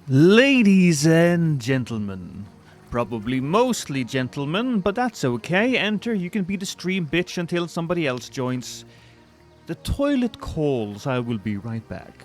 Ladies and gentlemen, probably mostly gentlemen, but that's okay. Enter, you can be the stream bitch until somebody else joins. The toilet calls, I will be right back.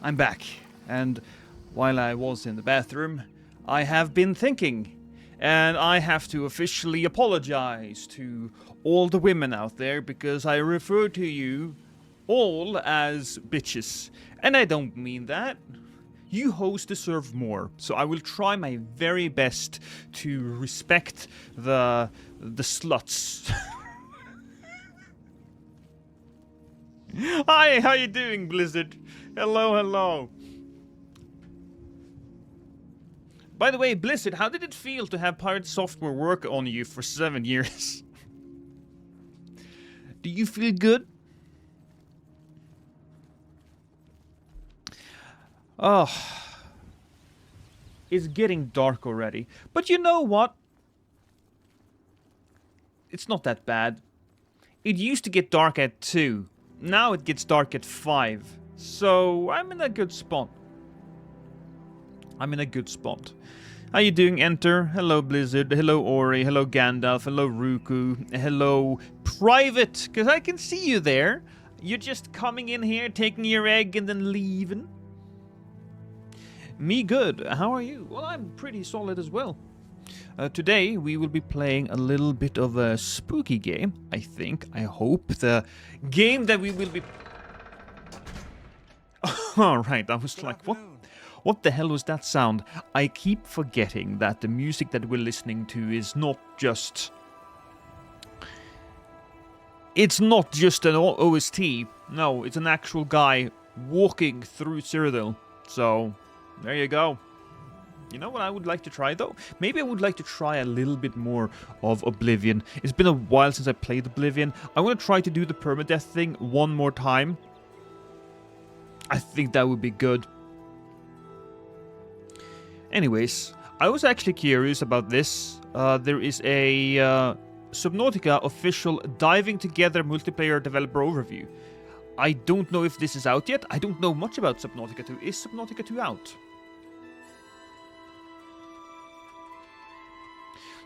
I'm back, and while I was in the bathroom, I have been thinking, and I have to officially apologize to all the women out there because I refer to you all as bitches, and I don't mean that. You hoes deserve more, so I will try my very best to respect the sluts. Hi, how you doing, Blizzard? Hello, hello. By the way, Blizzard, how did it feel to have Pirate Software work on you for 7 years? Do you feel good? Oh, it's getting dark already. But you know what? It's not that bad. It used to get dark at 2. Now it gets dark at 5. So, I'm in a good spot. How you doing, Enter? Hello, Blizzard. Hello, Ori. Hello, Gandalf. Hello, Ruku. Hello, Private. Because I can see you there. You're just coming in here, taking your egg, and then leaving. Me good. How are you? Well, I'm pretty solid as well. Today, we will be playing a little bit of a spooky game, I think. I hope. The game that we will be... Alright, I was like, what? What the hell was that sound? I keep forgetting that the music that we're listening to is not just... It's not just an OST. No, it's an actual guy walking through Cyrodiil. So, there you go. You know what I would like to try, though? Maybe I would like to try a little bit more of Oblivion. It's been a while since I played Oblivion. I want to try to do the permadeath thing one more time. I think that would be good. Anyways, I was actually curious about this. There is a Subnautica official Diving Together multiplayer developer overview. I don't know if this is out yet. I don't know much about Subnautica 2. Is Subnautica 2 out?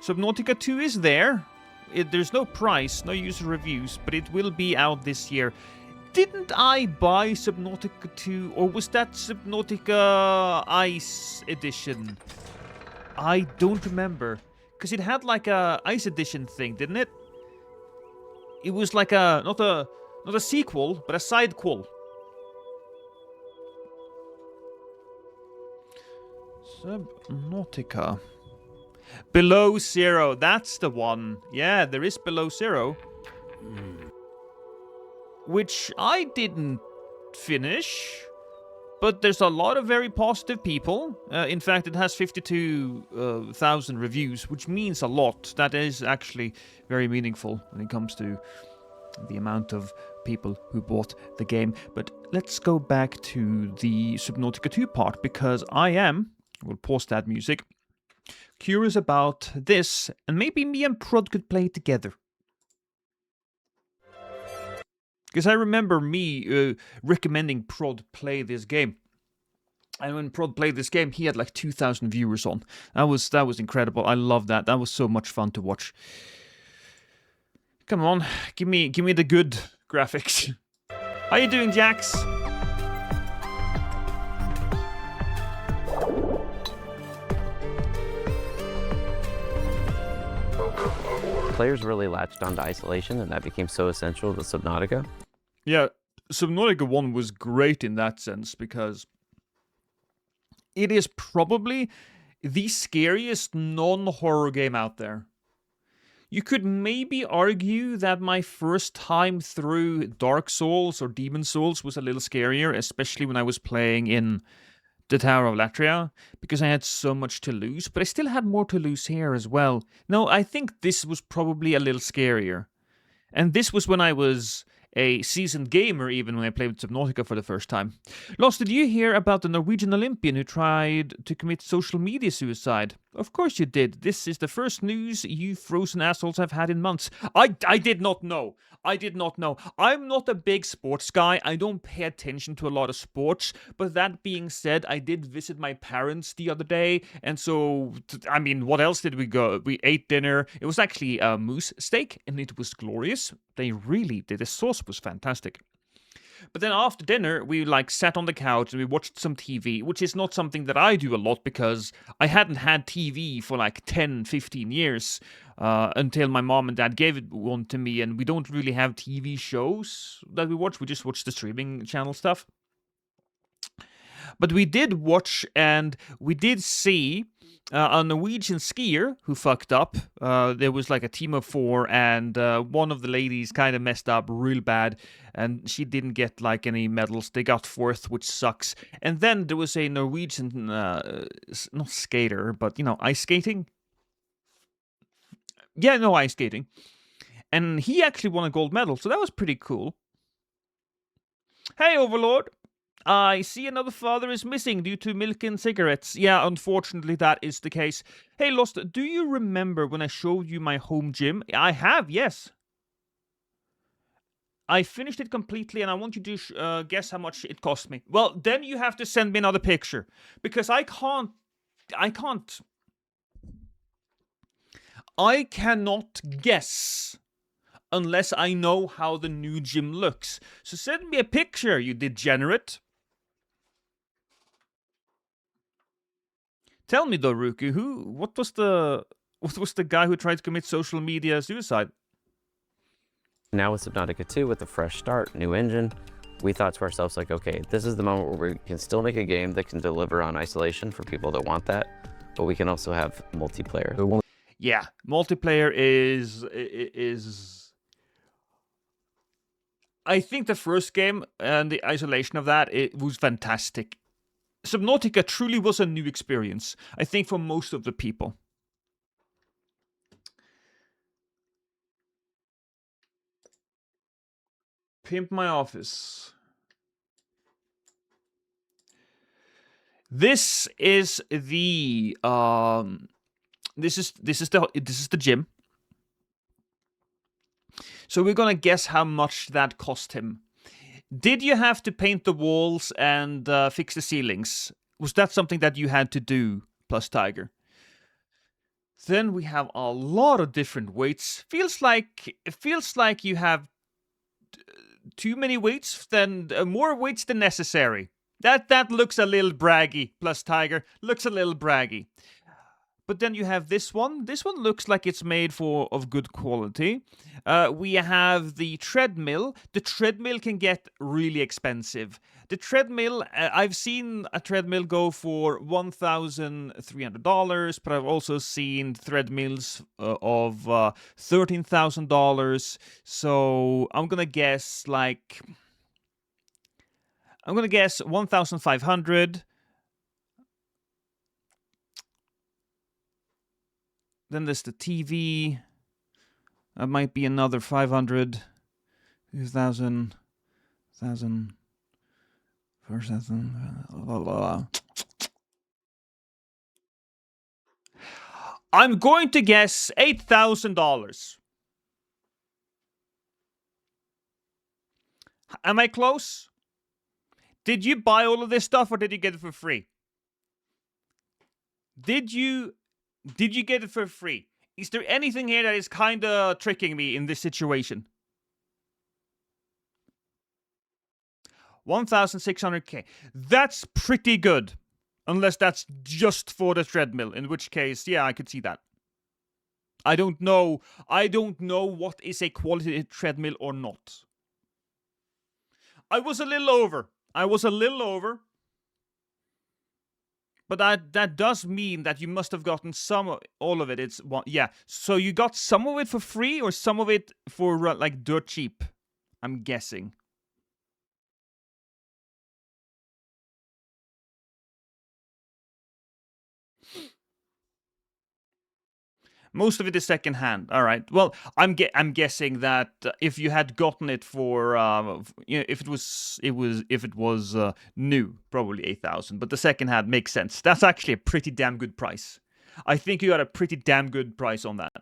Subnautica 2 is there. There's no price, no user reviews, but it will be out this year. Didn't I buy Subnautica 2, or was that Subnautica Ice Edition? I don't remember. Because it had like a Ice Edition thing, didn't it? It was like a, not a sequel, but a sidequel. Subnautica. Below Zero, that's the one. Yeah, there is Below Zero. Which I didn't finish, but there's a lot of very positive people. In fact, it has 52,000 reviews, which means a lot. That is actually very meaningful when it comes to the amount of people who bought the game. But let's go back to the Subnautica 2 part, because we'll pause that music, curious about this, and maybe me and Prod could play together. Because I remember me recommending Prod play this game. And when Prod played this game, he had like 2,000 viewers on. That was incredible. I love that. That was so much fun to watch. Come on, give me the good graphics. How you doing, Jax? Players really latched onto isolation, and that became so essential to Subnautica. Yeah, Subnautica 1 was great in that sense, because it is probably the scariest non-horror game out there. You could maybe argue that my first time through Dark Souls or Demon Souls was a little scarier, especially when I was playing in the Tower of Latria, because I had so much to lose, but I still had more to lose here as well. No, I think this was probably a little scarier. And this was when I was a seasoned gamer, even when I played with Subnautica for the first time. Lost, did you hear about the Norwegian Olympian who tried to commit social media suicide? Of course you did. This is the first news you frozen assholes have had in months. I did not know. I did not know. I'm not a big sports guy. I don't pay attention to a lot of sports. But that being said, I did visit my parents the other day. And so, I mean, what else did we go? We ate dinner. It was actually a moose steak, and it was glorious. They really did. The sauce was fantastic. But then after dinner, we sat on the couch and we watched some TV, which is not something that I do a lot because I hadn't had TV for 10, 15 years until my mom and dad gave one to me, and we don't really have TV shows that we watch. We just watch the streaming channel stuff. But we did watch, and we did see a Norwegian skier who fucked up. There was a team of 4, and one of the ladies kind of messed up real bad, and she didn't get any medals. They got 4th, which sucks. And then there was a Norwegian, not skater, but ice skating. Yeah, no, ice skating. And he actually won a gold medal, so that was pretty cool. Hey, Overlord. I see another father is missing due to milk and cigarettes. Yeah, unfortunately that is the case. Hey, Lost, do you remember when I showed you my home gym? I have, yes. I finished it completely, and I want you to guess how much it cost me. Well, then you have to send me another picture, because I cannot guess unless I know how the new gym looks. So send me a picture, you degenerate. Tell me though, Ruku, what was the guy who tried to commit social media suicide? Now with Subnautica 2, with a fresh start, new engine, we thought to ourselves, okay, this is the moment where we can still make a game that can deliver on isolation for people that want that, but we can also have multiplayer. Yeah, multiplayer is I think the first game and the isolation of that, it was fantastic. Subnautica truly was a new experience, I think, for most of the people. Pimp my office. This is the this is the gym. So we're gonna guess how much that cost him. Did you have to paint the walls and fix the ceilings? Was that something that you had to do, plus Tiger? Then we have a lot of different weights. It feels like you have too many weights, than more weights than necessary. That looks a little braggy, plus Tiger. Looks a little braggy. But then you have this one. This one looks like it's made of good quality. We have the treadmill. The treadmill can get really expensive. The treadmill, I've seen a treadmill go for $1,300, but I've also seen treadmills of $13,000. So I'm gonna guess $1,500. Then there's the TV. That might be another 500. 2,000, 1,000, 4,000, blah, blah, blah. I'm going to guess $8,000. Am I close? Did you buy all of this stuff or did you get it for free? Did you get it for free? Is there anything here that is kind of tricking me in this situation? 1,600k. That's pretty good. Unless that's just for the treadmill, in which case, yeah, I could see that. I don't know what is a quality treadmill or not. I was a little over. But that does mean that you must have gotten all of it. Yeah. So you got some of it for free or some of it for like dirt cheap, I'm guessing. Most of it is secondhand. All right. Well, I'm guessing that if you had gotten it for, if it was new, probably 8,000. But the secondhand makes sense. That's actually a pretty damn good price. I think you got a pretty damn good price on that.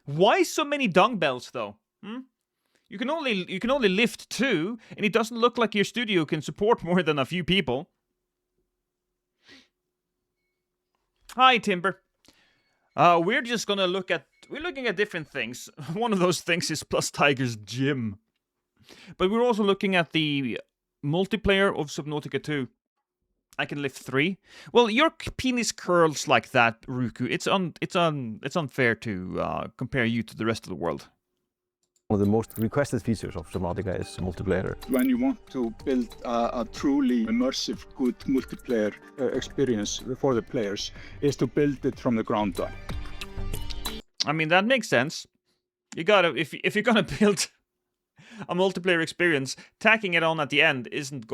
Why so many dumbbells though? You can only lift 2, and it doesn't look like your studio can support more than a few people. Hi, Timber. We're just gonna we're looking at different things. One of those things is Plus Tiger's gym. But we're also looking at the multiplayer of Subnautica 2. I can lift 3. Well, your penis curls like that, Ruku. It's unfair to compare you to the rest of the world. One of the most requested features of Subnautica is multiplayer. When you want to build a truly immersive, good multiplayer experience for the players, is to build it from the ground up. I mean, that makes sense. You gotta, if you're gonna build a multiplayer experience, tacking it on at the end isn't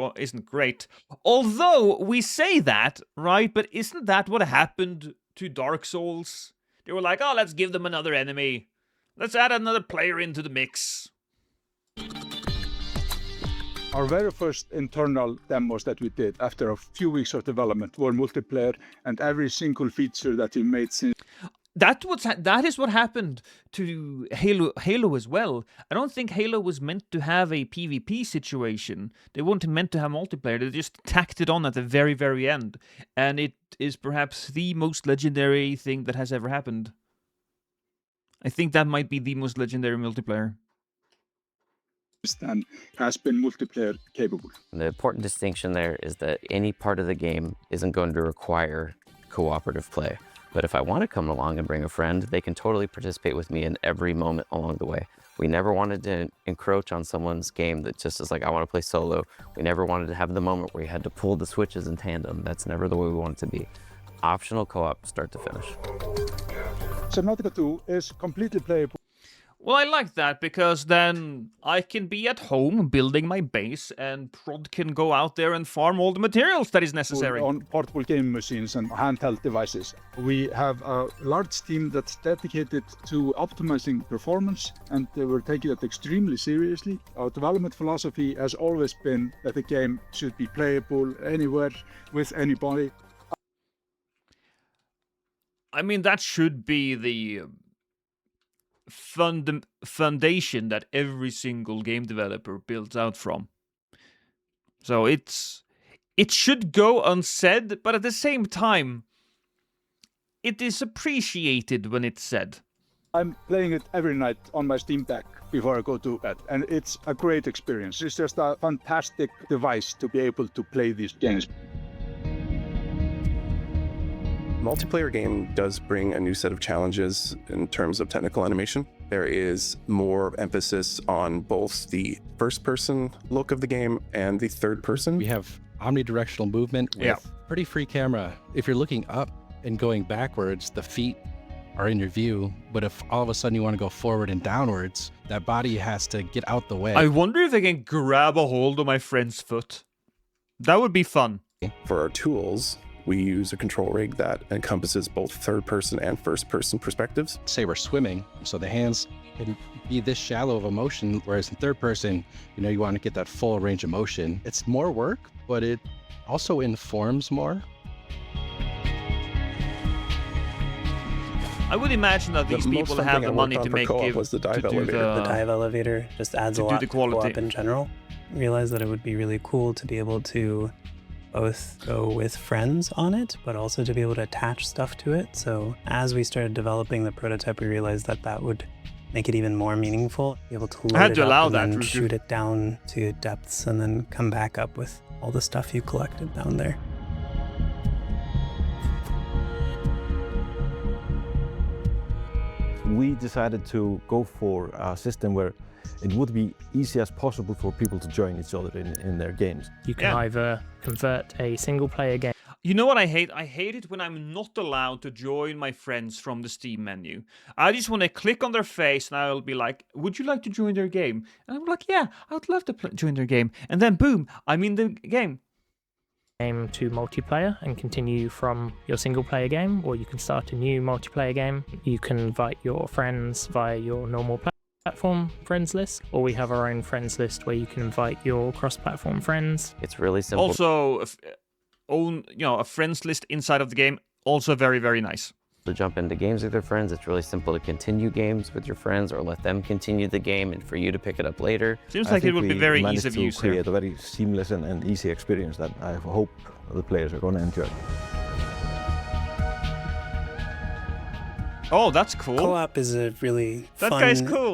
great. Although we say that, right? But isn't that what happened to Dark Souls? They were like, oh, let's give them another enemy. Let's add another player into the mix. Our very first internal demos that we did after a few weeks of development were multiplayer, and every single feature that we made since. That is what happened to Halo as well. I don't think Halo was meant to have a PvP situation. They weren't meant to have multiplayer. They just tacked it on at the very, very end. And it is perhaps the most legendary thing that has ever happened. I think that might be the most legendary multiplayer. And has been multiplayer capable. The important distinction there is that any part of the game isn't going to require cooperative play. But if I want to come along and bring a friend, they can totally participate with me in every moment along the way. We never wanted to encroach on someone's game that just is like, I want to play solo. We never wanted to have the moment where you had to pull the switches in tandem. That's never the way we want it to be. Optional co-op start to finish. Subnautica 2 is completely playable. Well, I like that because then I can be at home building my base and Prod can go out there and farm all the materials that is necessary. On portable game machines and handheld devices. We have a large team that's dedicated to optimizing performance, and we're taking it extremely seriously. Our development philosophy has always been that the game should be playable anywhere with anybody. I mean, that should be the foundation that every single game developer builds out from. So it should go unsaid, but at the same time, it is appreciated when it's said. I'm playing it every night on my Steam Deck before I go to bed, and it's a great experience. It's just a fantastic device to be able to play these games. Multiplayer game does bring a new set of challenges in terms of technical animation. There is more emphasis on both the first-person look of the game and the third-person. We have omnidirectional movement with pretty free camera. If you're looking up and going backwards, the feet are in your view, but if all of a sudden you want to go forward and downwards, that body has to get out the way. I wonder if I can grab a hold of my friend's foot. That would be fun. For our tools, We use a control rig that encompasses both third-person and first-person perspectives. Say we're swimming, so the hands can be this shallow of a motion, whereas in third person, you want to get that full range of motion. It's more work, but it also informs more. I would imagine that these people have the money to make it. Was the dive elevator. The dive elevator just adds a lot to co-op in general. I realized that it would be really cool to be able to both go with friends on it, but also to be able to attach stuff to it. So as we started developing the prototype, we realized that that would make it even more meaningful. Be able to load it up and then shoot it down to depths and then come back up with all the stuff you collected down there. We decided to go for a system where it would be easy as possible for people to join each other in their games. You can either convert a single player game. You know what I hate? I hate it when I'm not allowed to join my friends from the Steam menu. I just want to click on their face and I'll be like, would you like to join their game? And I'm like, yeah, I would love to join their game. And then boom, I'm in the game. To multiplayer and continue from your single player game, or you can start a new multiplayer game. You can invite your friends via your normal platform friends list, or we have our own friends list where you can invite your cross-platform friends. It's really simple. Also, a friends list inside of the game, also very, very nice. To jump into games with your friends, it's really simple to continue games with your friends or let them continue the game and for you to pick it up later. Seems like it would be very easy of use. Create a very seamless and easy experience that I hope the players are going to enjoy. Oh, that's cool. Co-op is a really fun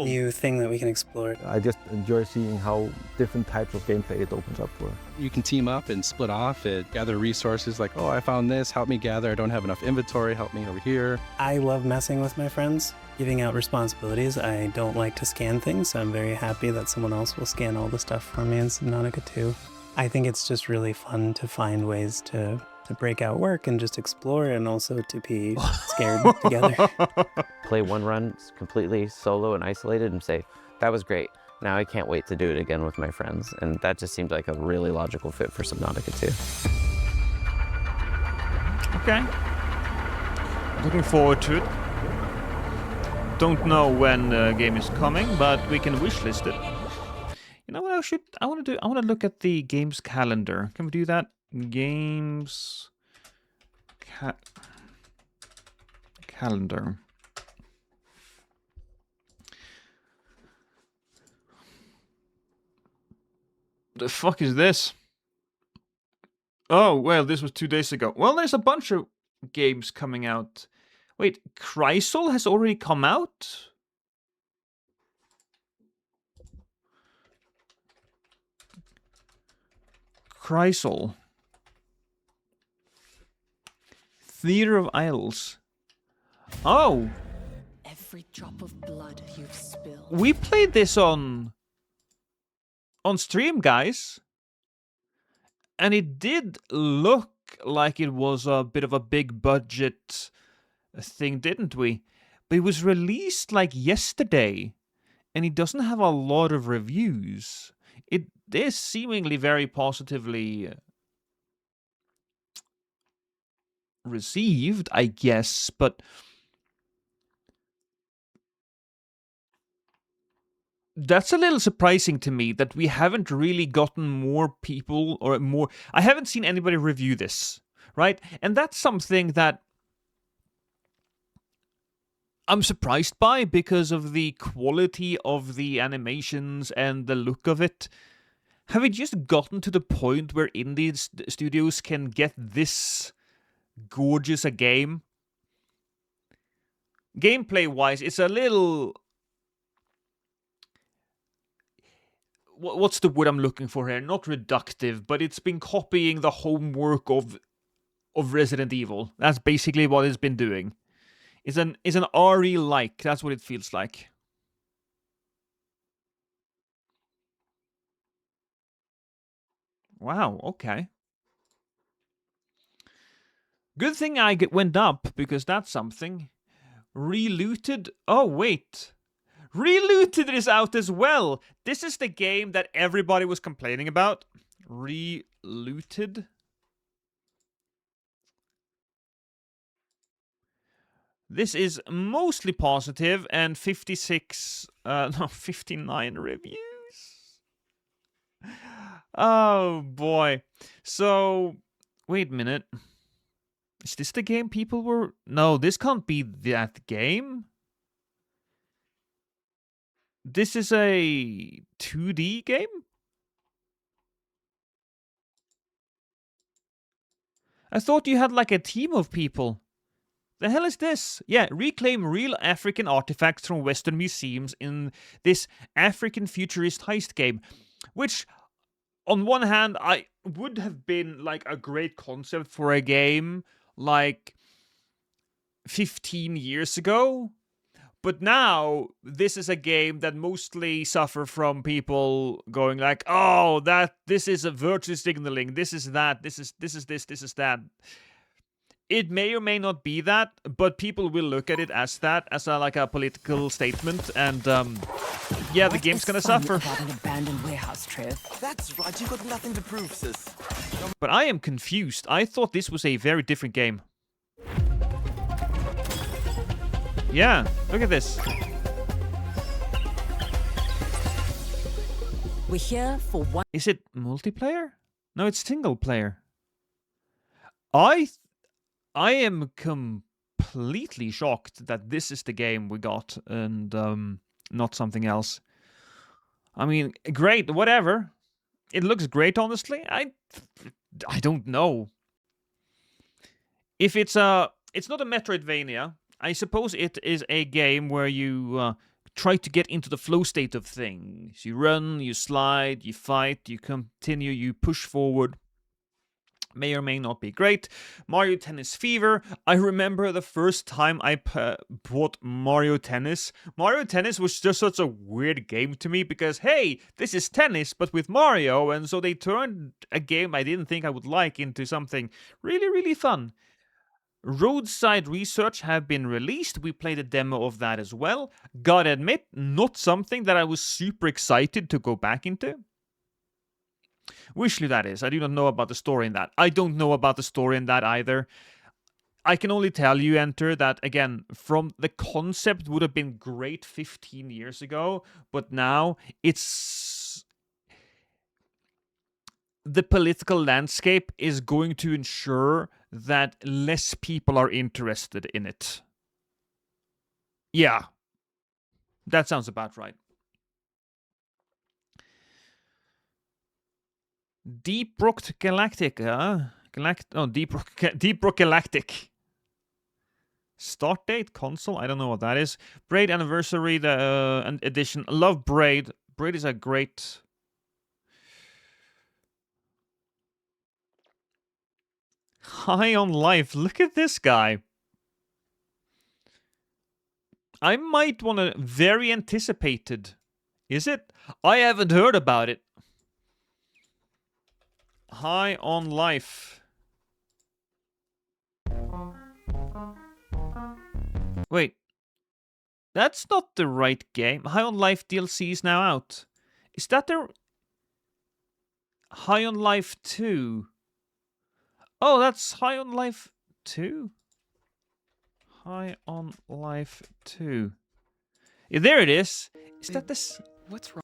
new thing that we can explore. I just enjoy seeing how different types of gameplay it opens up for. You can team up and split off, gather resources like, oh, I found this, help me gather, I don't have enough inventory, help me over here. I love messing with my friends, giving out responsibilities. I don't like to scan things, so I'm very happy that someone else will scan all the stuff for me in Subnautica 2. I think it's just really fun to find ways to break out work and just explore, and also to be scared together. Play one run completely solo and isolated and say, that was great. Now I can't wait to do it again with my friends. And that just seemed like a really logical fit for Subnautica 2. Okay. Looking forward to it. Don't know when the game is coming, but we can wishlist it. You know what I want to do? I want to look at the games calendar. Can we do that? Games calendar. The fuck is this? Oh, well, this was 2 days ago. Well, there's a bunch of games coming out. Wait, Chrysal has already come out? Chrysal. Theater of Isles. Oh! Every drop of blood you've spilled. We played this on stream, guys. And it did look like it was a bit of a big budget thing, didn't we? But it was released like yesterday. And it doesn't have a lot of reviews. It is seemingly very positively received, I guess, but that's a little surprising to me that we haven't really gotten more people or more. I haven't seen anybody review this, right? And that's something that I'm surprised by because of the quality of the animations and the look of it. Have we just gotten to the point where indie studios can get this gorgeous a game? Gameplay-wise, it's a little... What's the word I'm looking for here? Not reductive, but it's been copying the homework of Resident Evil. That's basically what it's been doing. It's an RE-like. That's what it feels like. Wow, okay. Good thing I went up, because that's something. Relooted. Oh, wait. Relooted is out as well. This is the game that everybody was complaining about. Relooted. This is mostly positive and 59 reviews. Oh boy. So, wait a minute. Is this the game people were... No, this can't be that game. This is a 2D game? I thought you had like a team of people. The hell is this? Yeah, reclaim real African artifacts from Western museums in this African futurist heist game. Which, on one hand, I would have been like a great concept for a game like 15 years ago. But now, this is a game that mostly suffer from people going like, oh, this is a virtue signaling, this is that, this is that. It may or may not be that, but people will look at it as that, as like a political statement, and yeah, the game's gonna suffer. An abandoned warehouse, Trev? That's right, you got nothing to prove, sis. But I am confused. I thought this was a very different game. Yeah, look at this. We're here for one. Is it multiplayer? No, it's single player. I am completely shocked that this is the game we got and not something else. I mean, great, whatever. It looks great, honestly. I don't know. If it's not a Metroidvania, I suppose it is a game where you try to get into the flow state of things. You run, you slide, you fight, you continue, you push forward. May or may not be great. Mario Tennis Fever. I remember the first time I bought Mario Tennis. Mario Tennis was just such a weird game to me because, hey, this is tennis, but with Mario. And so they turned a game I didn't think I would like into something really, really fun. Roadside Research have been released. We played a demo of that as well. Gotta admit, not something that I was super excited to go back into. Wishly, that is. I do not know about the story in that. I don't know about the story in that either. I can only tell you, Enter, that, again, from the concept would have been great 15 years ago, but now it's... The political landscape is going to ensure that less people are interested in it. Yeah. That sounds about right. Deep Rock Galactica. Deep Rock Galactic. Start date console. I don't know what that is. Braid Anniversary edition. Love Braid. Braid is a great. High on Life. Look at this guy. I might want to. Very anticipated. Is it? I haven't heard about it. High on Life. Wait. That's not the right game. High on Life DLC is now out. Is that the... High on Life 2? Oh, that's High on Life 2? High on Life 2. Yeah, there it is. Is that this... What's wrong?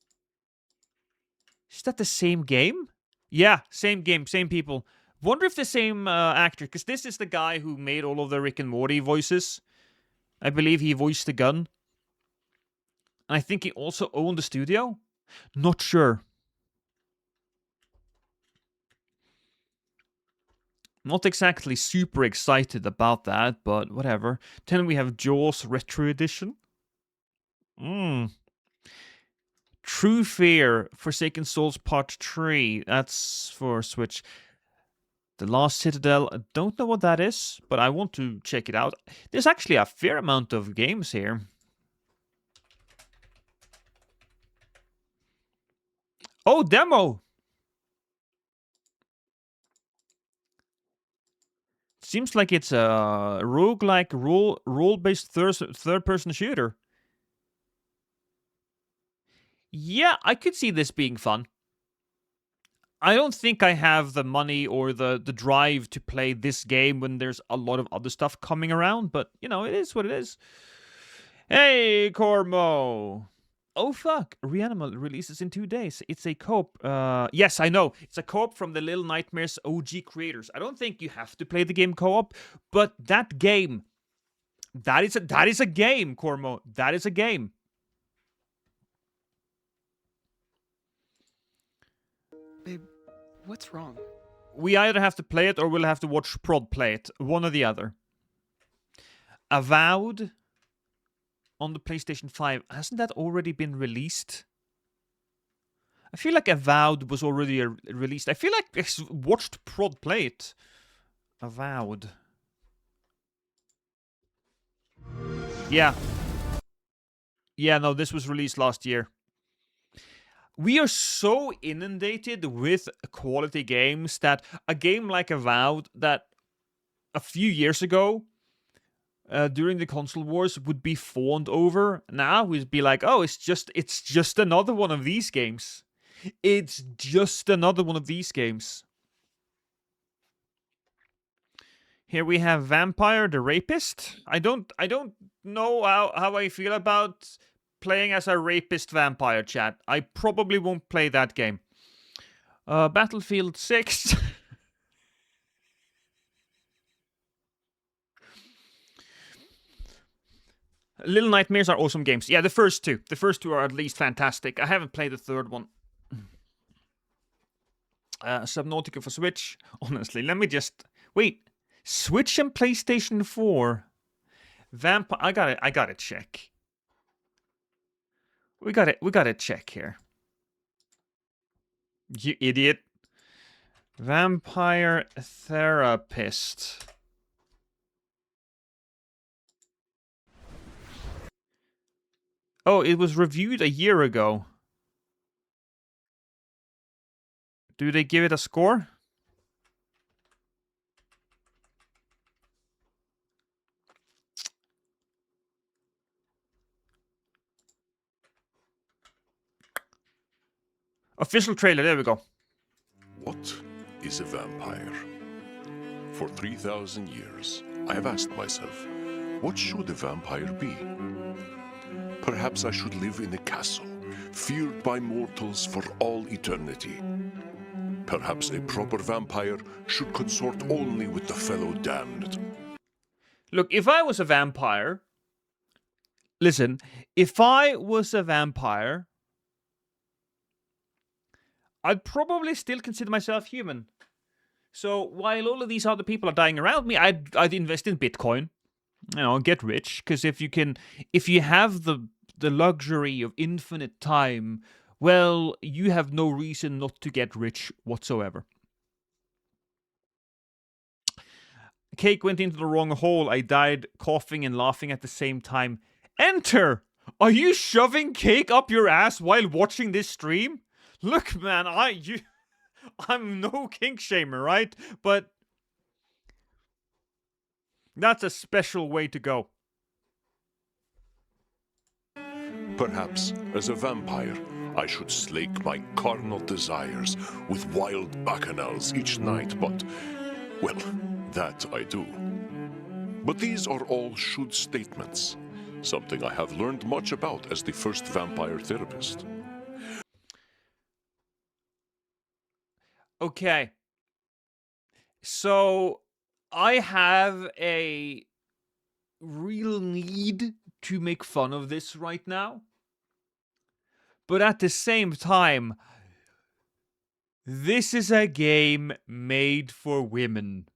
Is that the same game? Yeah, same game, same people. Wonder if the same actor, because this is the guy who made all of the Rick and Morty voices. I believe he voiced the gun. And I think he also owned the studio. Not sure. Not exactly super excited about that, but whatever. Then we have Jaws Retro Edition. True Fear, Forsaken Souls Part 3. That's for Switch. The Last Citadel. I don't know what that is, but I want to check it out. There's actually a fair amount of games here. Oh, demo! Seems like it's a roguelike role-based third-person shooter. Yeah, I could see this being fun. I don't think I have the money or the drive to play this game when there's a lot of other stuff coming around, but, you know, it is what it is. Hey, Cormo! Oh, fuck. Reanimal releases in 2 days. It's a co-op. Yes, I know. It's a co-op from the Little Nightmares OG creators. I don't think you have to play the game co-op, but that game... That is a game, Cormo. That is a game. Babe, what's wrong? We either have to play it or we'll have to watch Prod play it. One or the other. Avowed on the PlayStation 5. Hasn't that already been released? I feel like Avowed was already released. I feel like I watched Prod play it. Avowed. Yeah. Yeah, no, this was released last year. We are so inundated with quality games that a game like Avowed that a few years ago, during the console wars, would be fawned over. Now we'd be like, oh, it's just another one of these games. It's just another one of these games. Here we have Vampire the Rapist. I don't know how I feel about playing as a rapist vampire, chat. I probably won't play that game. Battlefield 6. Little Nightmares are awesome games. Yeah, the first two. The first two are at least fantastic. I haven't played the third one. Subnautica for Switch. Honestly, let me just... Wait. Switch and PlayStation 4. Vampire... I gotta check. We gotta check here. You idiot. Vampire Therapist. Oh, it was reviewed a year ago. Do they give it a score? Official trailer, there we go. What is a vampire? For 3,000 years, I have asked myself, what should a vampire be? Perhaps I should live in a castle, feared by mortals for all eternity. Perhaps a proper vampire should consort only with the fellow damned. Look, if I was a vampire... Listen, if I was a vampire... I'd probably still consider myself human. So while all of these other people are dying around me, I'd invest in Bitcoin. You know, get rich. Because if you have the luxury of infinite time, well, you have no reason not to get rich whatsoever. Cake went into the wrong hole. I died coughing and laughing at the same time. Enter! Are you shoving cake up your ass while watching this stream? Look, man, I'm no kink shamer, right? But that's a special way to go. Perhaps, as a vampire, I should slake my carnal desires with wild bacchanals each night, but, well, that I do. But these are all should statements, something I have learned much about as the first vampire therapist. Okay. So, I have a real need to make fun of this right now. But at the same time, this is a game made for women.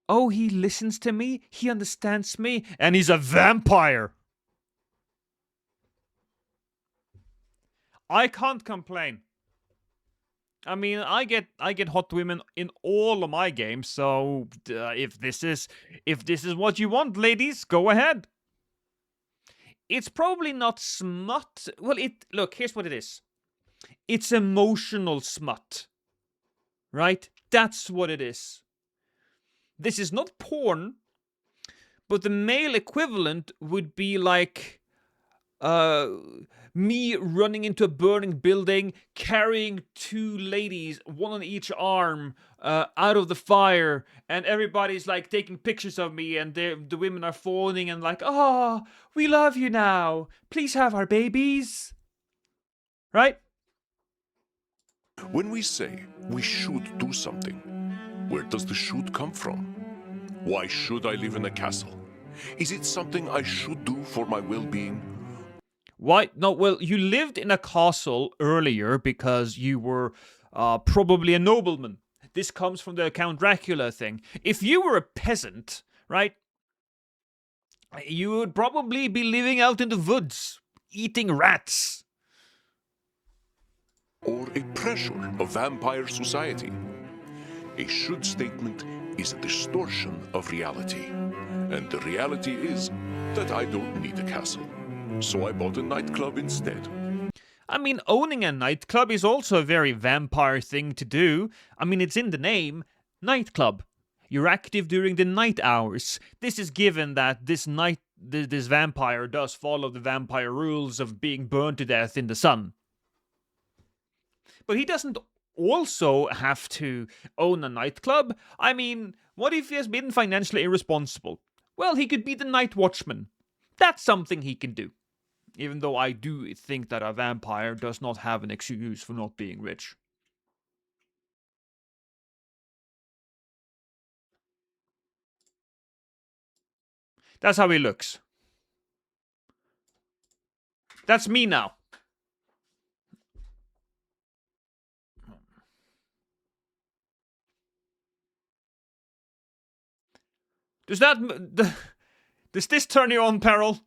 Oh, he listens to me, he understands me, and he's a vampire. I can't complain. I mean, I get hot women in all of my games, so if this is what you want, ladies, go ahead. It's probably not smut. Well, look, here's what it is. It's emotional smut. Right? That's what it is. This is not porn, but the male equivalent would be like me running into a burning building, carrying 2 ladies, one on each arm, out of the fire, and everybody's like taking pictures of me, and the women are phoning and like, oh, we love you now. Please have our babies. Right? When we say we should do something, where does the should come from? Why should I live in a castle? Is it something I should do for my well-being? Why? No, well, you lived in a castle earlier because you were probably a nobleman. This comes from the Count Dracula thing. If you were a peasant, right, you would probably be living out in the woods, eating rats. Or a pressure of vampire society. A should statement is a distortion of reality. And the reality is that I don't need a castle. So I bought a nightclub instead. I mean, owning a nightclub is also a very vampire thing to do. I mean, it's in the name, nightclub. You're active during the night hours. This is given that this vampire does follow the vampire rules of being burned to death in the sun. But he doesn't also have to own a nightclub. I mean, what if he has been financially irresponsible? Well, he could be the night watchman. That's something he can do. Even though I do think that a vampire does not have an excuse for not being rich. That's how he looks. That's me now. Does this turn you on, Peril?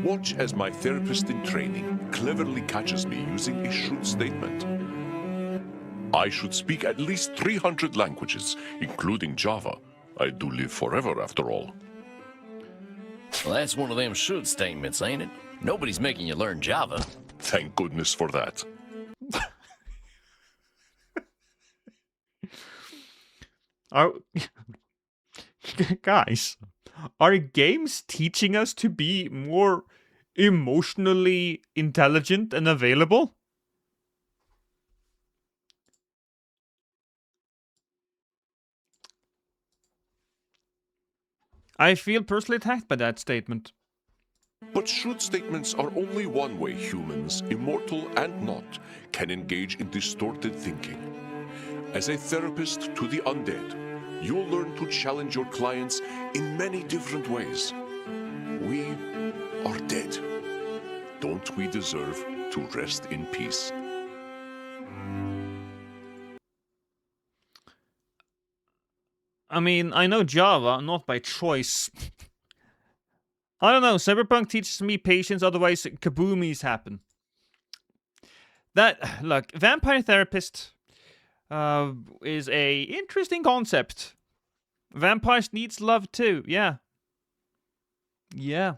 Watch as my therapist in training cleverly catches me using a should statement. I should speak at least 300 languages, including Java. I do live forever, after all. Well, that's one of them should statements, ain't it? Nobody's making you learn Java. Thank goodness for that. Guys, are games teaching us to be more emotionally intelligent and available? I feel personally attacked by that statement. But should statements are only one way humans, immortal and not, can engage in distorted thinking. As a therapist to the undead, you'll learn to challenge your clients in many different ways. We are dead. Don't we deserve to rest in peace? I mean, I know Java, not by choice. I don't know, Cyberpunk teaches me patience, otherwise kaboomies happen. Look, Vampire Therapist is a interesting concept. Vampires needs love too, yeah. Yeah.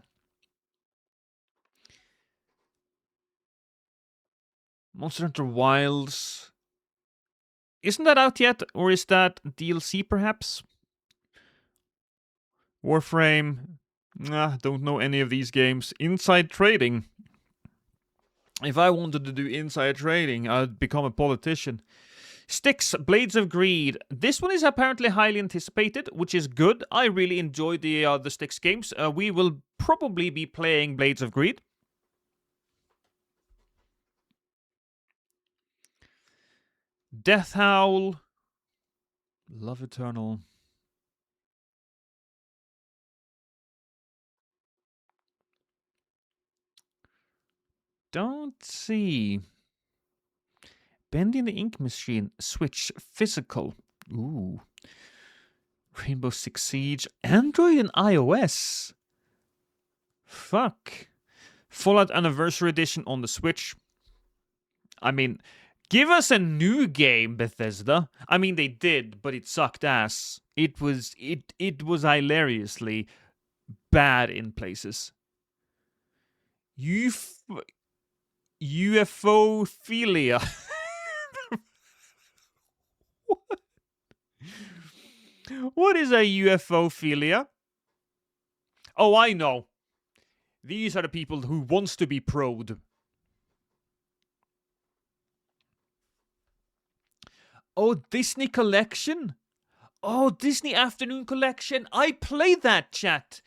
Monster Hunter Wilds. Isn't that out yet? Or is that DLC perhaps? Warframe. Nah, don't know any of these games. Inside Trading. If I wanted to do inside trading, I'd become a politician. Styx, Blades of Greed. This one is apparently highly anticipated, which is good. I really enjoy the Styx games. We will probably be playing Blades of Greed. Death Howl. Love Eternal. Don't see. Bending the Ink Machine. Switch Physical. Ooh. Rainbow Six Siege. Android and iOS. Fuck. Fallout Anniversary Edition on the Switch. I mean, give us a new game, Bethesda. I mean, they did, but it sucked ass. It was hilariously bad in places. UFOphilia. What is a UFOphilia? Oh, I know. These are the people who wants to be pro'd. Oh, Disney Collection? Oh, Disney Afternoon Collection. I played that, chat.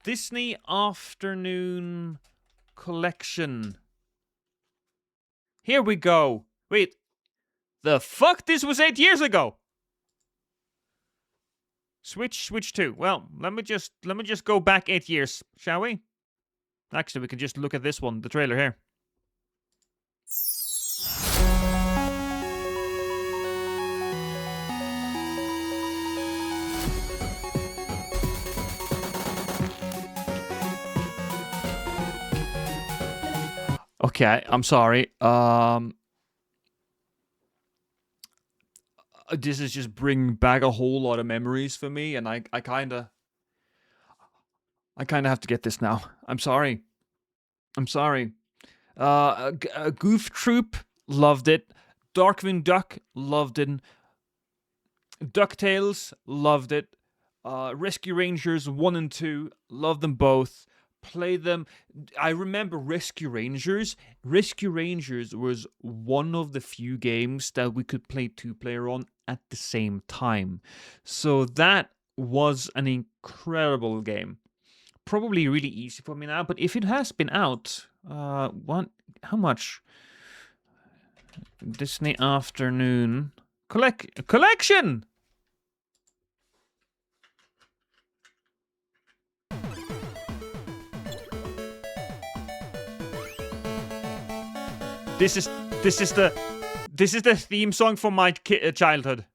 Disney Afternoon Collection. Here we go. Wait. The fuck? This was 8 years ago. Switch 2. Well, let me just go back 8 years, shall we? Actually, we can just look at this one, the trailer here. Okay, I'm sorry. This is just bringing back a whole lot of memories for me, and I kind of have to get this now. I'm sorry. Goof Troop, loved it. Darkwing Duck, loved it. DuckTales, loved it. Rescue Rangers 1 and 2, loved them both. Played them. I remember Rescue Rangers. Rescue Rangers was one of the few games that we could play 2-player on at the same time. So that was an incredible game. Probably really easy for me now, but if it has been out, how much? Disney Afternoon Collection! This is the theme song for my childhood.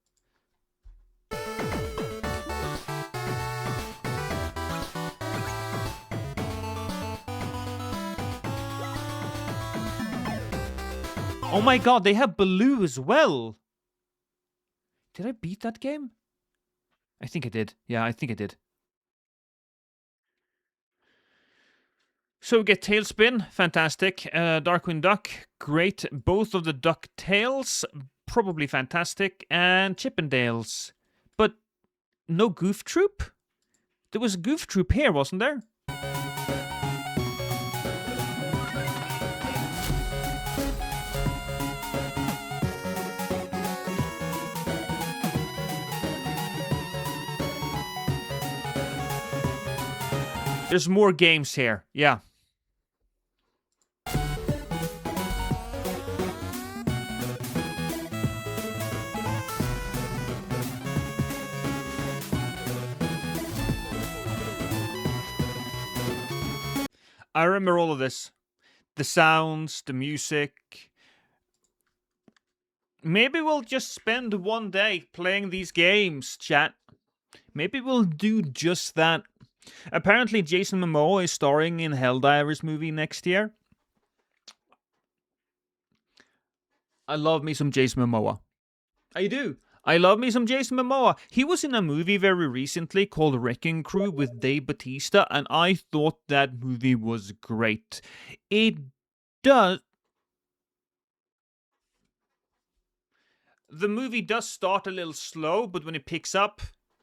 Oh my god, they have Baloo as well. Did I beat that game? I think I did. Yeah, I think I did. So we get Tailspin, fantastic. Darkwing Duck, great. Both of the DuckTales, probably fantastic. And Chippendales. But no Goof Troop? There was Goof Troop here, wasn't there? There's more games here, yeah. I remember all of this. The sounds, the music. Maybe we'll just spend one day playing these games, chat. Maybe we'll do just that. Apparently, Jason Momoa is starring in Helldivers movie next year. I love me some Jason Momoa. I do. I love me some Jason Momoa. He was in a movie very recently called Wrecking Crew with Dave Bautista, and I thought that movie was great. It does... The movie does start a little slow, but when it picks up,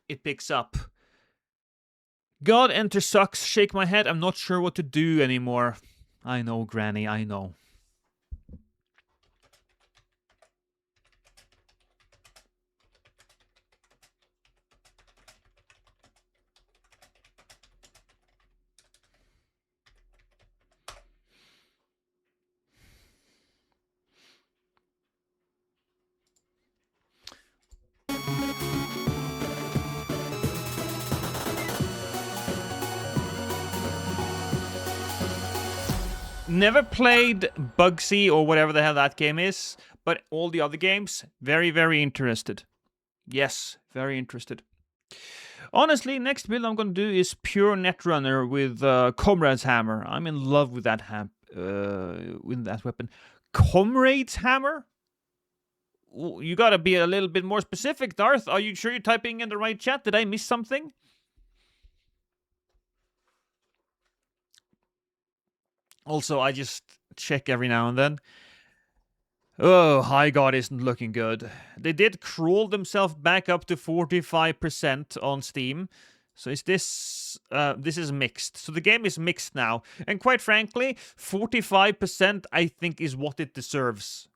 it picks up. God, enter sucks. Shake my head. I'm not sure what to do anymore. I know, Granny, I know. Never played Bugsy or whatever the hell that game is, but all the other games, very, very interested. Yes, very interested. Honestly, next build I'm going to do is pure Netrunner with Comrade's Hammer. I'm in love with that weapon. Comrade's Hammer? You gotta be a little bit more specific, Darth. Are you sure you're typing in the right chat? Did I miss something? Also, I just check every now and then. Oh, High God isn't looking good. They did crawl themselves back up to 45% on Steam. So is this... this is mixed. So the game is mixed now. And quite frankly, 45% I think is what it deserves.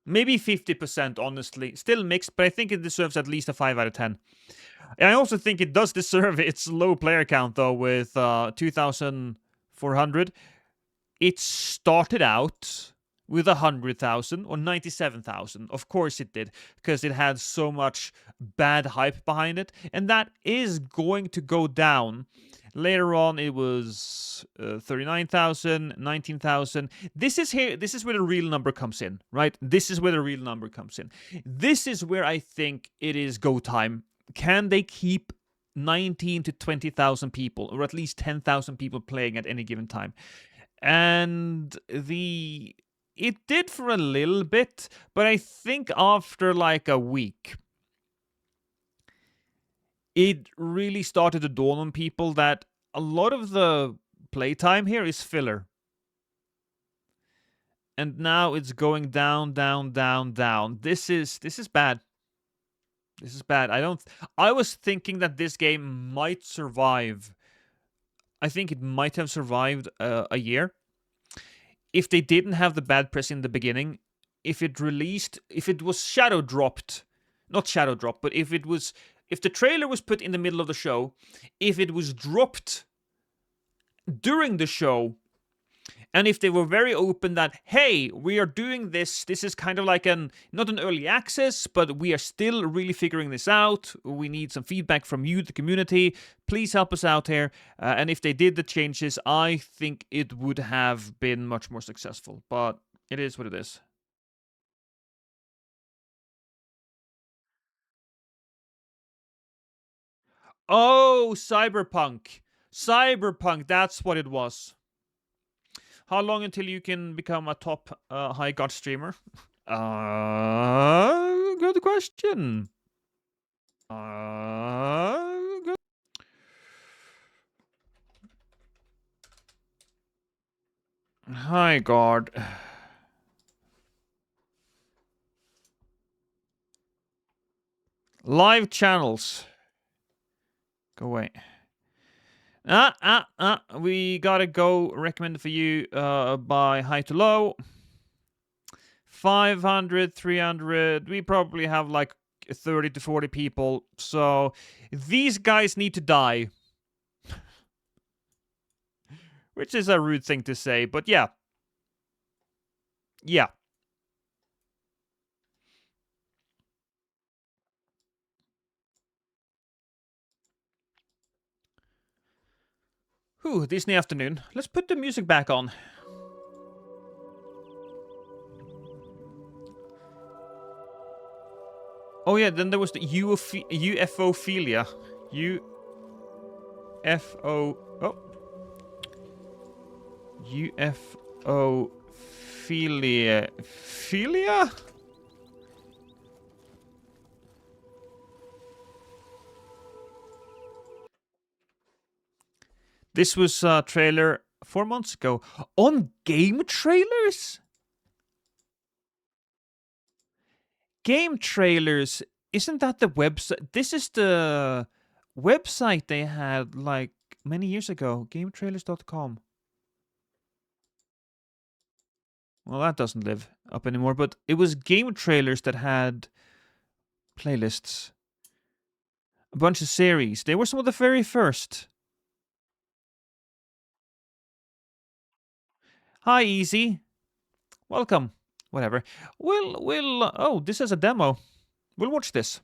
Maybe 50%, honestly. Still mixed, but I think it deserves at least a 5 out of 10. And I also think it does deserve its low player count, though, with 2,400. It started out with 100,000 or 97,000. Of course it did, because it had so much bad hype behind it. And that is going to go down. Later on, it was 39,000, 19,000. This is where the real number comes in, right? This is where the real number comes in. This is where I think it is go time. Can they keep 19 to 20,000 people, or at least 10,000 people playing at any given time? And it did for a little bit, but I think after like a week, it really started to dawn on people that a lot of the playtime here is filler. And now it's going down, down, down, down. This is bad. This is bad. I was thinking that this game might survive. I think it might have survived a year. If they didn't have the bad press in the beginning, if it was shadow dropped, not shadow dropped, but if the trailer was put in the middle of the show, if it was dropped during the show, and if they were very open that, hey, we are doing this is kind of like not an early access, but we are still really figuring this out. We need some feedback from you, the community. Please help us out here. And if they did the changes, I think it would have been much more successful. But it is what it is. Oh, Cyberpunk. Cyberpunk, that's what it was. How long until you can become a top high god streamer? Good question. Good. High god. Live channels. Go away. We gotta go. Recommended for you by high to low. 500, 300. We probably have like 30 to 40 people. So these guys need to die. Which is a rude thing to say, but yeah. Yeah. Whew, Disney afternoon. Let's put the music back on. Oh yeah, then there was the UFO-philia. UFO... Oh. UFO-philia... Philia? This was a trailer 4 months ago. On game trailers? Game trailers, isn't that the website? This is the website they had like many years ago. GameTrailers.com. Well, that doesn't live up anymore, but it was game trailers that had playlists. A bunch of series. They were some of the very first. Hi, Easy. Welcome. Whatever. Oh, this is a demo. We'll watch this.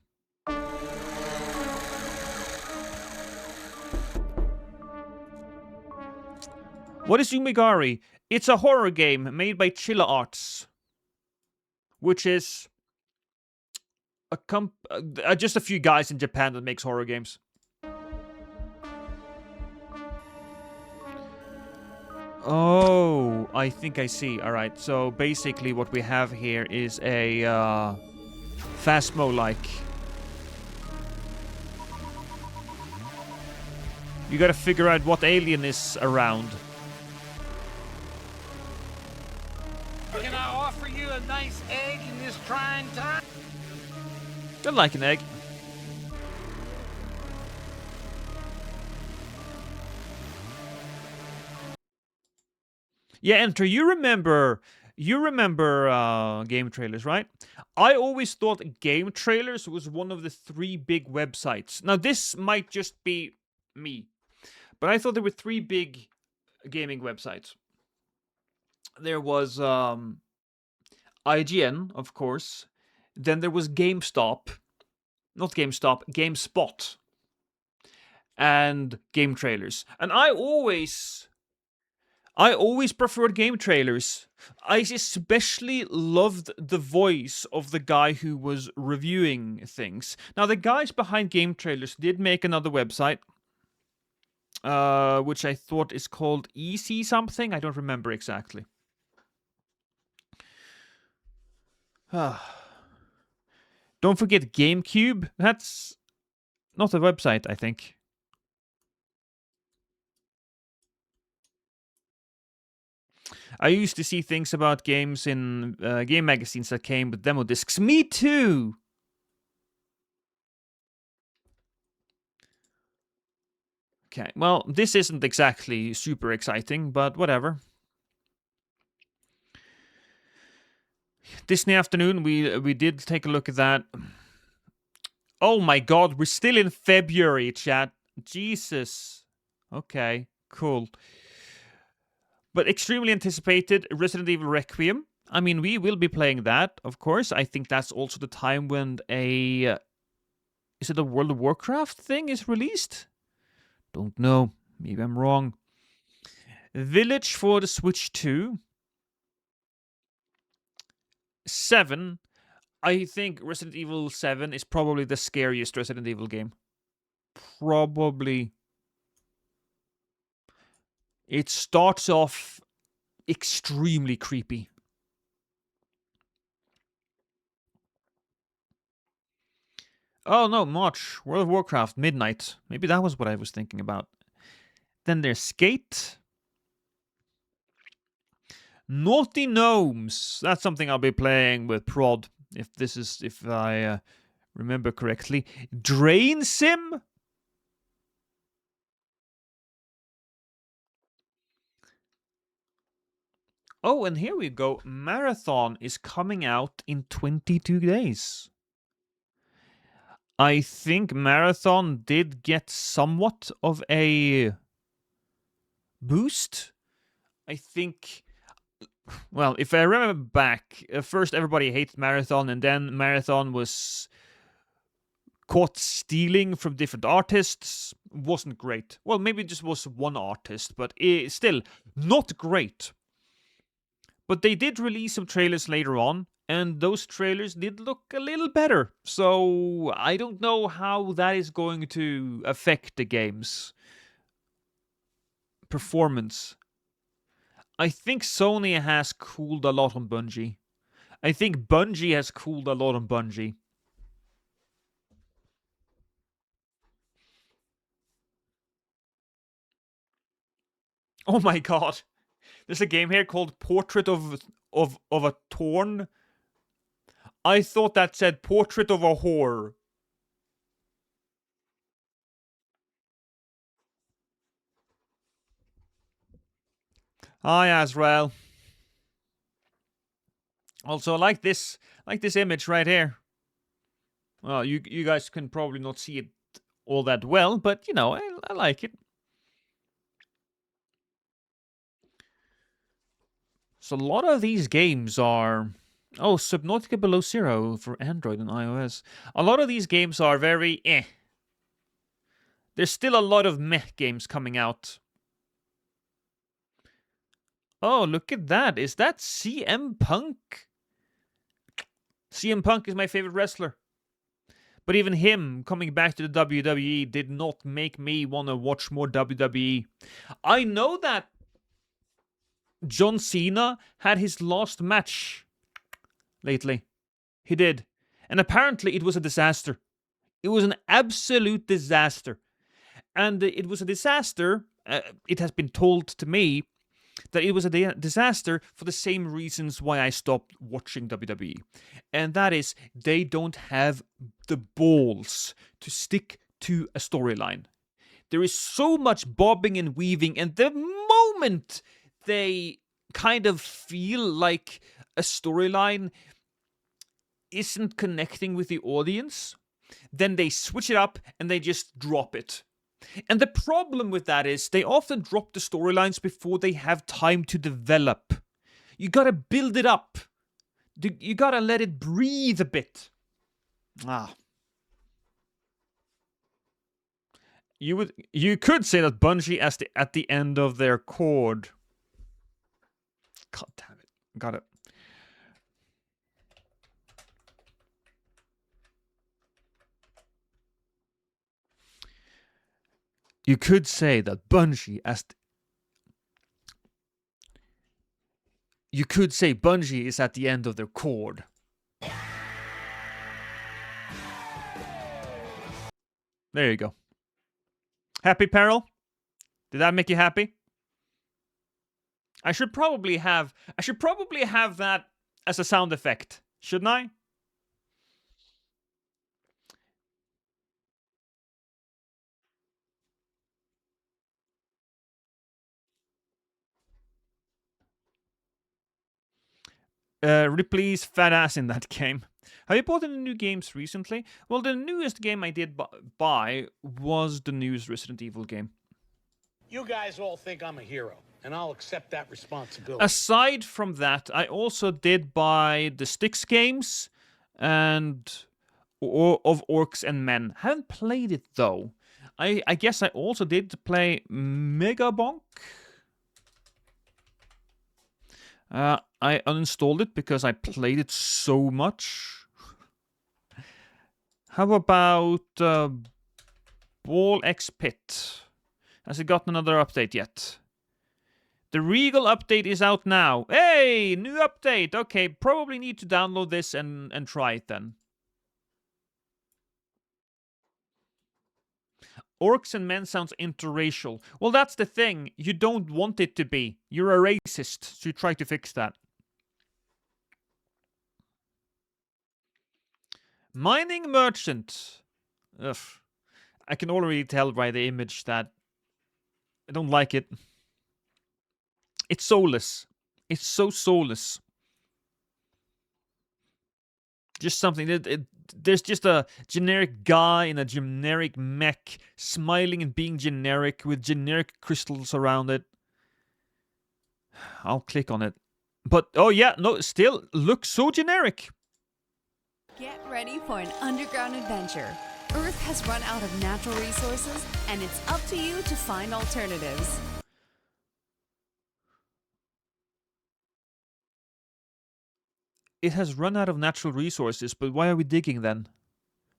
What is Umigari? It's a horror game made by Chilla Arts, which is just a few guys in Japan that makes horror games. Oh, I think I see. All right, so basically what we have here is a Phasmo-like. You gotta figure out what alien is around. Can I offer you a nice egg in this trying time? I'd like an egg. Yeah, Enter, you remember game trailers, right? I always thought game trailers was one of the 3 big websites. Now, this might just be me, but I thought there were 3 big gaming websites. There was IGN, of course. Then there was GameStop. Not GameStop, GameSpot. And game trailers. And I always preferred game trailers. I especially loved the voice of the guy who was reviewing things. Now, the guys behind game trailers did make another website, which I thought is called EC something. I don't remember exactly. Don't forget GameCube. That's not a website, I think. I used to see things about games in game magazines that came with demo discs. Me too! Okay, well, this isn't exactly super exciting, but whatever. Disney Afternoon, we did take a look at that. Oh my god, we're still in February, chat. Jesus. Okay, cool. But extremely anticipated, Resident Evil Requiem. I mean, we will be playing that, of course. I think that's also the time when is it a World of Warcraft thing is released? Don't know. Maybe I'm wrong. Village for the Switch 2. 7. I think Resident Evil 7 is probably the scariest Resident Evil game. Probably. It starts off extremely creepy. Oh no, March. World of Warcraft, Midnight. Maybe that was what I was thinking about. Then there's Skate. Naughty Gnomes. That's something I'll be playing with Prod, if I remember correctly. Drain Sim? Oh, and here we go. Marathon is coming out in 22 days. I think Marathon did get somewhat of a boost. I think, well, if I remember back, first everybody hated Marathon, and then Marathon was caught stealing from different artists. Wasn't great. Well, maybe it just was one artist, but still not great. But they did release some trailers later on, and those trailers did look a little better. So I don't know how that is going to affect the game's performance. I think Sony has cooled a lot on Bungie. I think Bungie has cooled a lot on Bungie. Oh my god. There's a game here called Portrait of a Torn. I thought that said Portrait of a Whore. Hi, Azrael. Also, I like this image right here. Well, you guys can probably not see it all that well, but you know, I like it. So a lot of these games are... Oh, Subnautica Below Zero for Android and iOS. A lot of these games are very eh. There's still a lot of meh games coming out. Oh, look at that. Is that CM Punk? CM Punk is my favorite wrestler. But even him coming back to the WWE did not make me want to watch more WWE. I know that John Cena had his last match lately. He did. And apparently it was a disaster. It was an absolute disaster. And it was a disaster, it has been told to me, that it was a disaster for the same reasons why I stopped watching WWE. And that is, they don't have the balls to stick to a storyline. There is so much bobbing and weaving, and the moment they kind of feel like a storyline isn't connecting with the audience, then they switch it up and they just drop it. And the problem with that is they often drop the storylines before they have time to develop. You gotta build it up. You gotta let it breathe a bit. You could say that Bungie at the end of their cord. God damn it. Got it. You could say that Bungie You could say Bungie is at the end of their cord. There you go. Happy, Peril? Did that make you happy? I should probably have that as a sound effect, shouldn't I? Ripley's fat ass in that game. Have you bought any new games recently? Well, the newest game I did buy was the newest Resident Evil game. You guys all think I'm a hero, and I'll accept that responsibility. Aside from that, I also did buy the Styx games and of Orcs and Men. Haven't played it though. I guess I also did play Megabonk. I uninstalled it because I played it so much. How about Ball X Pit? Has it gotten another update yet? The Regal update is out now. Hey, new update. Okay, probably need to download this and try it then. Orcs and Men sounds interracial. Well, that's the thing. You don't want it to be. You're a racist, so you try to fix that. Mining Merchant. Ugh. I can already tell by the image that I don't like it. It's soulless. It's so soulless. Just something. There's just a generic guy in a generic mech smiling and being generic with generic crystals around it. I'll click on it. But, oh yeah, no, still looks so generic. Get ready for an underground adventure. Earth has run out of natural resources, and it's up to you to find alternatives. It has run out of natural resources, but why are we digging then?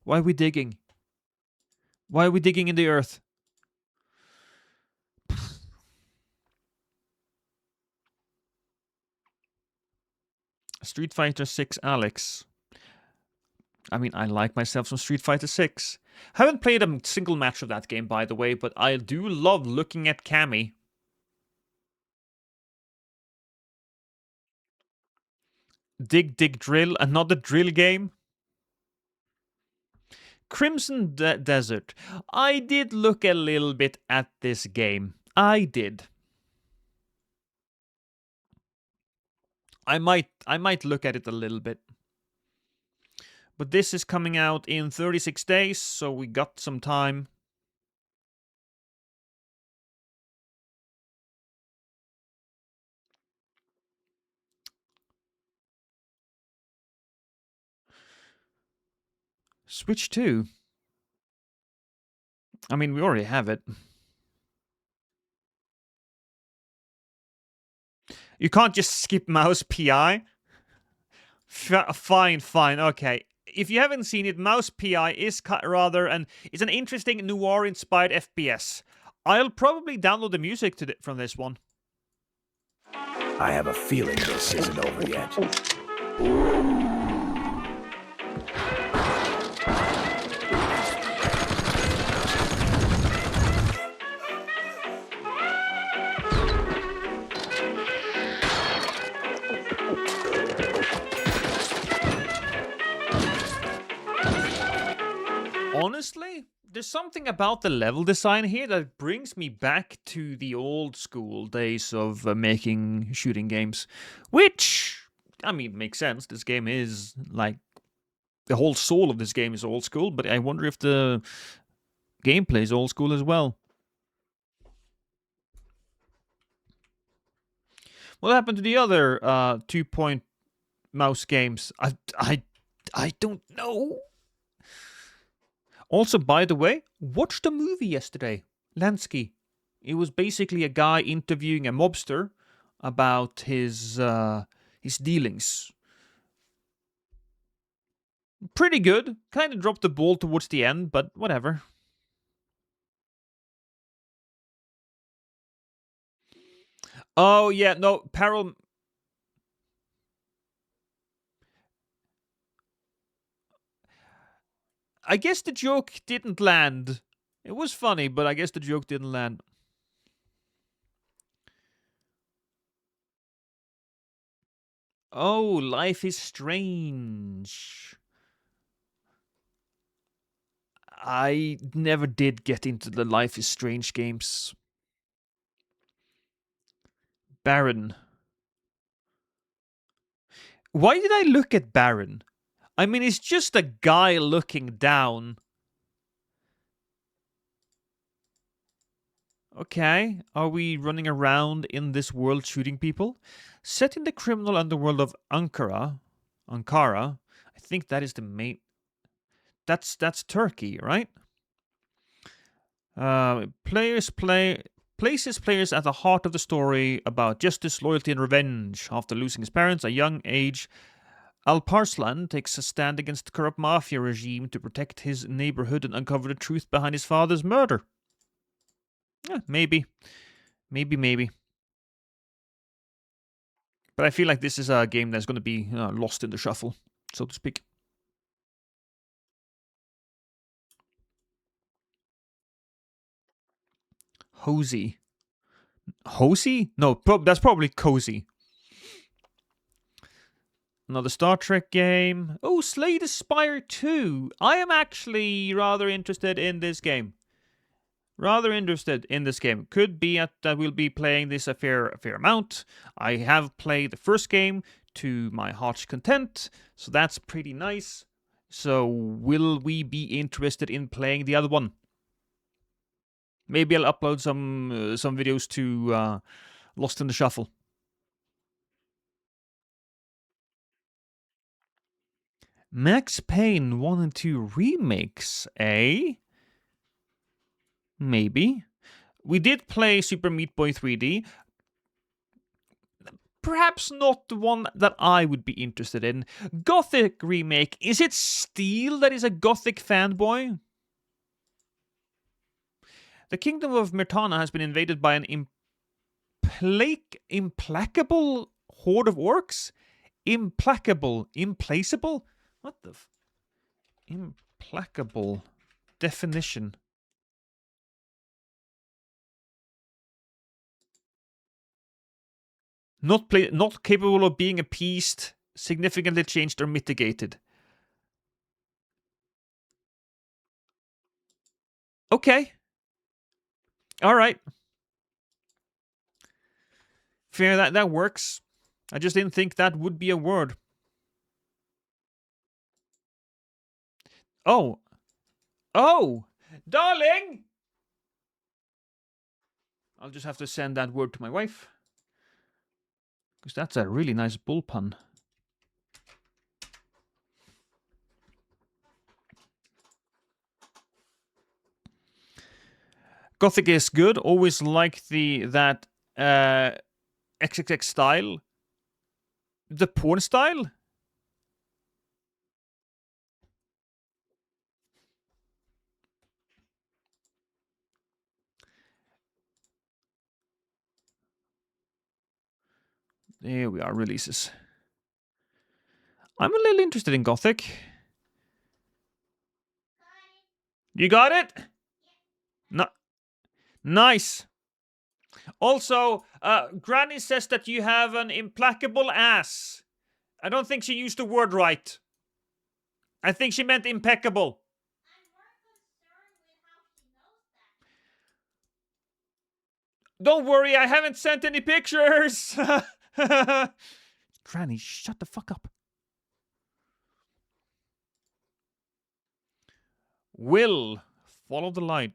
Why are we digging? Why are we digging in the earth? Street Fighter 6 Alex. I mean, I like myself some Street Fighter 6. Haven't played a single match of that game, by the way, but I do love looking at Cammy. Dig Dig Drill, another drill game. Crimson Desert. I did look a little bit at this game. I did. I might look at it a little bit. But this is coming out in 36 days, so we got some time. Switch 2. I mean, we already have it. You can't just skip mouse PI. Fine, okay. If you haven't seen it, Mouse PI is it's an interesting noir-inspired FPS. I'll probably download the music from this one. I have a feeling this isn't over yet. Honestly, there's something about the level design here that brings me back to the old school days of making shooting games, which, I mean, makes sense. This game is like, the whole soul of this game is old school, but I wonder if the gameplay is old school as well. What happened to the other 2-point mouse games? I don't know. Also, by the way, watched a movie yesterday, Lansky. It was basically a guy interviewing a mobster about his dealings. Pretty good. Kind of dropped the ball towards the end, but whatever. Oh yeah, no, Peril. I guess the joke didn't land. It was funny, but I guess the joke didn't land. Oh, Life is Strange. I never did get into the Life is Strange games. Baron. Why did I look at Baron? I mean, it's just a guy looking down. Okay, are we running around in this world shooting people? Set in the criminal underworld of Ankara, I think that is the main... That's Turkey, right? Places players at the heart of the story about justice, loyalty, and revenge. After losing his parents at a young age, Alparslan takes a stand against the corrupt mafia regime to protect his neighborhood and uncover the truth behind his father's murder. Yeah, maybe. Maybe. But I feel like this is a game that's going to be lost in the shuffle, so to speak. Hosey. Hosey? No, that's probably Cozy. Another Star Trek game. Oh, Slay the Spire 2. I am actually rather interested in this game. Could be that we'll be playing this a fair amount. I have played the first game to my heart's content, so that's pretty nice. So will we be interested in playing the other one? Maybe I'll upload some videos to Lost in the Shuffle. Max Payne 1 and 2 remakes, eh? Maybe. We did play Super Meat Boy 3D. Perhaps not the one that I would be interested in. Gothic remake. Is it Steel that is a Gothic fanboy? The kingdom of Mirtana has been invaded by an implacable horde of orcs? Implacable? What the implacable definition? Not capable of being appeased, significantly changed or mitigated. Okay. All right. Fair, that works. I just didn't think that would be a word. Oh. Oh! Darling! I'll just have to send that word to my wife. Because that's a really nice bull pun. Gothic is good. Always liked that XXX style. The porn style? There we are, releases. I'm a little interested in Gothic. You got it? No. Nice. Also, Granny says that you have an implacable ass. I don't think she used the word right. I think she meant impeccable. Don't worry, I haven't sent any pictures! Granny, shut the fuck up. Will, follow the light.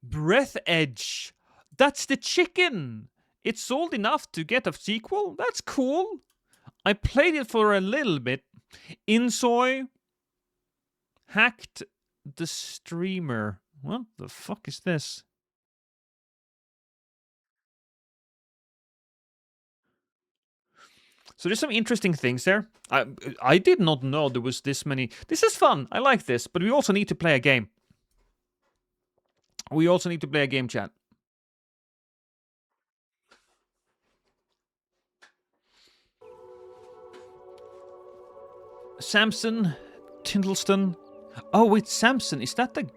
Breath Edge. That's the chicken. It sold enough to get a sequel? That's cool. I played it for a little bit. Insoy hacked the streamer. What the fuck is this? So there's some interesting things there. I did not know there was this many. This is fun. I like this. But we also need to play a game. We also need to play a game, chat. Samson, Tindleston. Oh, wait, Samson. Is that the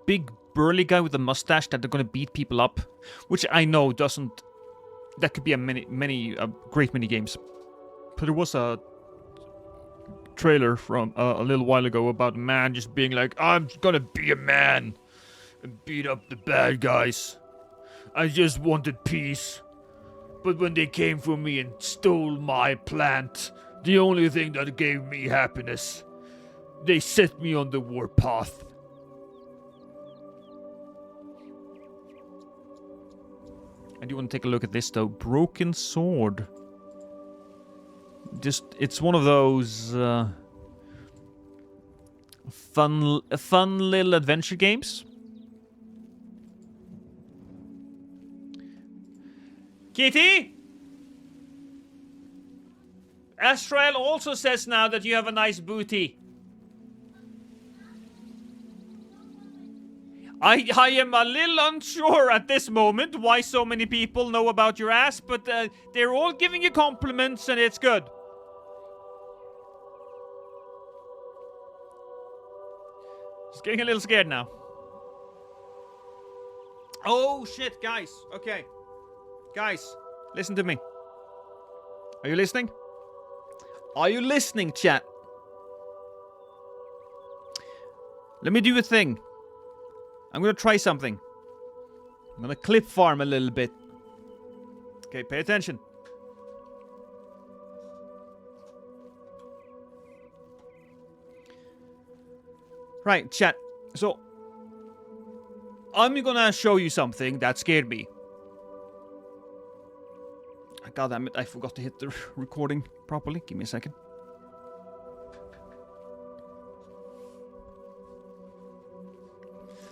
big burly guy with the mustache that they're going to beat people up? Which I know doesn't... That could be a great mini games. But there was a trailer from a little while ago about a man just being like, I'm gonna be a man and beat up the bad guys. I just wanted peace. But when they came for me and stole my plant, the only thing that gave me happiness, they set me on the warpath. I do want to take a look at this though. Broken Sword. It's one of those fun little adventure games. Kitty? Astral also says now that you have a nice booty. I am a little unsure at this moment why so many people know about your ass, but they're all giving you compliments and it's good. Just getting a little scared now. Oh shit, guys. Okay. Guys, listen to me. Are you listening? Are you listening, chat? Let me do a thing. I'm gonna try something. I'm gonna clip farm a little bit. Okay, pay attention. Right, chat. So, I'm gonna show you something that scared me. God damn it, I forgot to hit the recording properly. Give me a second.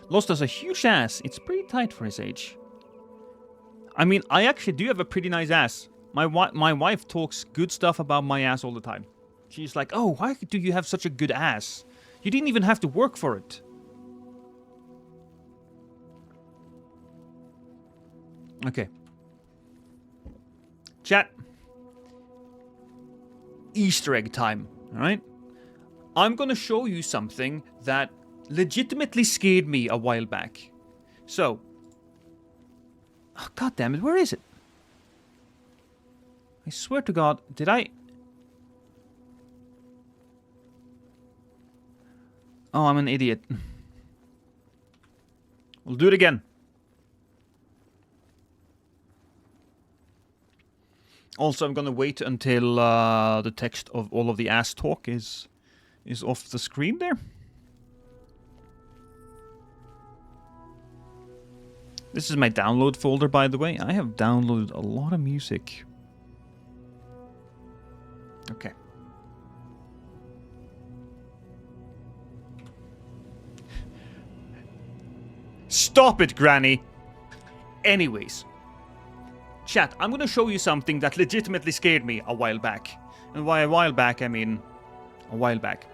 Lost has a huge ass. It's pretty tight for his age. I mean, I actually do have a pretty nice ass. My wife talks good stuff about my ass all the time. She's like, oh, why do you have such a good ass? You didn't even have to work for it. Okay. Chat. Easter egg time, alright? I'm gonna show you something that legitimately scared me a while back. So. Oh, God damn it, where is it? I swear to God, did I... Oh, I'm an idiot. We'll do it again. Also, I'm gonna wait until the text of all of the ass talk is off the screen there. This is my download folder, by the way. I have downloaded a lot of music. Okay. Stop it, Granny! Anyways. Chat, I'm gonna show you something that legitimately scared me a while back. And by a while back, I mean a while back.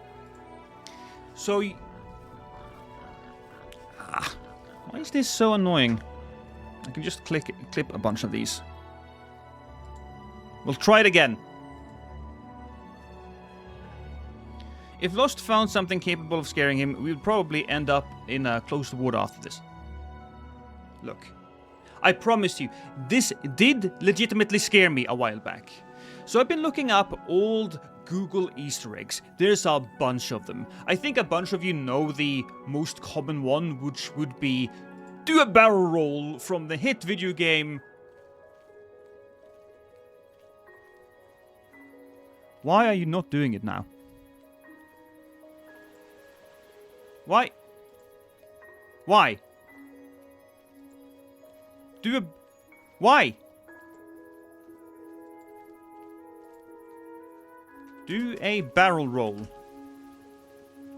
So... why is this so annoying? I can just clip a bunch of these. We'll try it again. If Lost found something capable of scaring him, we would probably end up in a closed ward after this. Look. I promise you, this did legitimately scare me a while back. So I've been looking up old Google Easter eggs. There's a bunch of them. I think a bunch of you know the most common one, which would be, Do a barrel roll from the hit video game. Why are you not doing it now? Why? Why? Do a... Why? Do a barrel roll.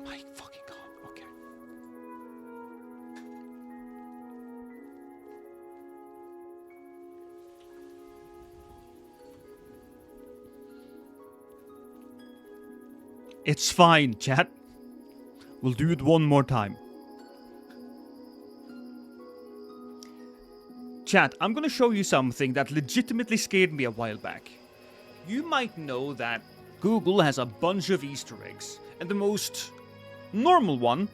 My fucking god, okay. It's fine, chat. We'll do it one more time. Chat, I'm gonna show you something that legitimately scared me a while back. You might know that Google has a bunch of Easter eggs, and the most normal one...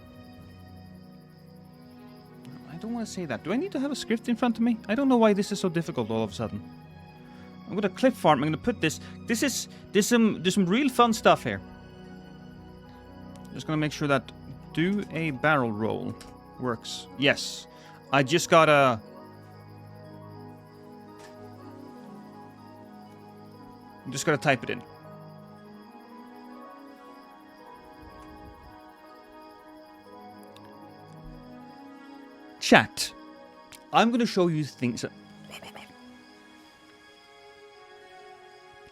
I don't want to say that. Do I need to have a script in front of me? I don't know why this is so difficult all of a sudden. I'm gonna clip farm, I'm gonna put this... There's some real fun stuff here. Just gonna make sure that do a barrel roll works. Yes. I just gotta... I'm just gonna type it in. Chat. I'm gonna show you things.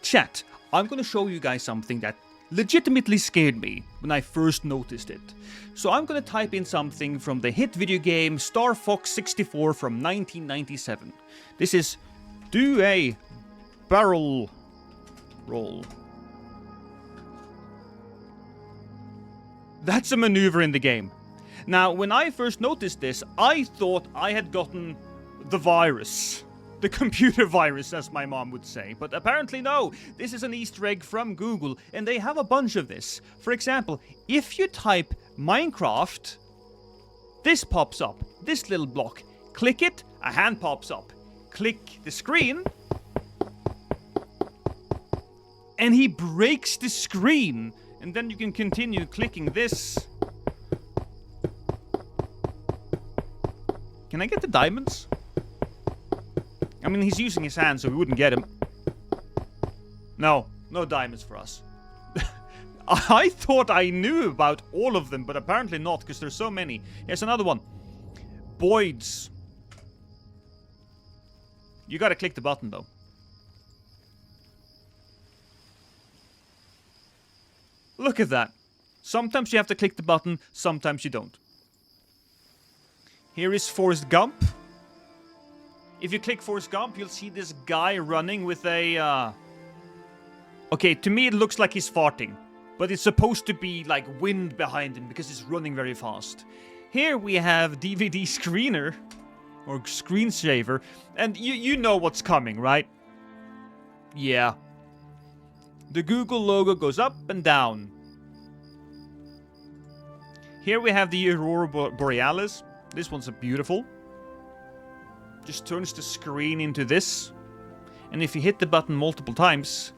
Chat. I'm gonna show you guys something that legitimately scared me when I first noticed it. So I'm gonna type in something from the hit video game Star Fox 64 from 1997. This is do a barrel roll. That's a maneuver in the game. Now, when I first noticed this, I thought I had gotten the virus. The computer virus, as my mom would say. But apparently no, this is an Easter egg from Google, and they have a bunch of this. For example, if you type Minecraft, this pops up, this little block. Click it, a hand pops up. Click the screen, and he breaks the screen. And then you can continue clicking this. Can I get the diamonds? I mean, he's using his hand, so we wouldn't get him. No diamonds for us. I thought I knew about all of them, but apparently not, because there's so many. Here's another one. Boyd's. You gotta click the button, though. Look at that. Sometimes you have to click the button, sometimes you don't. Here is Forrest Gump. If you click Forrest Gump, you'll see this guy running with a... Okay, to me it looks like he's farting. But it's supposed to be like wind behind him because he's running very fast. Here we have DVD screener. Or screensaver. And you know what's coming, right? Yeah. The Google logo goes up and down. Here we have the Aurora Borealis. This one's beautiful. Just turns the screen into this. And if you hit the button multiple times,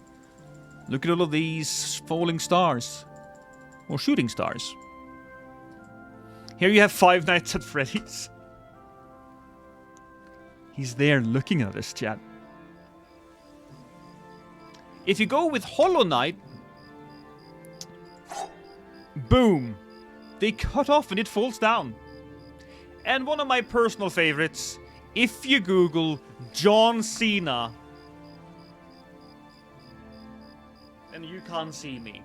look at all of these falling stars. Or shooting stars. Here you have Five Nights at Freddy's. He's there looking at us, chat. If you go with Hollow Knight, boom, they cut off and it falls down. And one of my personal favorites, if you Google John Cena, then you can't see me.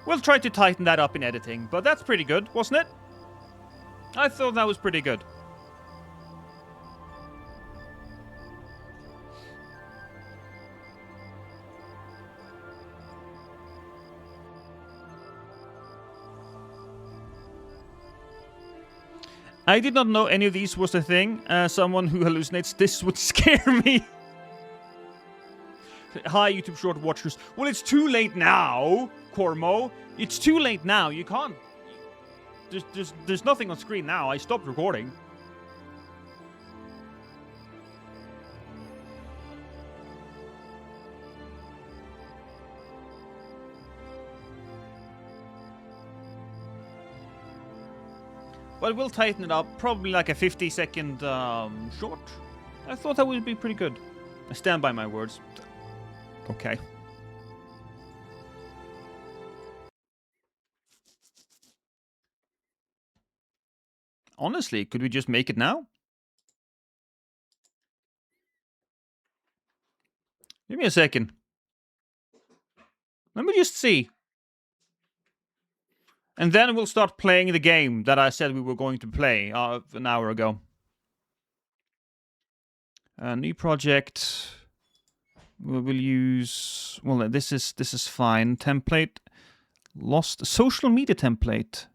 We'll try to tighten that up in editing, but that's pretty good, wasn't it? I thought that was pretty good. I did not know any of these was a thing. Someone who hallucinates this would scare me. Hi, YouTube short watchers. Well, it's too late now, Cormo. It's too late now. You can't... There's nothing on screen now. I stopped recording. But we'll tighten it up. Probably like a 50-second short. I thought that would be pretty good. I stand by my words. Okay. Honestly, could we just make it now? Give me a second. Let me just see. And then we'll start playing the game that I said we were going to play an hour ago. New project. We will use... Well, this is fine. Template. Lost. Social media template.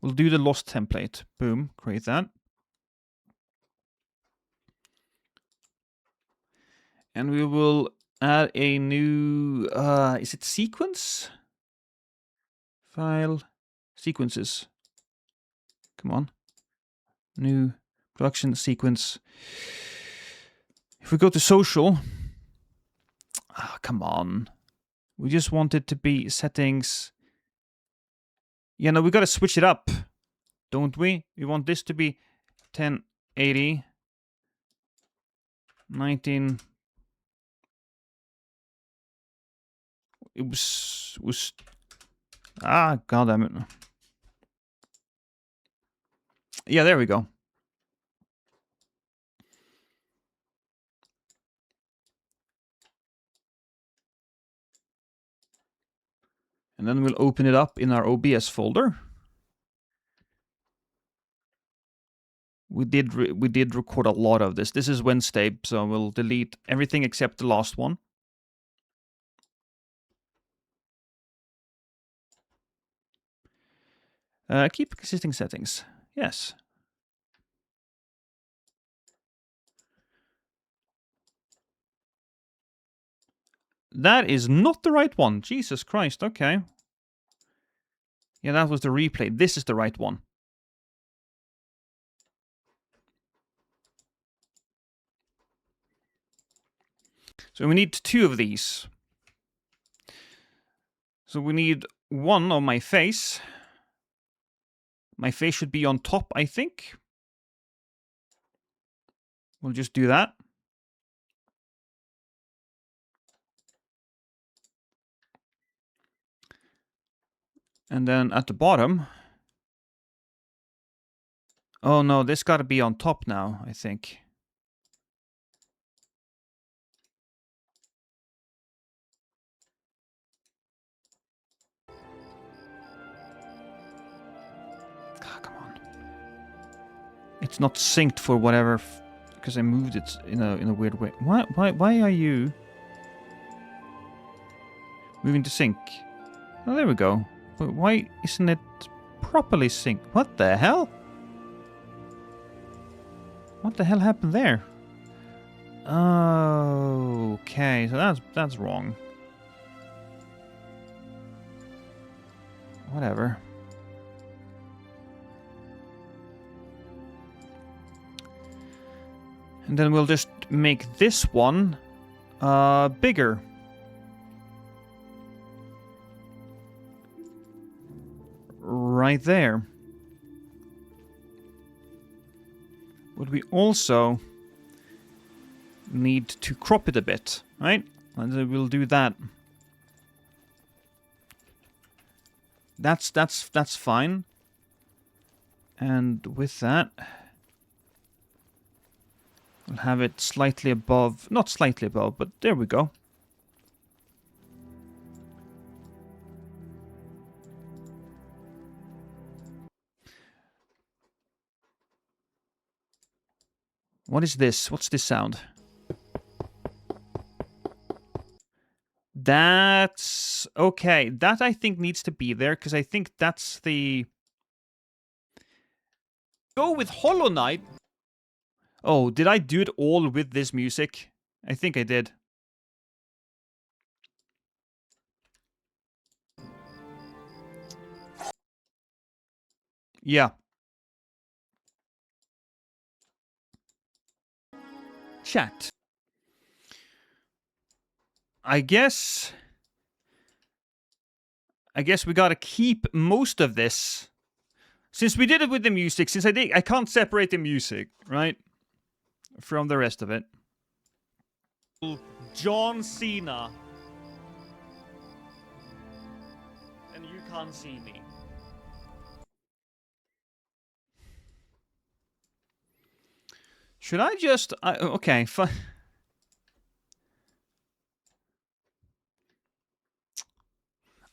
We'll do the lost template. Boom. Create that. And we will add a new... is it sequence? File. Sequences. Come on. New production sequence. If we go to social... Ah, come on. We just want it to be settings. Yeah, no, we gotta switch it up. Don't we? We want this to be 1080. 19... It was... Ah, god damn it. Yeah, there we go. And then we'll open it up in our OBS folder. We did record a lot of this. This is Wednesday, so we'll delete everything except the last one. Keep existing settings. Yes. That is not the right one. Jesus Christ, okay. Yeah, that was the replay. This is the right one. So we need 2 of these. So we need 1 of my face. My face should be on top, I think. We'll just do that. And then at the bottom... Oh no, this gotta be on top now, I think. Ah, come on. It's not synced for whatever, because I moved it in a weird way. Why are you moving to sync? Oh, there we go. But why isn't it properly synced? What the hell? What the hell happened there? Oh, okay, so that's wrong. Whatever. And then we'll just make this one bigger. Right there. But we also need to crop it a bit, right? And then we'll do that. That's fine. And with that, we'll have it slightly above, not slightly above, but there we go. What is this? What's this sound? That's... okay, that I think needs to be there, because I think that's the... Go with Hollow Knight! Oh, did I do it all with this music? I think I did. Yeah. Chat. I guess we gotta keep most of this Since we did it with the music, since I can't separate the music, right, from the rest of it. John Cena. And you can't see me. Should I just... okay, fine.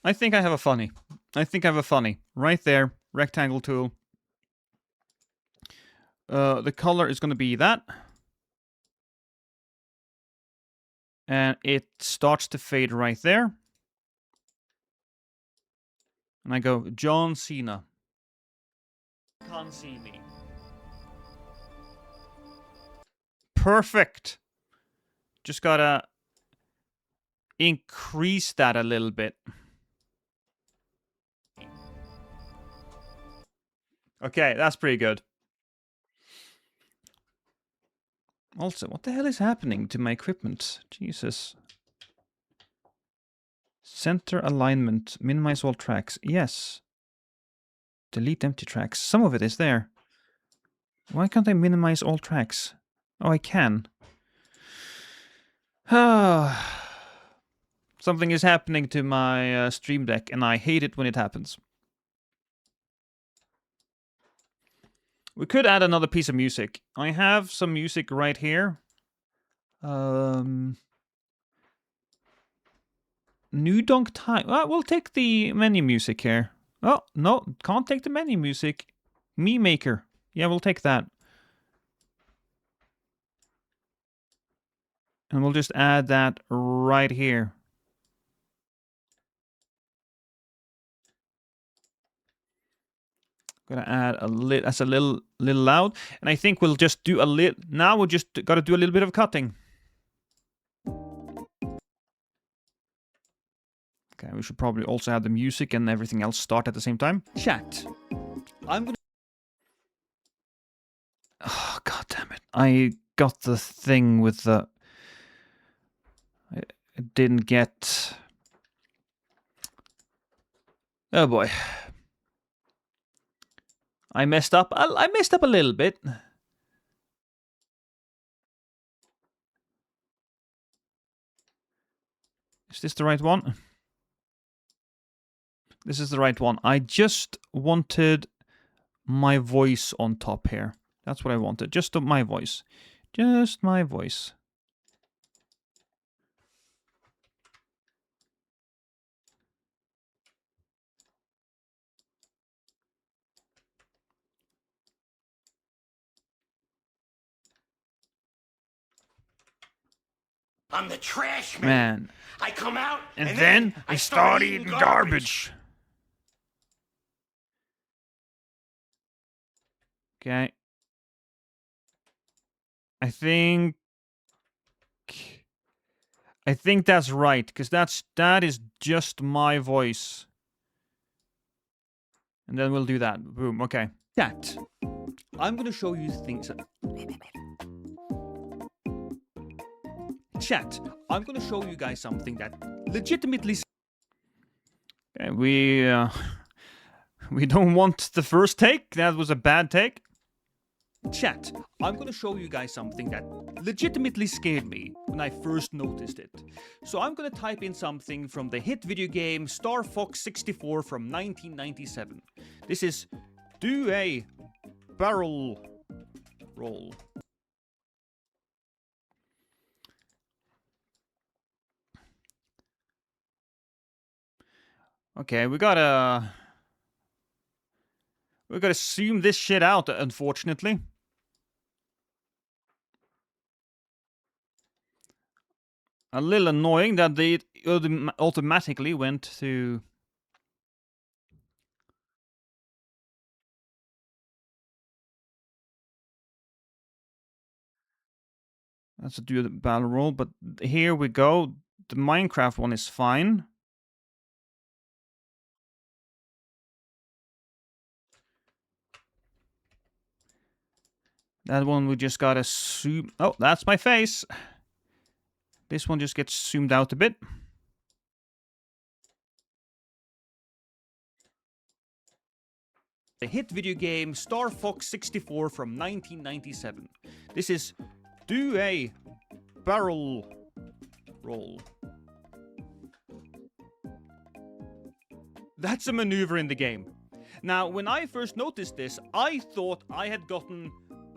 I think I have a funny. Right there. Rectangle tool. The color is going to be that. And it starts to fade right there. And I go, John Cena. Can't see me. Perfect. Just gotta increase that a little bit. Okay, that's pretty good. Also, what the hell is happening to my equipment? Jesus. Center alignment. Minimize all tracks. Yes. Delete empty tracks. Some of it is there. Why can't I minimize all tracks? Oh, I can. Something is happening to my Stream Deck, and I hate it when it happens. We could add another piece of music. I have some music right here. New donk time. We'll take the menu music here. Oh, no, can't take the menu music. Me Maker. Yeah, we'll take that. And we'll just add that right here. Gonna add a little, that's a little loud. And I think we'll just do a little, now we'll just gotta do a little bit of cutting. Okay, we should probably also have the music and everything else start at the same time. Chat. I'm gonna... Oh, god damn it. I got the thing with the... I didn't get... Oh boy. I messed up. I messed up a little bit. Is this the right one? This is the right one. I just wanted my voice on top here. That's what I wanted. Just my voice. Just my voice. I'm the trash man. I come out and then I start eating garbage. Okay. I think that's right, because that is just my voice. And then we'll do that. Boom. Okay. Chat. I'm gonna show you things. Chat. I'm gonna show you guys something that legitimately. Okay, we don't want the first take. That was a bad take. Chat. I'm gonna show you guys something that legitimately scared me when I first noticed it. So I'm gonna type in something from the hit video game Star Fox 64 from 1997. This is do a barrel roll. Okay, we gotta zoom this shit out, unfortunately. A little annoying that they automatically went to... Let's do the battle roll, but here we go. The Minecraft one is fine. That one we just gotta zoom... Oh, that's my face! This one just gets zoomed out a bit. The hit video game Star Fox 64 from 1997. This is do a barrel roll. That's a maneuver in the game. Now, when I first noticed this, I thought I had gotten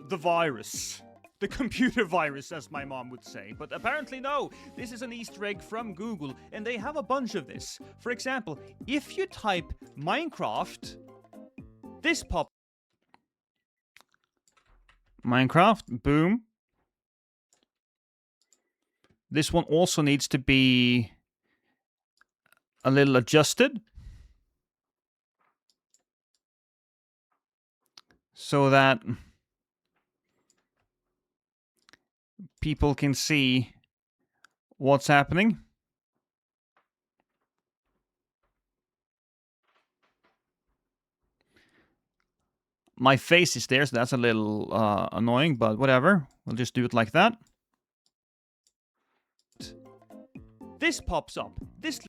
the virus. The computer virus, as my mom would say. But apparently no, this is an Easter egg from Google, and they have a bunch of this. For example, if you type Minecraft, this pop... Minecraft, boom. This one also needs to be a little adjusted, so that people can see what's happening. My face is there, so that's a little annoying, but whatever. We'll just do it like that. This pops up. This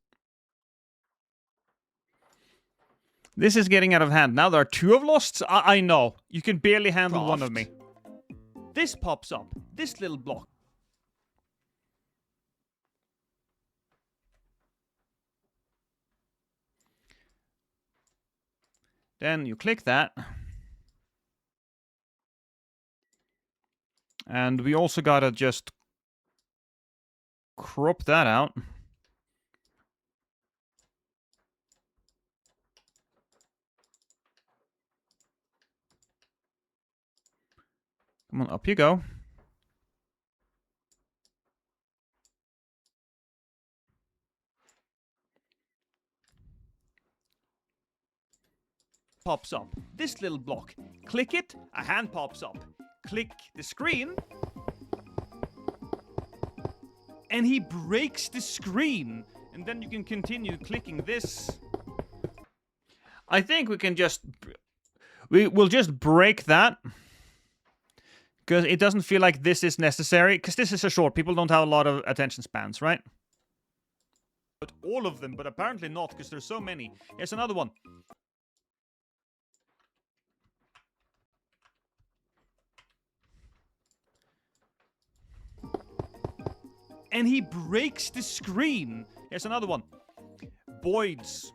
is getting out of hand. Now there are two of Losts. I know. You can barely handle one of me. This pops up. This little block. Then you click that. And we also gotta just crop that out. Come on, up you go. Pops up. This little block. Click it, a hand pops up. Click the screen, and he breaks the screen. And then you can continue clicking this. I think we can just... We will just break that. Because it doesn't feel like this is necessary. Because this is a short. People don't have a lot of attention spans, right? But all of them, but apparently not, because there's so many. Here's another one. And he breaks the screen. Here's another one. Boyd's.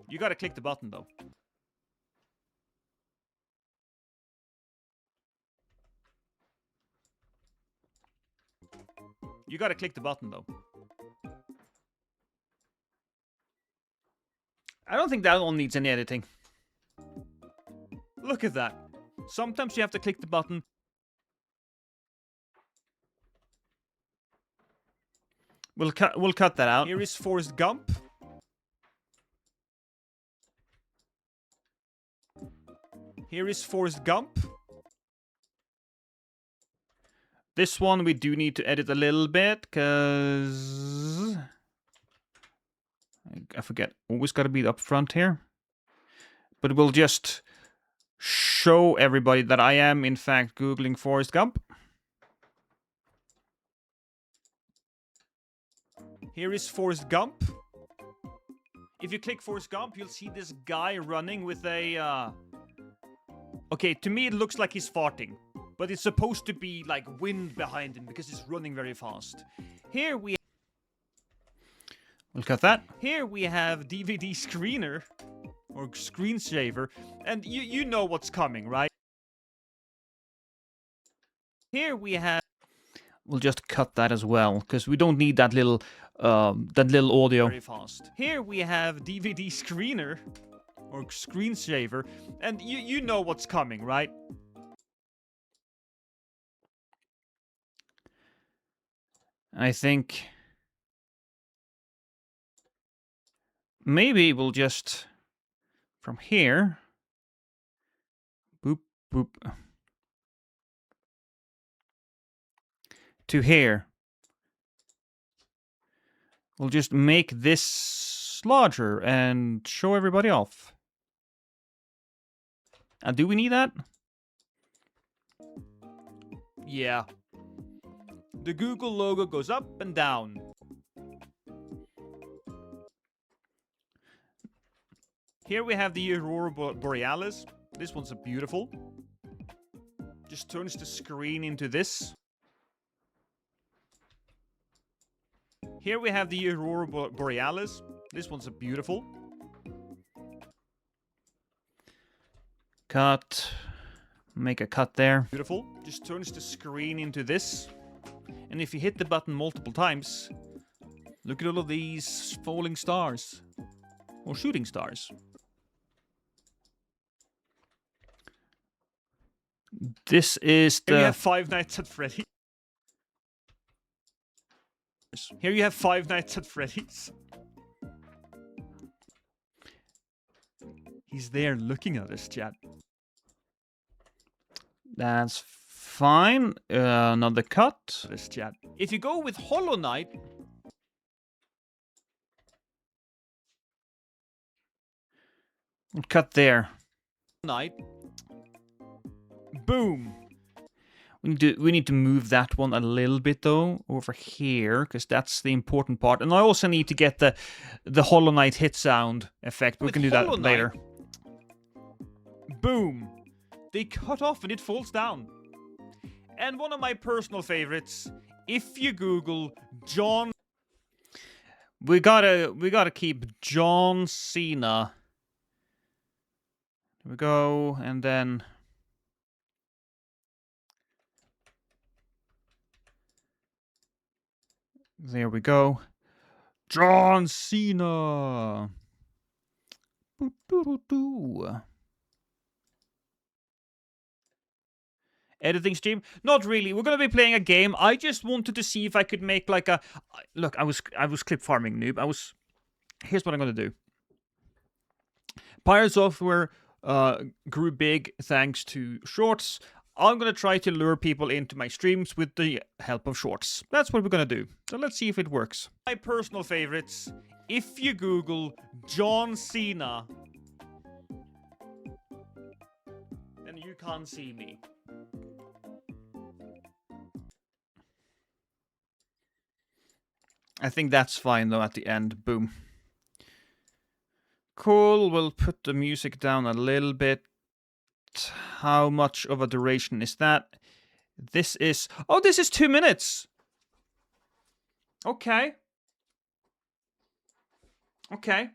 You gotta click the button, though. You gotta click the button, though. I don't think that one needs any editing. Look at that. Sometimes you have to click the button. We'll cut that out. Here is Forrest Gump. Here is Forrest Gump. This one we do need to edit a little bit, because... I forget. Always got to be up front here. But we'll just show everybody that I am, in fact, Googling Forrest Gump. Here is Forrest Gump. If you click Forrest Gump, you'll see this guy running with a... Okay, to me it looks like he's farting. But it's supposed to be like wind behind him because he's running very fast. Here we... We'll cut that. Here we have DVD screener. Or screensaver. And you know what's coming, right? Here we have... We'll just cut that as well, because we don't need that little audio. Very fast. Here we have DVD screener. Or screensaver. And you know what's coming, right? I think... Maybe we'll just... From here... Boop, boop... To here. We'll just make this larger and show everybody off. Do we need that? Yeah. The Google logo goes up and down. Here we have the Aurora Borealis. This one's beautiful. Just turns the screen into this. Here we have the Aurora Borealis. This one's beautiful. Cut. Make a cut there. Beautiful. Just turns the screen into this. And if you hit the button multiple times, look at all of these falling stars. Or shooting stars. This is the... Here you have Five Nights at Freddy's. Here you have Five Nights at Freddy's. He's there looking at us, chat. That's fine. Another cut. This chat. If you go with Hollow Knight... Cut there. Knight. Boom. We need to move that one a little bit though over here because that's the important part. And I also need to get the Hollow Knight hit sound effect. We can do that later. Boom. They cut off and it falls down. And one of my personal favorites, if you Google John, we gotta keep John Cena. Here we go, and then there we go. John Cena. Editing stream? Not really. We're gonna be playing a game. I just wanted to see if I could make like a... Look, I was clip farming, noob. Here's what I'm gonna do. Pirate Software grew big thanks to shorts. I'm gonna try to lure people into my streams with the help of shorts. That's what we're gonna do. So let's see if it works. My personal favorites. If you Google John Cena, then you can't see me. I think that's fine though at the end. Boom. Cool. We'll put the music down a little bit. How much of a duration is that? This is... Oh, this is 2 minutes. Okay. Okay.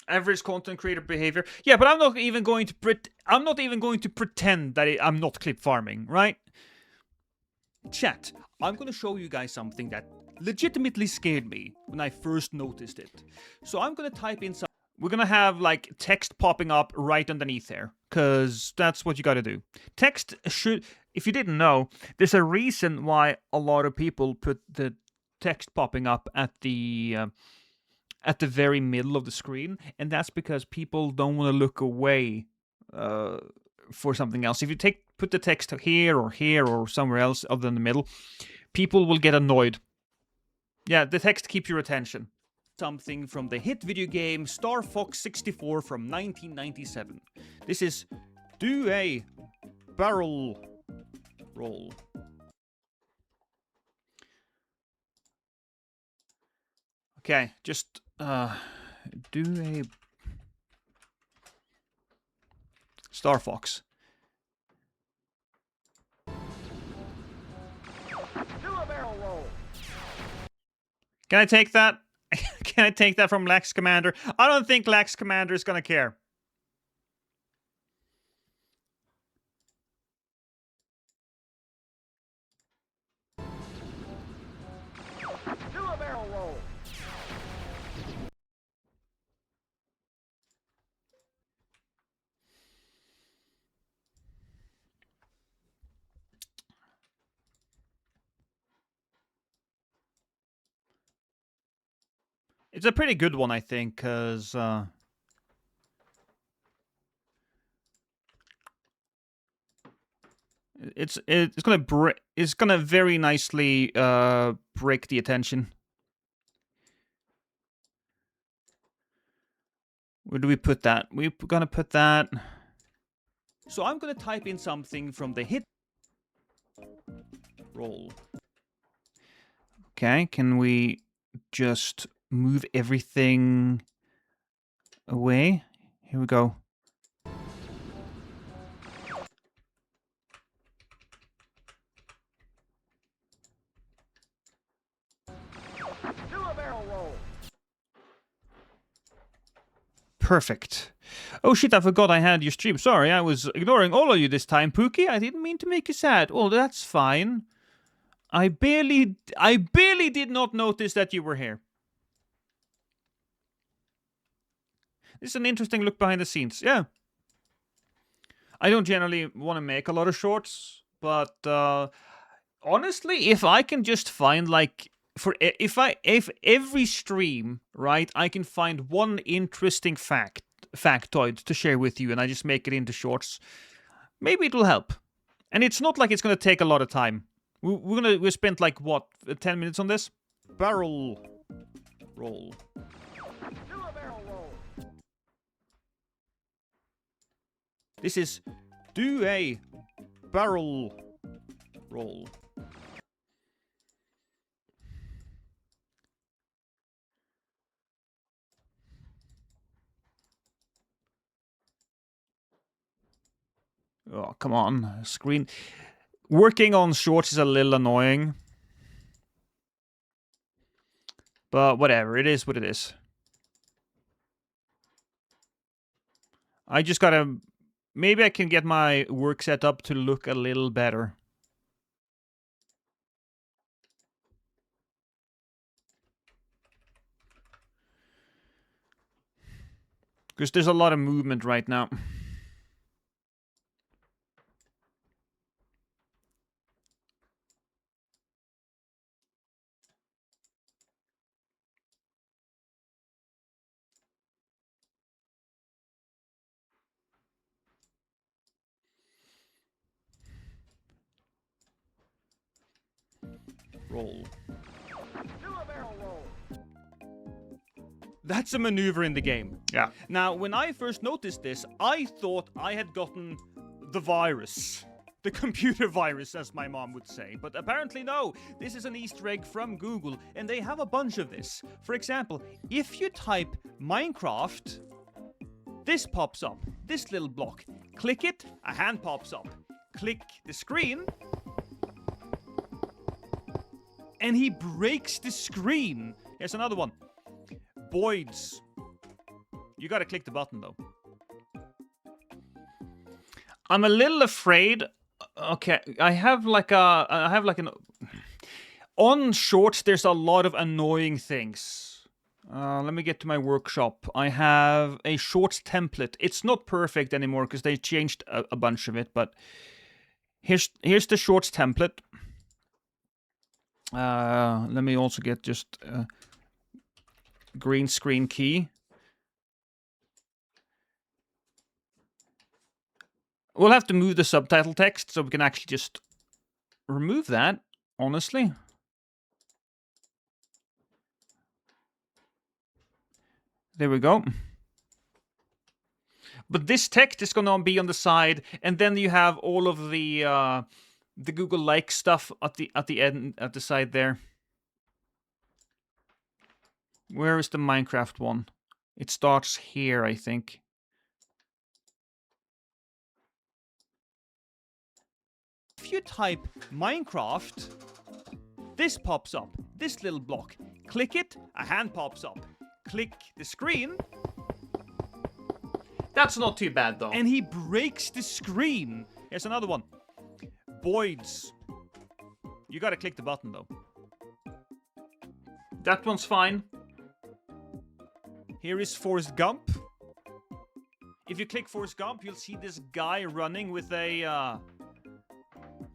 Average content creator behavior. Yeah, but I'm not even going to pretend that I'm not clip farming, right? Chat. I'm going to show you guys something that legitimately scared me when I first noticed it. So I'm going to type in some... We're going to have like text popping up right underneath there, because that's what you got to do. Text should... If you didn't know, there's a reason why a lot of people put the text popping up at the very middle of the screen, and that's because people don't want to look away for something else. If you put the text here or somewhere else other than the middle, people will get annoyed. Yeah, the text keeps your attention. Something from the hit video game Star Fox 64 from 1997. This is Do a Barrel Roll. Okay, just do a Star Fox. Do a barrel roll. Can I take that? Can I take that from Lax Commander? I don't think Lax Commander is gonna care. Do a barrel roll. It's a pretty good one, I think, because it's gonna very nicely break the attention. Where do we put that? We're gonna put that. So I'm gonna type in something from the hit roll. Okay, can we just move everything away? Here we go. Perfect. Oh shit, I forgot I had your stream. Sorry, I was ignoring all of you this time, Pookie. I didn't mean to make you sad. Oh, that's fine. I barely did not notice that you were here. This is an interesting look behind the scenes. Yeah. I don't generally want to make a lot of shorts, but honestly, if I can just find like if every stream, right, I can find one interesting factoid to share with you and I just make it into shorts, maybe it will help. And it's not like it's going to take a lot of time. We spent like what, 10 minutes on this? Barrel roll. This is do a barrel roll. Oh, come on. Screen. Working on shorts is a little annoying. But whatever. It is what it is. I just gotta... Maybe I can get my work set up to look a little better. Because there's a lot of movement right now. Roll. That's a maneuver in the game. Yeah. Now, when I first noticed this, I thought I had gotten the virus. The computer virus, as my mom would say. But apparently no. This is an Easter egg from Google, and they have a bunch of this. For example, if you type Minecraft, this pops up. This little block. Click it, a hand pops up. Click the screen, and he breaks the screen. Here's another one. Boyd's. You gotta click the button, though. I'm a little afraid. Okay, I have like an... On shorts, there's a lot of annoying things. Let me get to my workshop. I have a shorts template. It's not perfect anymore because they changed a bunch of it, but here's the shorts template. Let me also get just green screen key. We'll have to move the subtitle text so we can actually just remove that, honestly. There we go. But this text is going to be on the side, and then you have all of the Google like stuff at the end, at the side there. Where is the Minecraft one? It starts here, I think. If you type Minecraft, this pops up. This little block. Click it, a hand pops up. Click the screen. That's not too bad, though. And he breaks the screen. Here's another one. Boyd's. You gotta click the button, though. That one's fine. Here is Forrest Gump. If you click Forrest Gump, you'll see this guy running with a...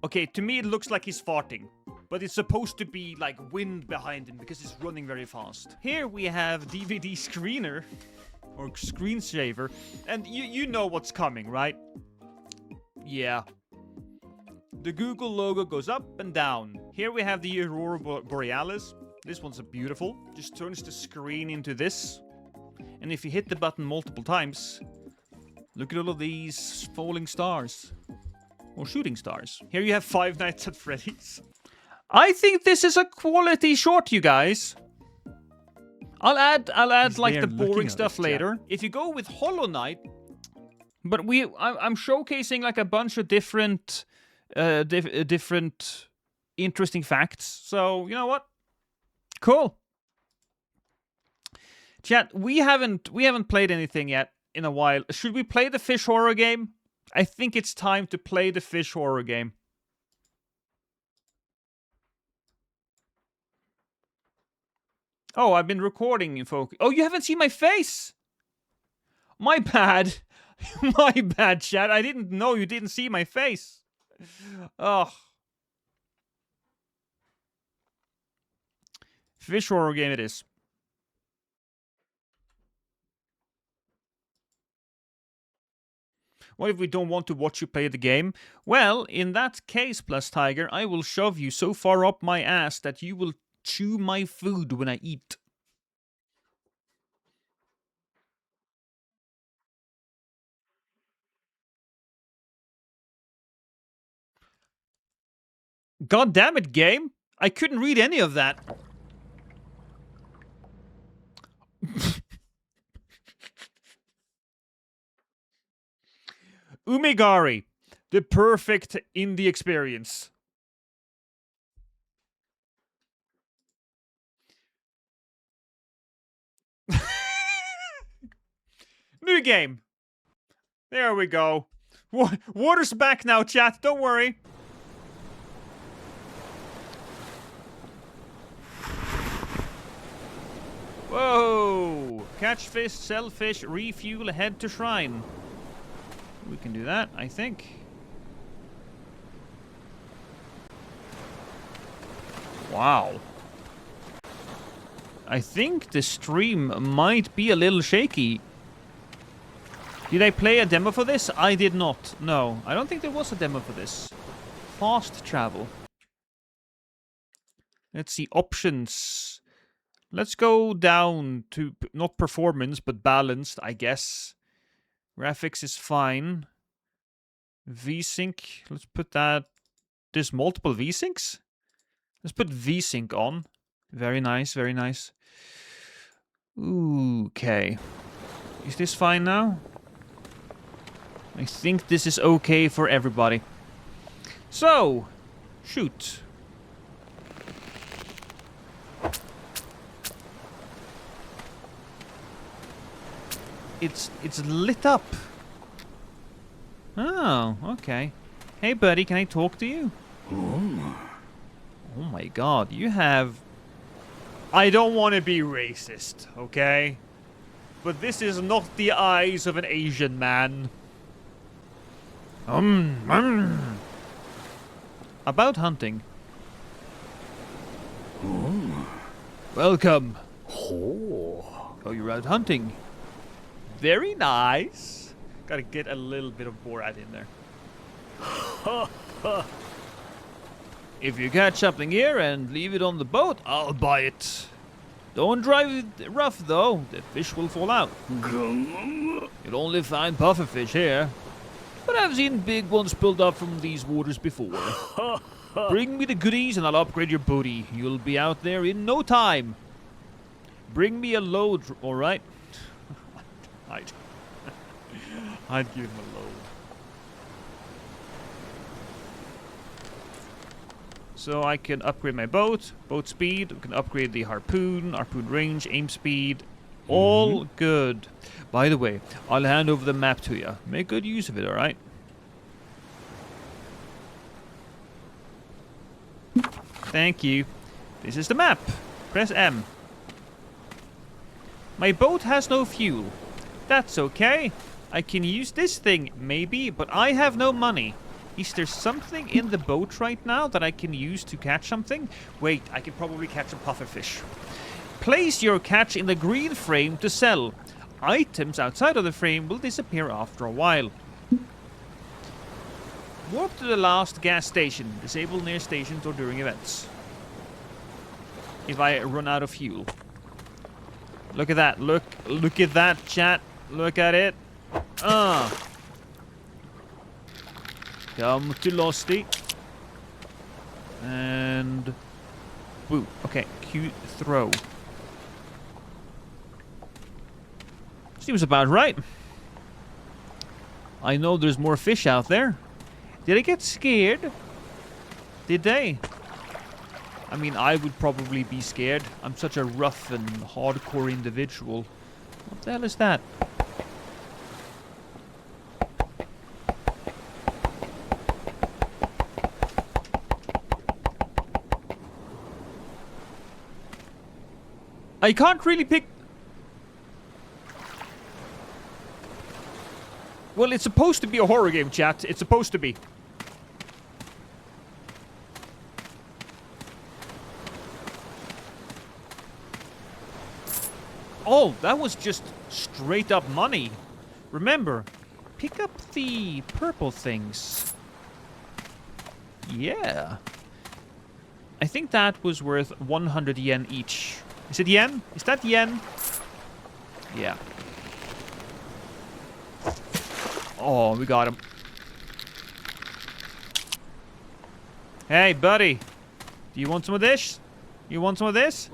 Okay, to me it looks like he's farting. But it's supposed to be like wind behind him because he's running very fast. Here we have DVD screener. Or screensaver. And you know what's coming, right? Yeah. The Google logo goes up and down. Here we have the Aurora Borealis. This one's beautiful. Just turns the screen into this. And if you hit the button multiple times, look at all of these falling stars. Or shooting stars. Here you have Five Nights at Freddy's. I think this is a quality short, you guys. I'll add He's like there the looking boring at stuff it, yeah. later. If you go with Hollow Knight, but I'm showcasing like a bunch of different different interesting facts. So you know what? Cool. Chat, we haven't played anything yet in a while. Should we play the fish horror game? I think it's time to play the fish horror game. Oh, I've been recording in focus. Oh, you haven't seen my face? My bad. My bad, chat. I didn't know you didn't see my face. Oh. Fish horror game it is. What if we don't want to watch you play the game? Well, in that case, Plus Tiger, I will shove you so far up my ass that you will chew my food when I eat. God damn it, game! I couldn't read any of that. Umigari, the perfect indie experience. New game. There we go. Water's back now, chat. Don't worry. Whoa! Catch fish, sell fish, refuel, head to shrine. We can do that, I think. Wow. I think the stream might be a little shaky. Did I play a demo for this? I did not. No, I don't think there was a demo for this. Fast travel. Let's see, options. Let's go down to, not performance, but balanced, I guess. Graphics is fine. VSync, let's put that. There's multiple VSyncs? Let's put VSync on. Very nice, very nice. Okay. Is this fine now? I think this is okay for everybody. So, shoot. It's lit up. Oh, okay. Hey buddy, can I talk to you? Oh my god, you have... I don't want to be racist, okay? But this is not the eyes of an Asian man. About hunting. Welcome. Oh, you're out hunting. Very nice. Gotta get a little bit of Borat in there. If you catch something here and leave it on the boat, I'll buy it. Don't drive it rough, though. The fish will fall out. You'll only find pufferfish here. But I've seen big ones pulled up from these waters before. Bring me the goodies and I'll upgrade your booty. You'll be out there in no time. Bring me a load, alright? I'd give him a load. So I can upgrade my boat, boat speed, we can upgrade the harpoon range, aim speed, all good. By the way, I'll hand over the map to you. Make good use of it, alright? Thank you. This is the map. Press M. My boat has no fuel. That's okay. I can use this thing, maybe, but I have no money. Is there something in the boat right now that I can use to catch something? Wait, I can probably catch a pufferfish. Place your catch in the green frame to sell. Items outside of the frame will disappear after a while. Warp to the last gas station. Disable near stations or during events. If I run out of fuel. Look at that. Look at that, chat. Look at it. Come to Losty. And... Woo. Okay, Q throw. Seems about right. I know there's more fish out there. Did I get scared? Did they? I mean, I would probably be scared. I'm such a rough and hardcore individual. What the hell is that? I can't really pick... Well, it's supposed to be a horror game, chat. It's supposed to be. Oh, that was just straight up money. Remember, pick up the purple things. Yeah. I think that was worth 100 yen each. Is it yen? Is that yen? Yeah. Oh, we got him. Hey, buddy. Do you want some of this? You want some of this?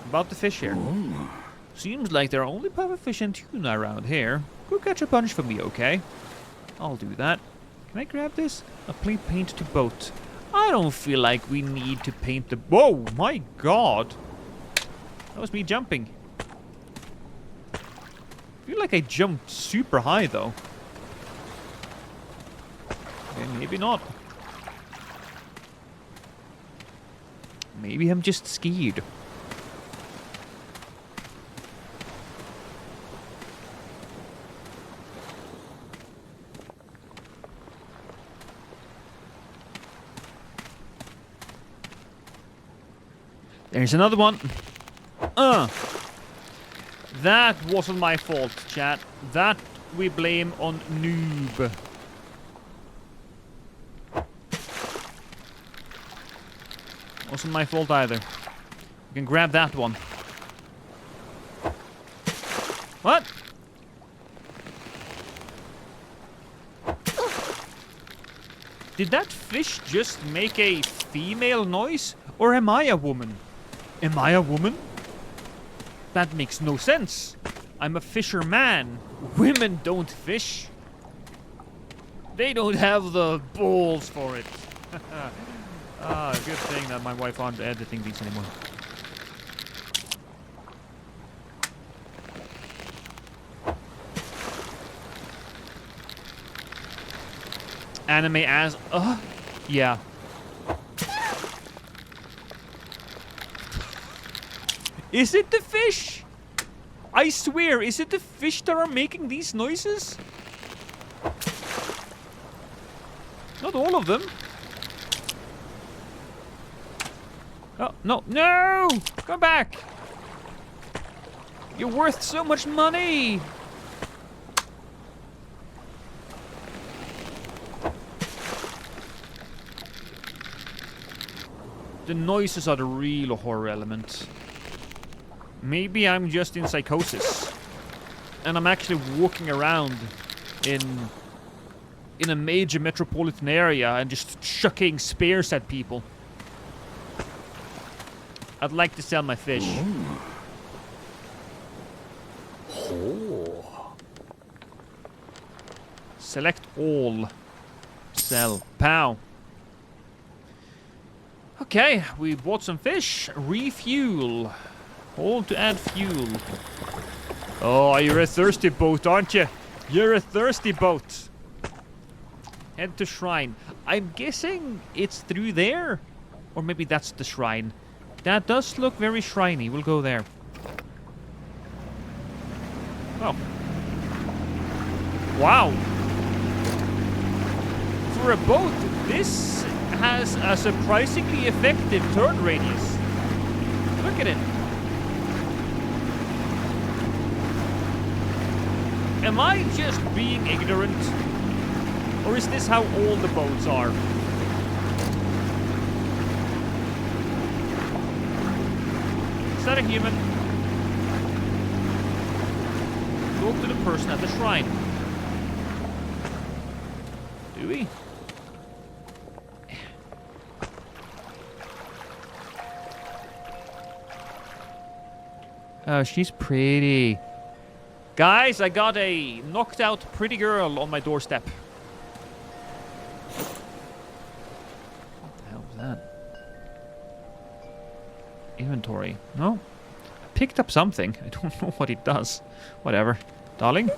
About the fish here. Seems like there are only perfect fish and tuna around here. Go catch a bunch for me, okay? I'll do that. Can I grab this? Apply paint to boat. I don't feel like we need to paint the... Whoa, my god. That was me jumping. I feel like I jumped super high, though. Okay, maybe not. Maybe I'm just scared. There's another one. That wasn't my fault, chat. That we blame on noob. Wasn't my fault either. You can grab that one. What? Did that fish just make a female noise? Or am I a woman? Am I a woman? That makes no sense. I'm a fisherman. Women don't fish. They don't have the balls for it. Good thing that my wife aren't editing these anymore. Anime as... yeah. Is it the fish? I swear, is it the fish that are making these noises? Not all of them. Oh, no. No! Come back! You're worth so much money! The noises are the real horror element. Maybe I'm just in psychosis. And I'm actually walking around in a major metropolitan area and just chucking spears at people. I'd like to sell my fish. Select all. Sell. Pow. Okay, we bought some fish. Refuel. Hold to add fuel. Oh, you're a thirsty boat, aren't you? You're a thirsty boat. Head to shrine. I'm guessing it's through there. Or maybe that's the shrine. That does look very shriny. We'll go there. Oh. Wow. For a boat, this has a surprisingly effective turn radius. Look at it. Am I just being ignorant? Or is this how all the boats are? Is that a human? Talk to the person at the shrine. Do we? Oh, she's pretty. Guys, I got a knocked out pretty girl on my doorstep. What the hell was that? Inventory. No? I picked up something. I don't know what it does. Whatever. Darling?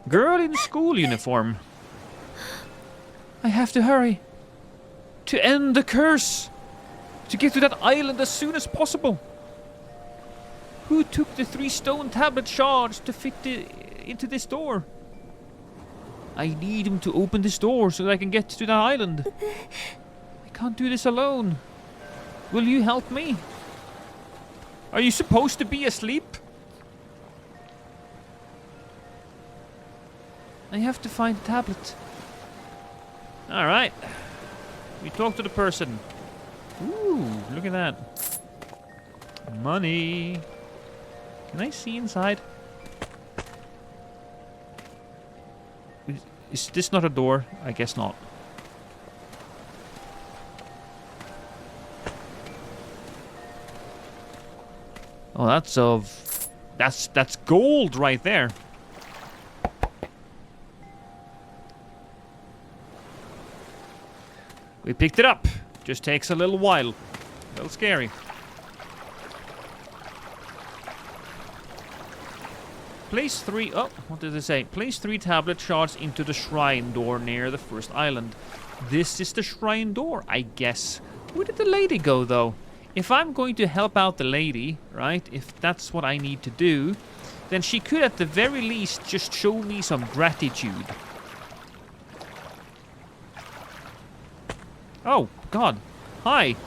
Girl in school uniform. I have to hurry. To end the curse. To get to that island as soon as possible. Who took the 3 stone tablet shards to fit into this door? I need him to open this door so that I can get to that island. I can't do this alone. Will you help me? Are you supposed to be asleep? I have to find the tablet. Alright. We talk to the person. Ooh, look at that. Money. Can I see inside? Is this not a door? I guess not. Oh, that's gold right there. We picked it up. Just takes a little while. A little scary. Place 3... Oh, what did it say? Place 3 tablet shards into the shrine door near the first island. This is the shrine door, I guess. Where did the lady go, though? If I'm going to help out the lady, right, if that's what I need to do, then she could at the very least just show me some gratitude. Oh, God. Hi.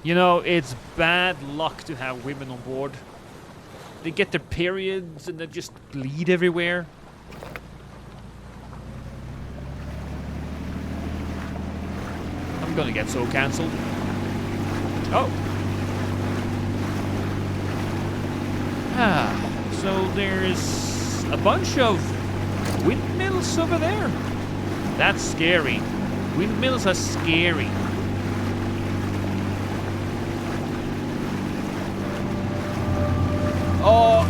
You know, it's bad luck to have women on board. They get their periods and they just bleed everywhere. I'm gonna get so cancelled. Oh. So there's a bunch of windmills over there. That's scary. Windmills are scary. Oh.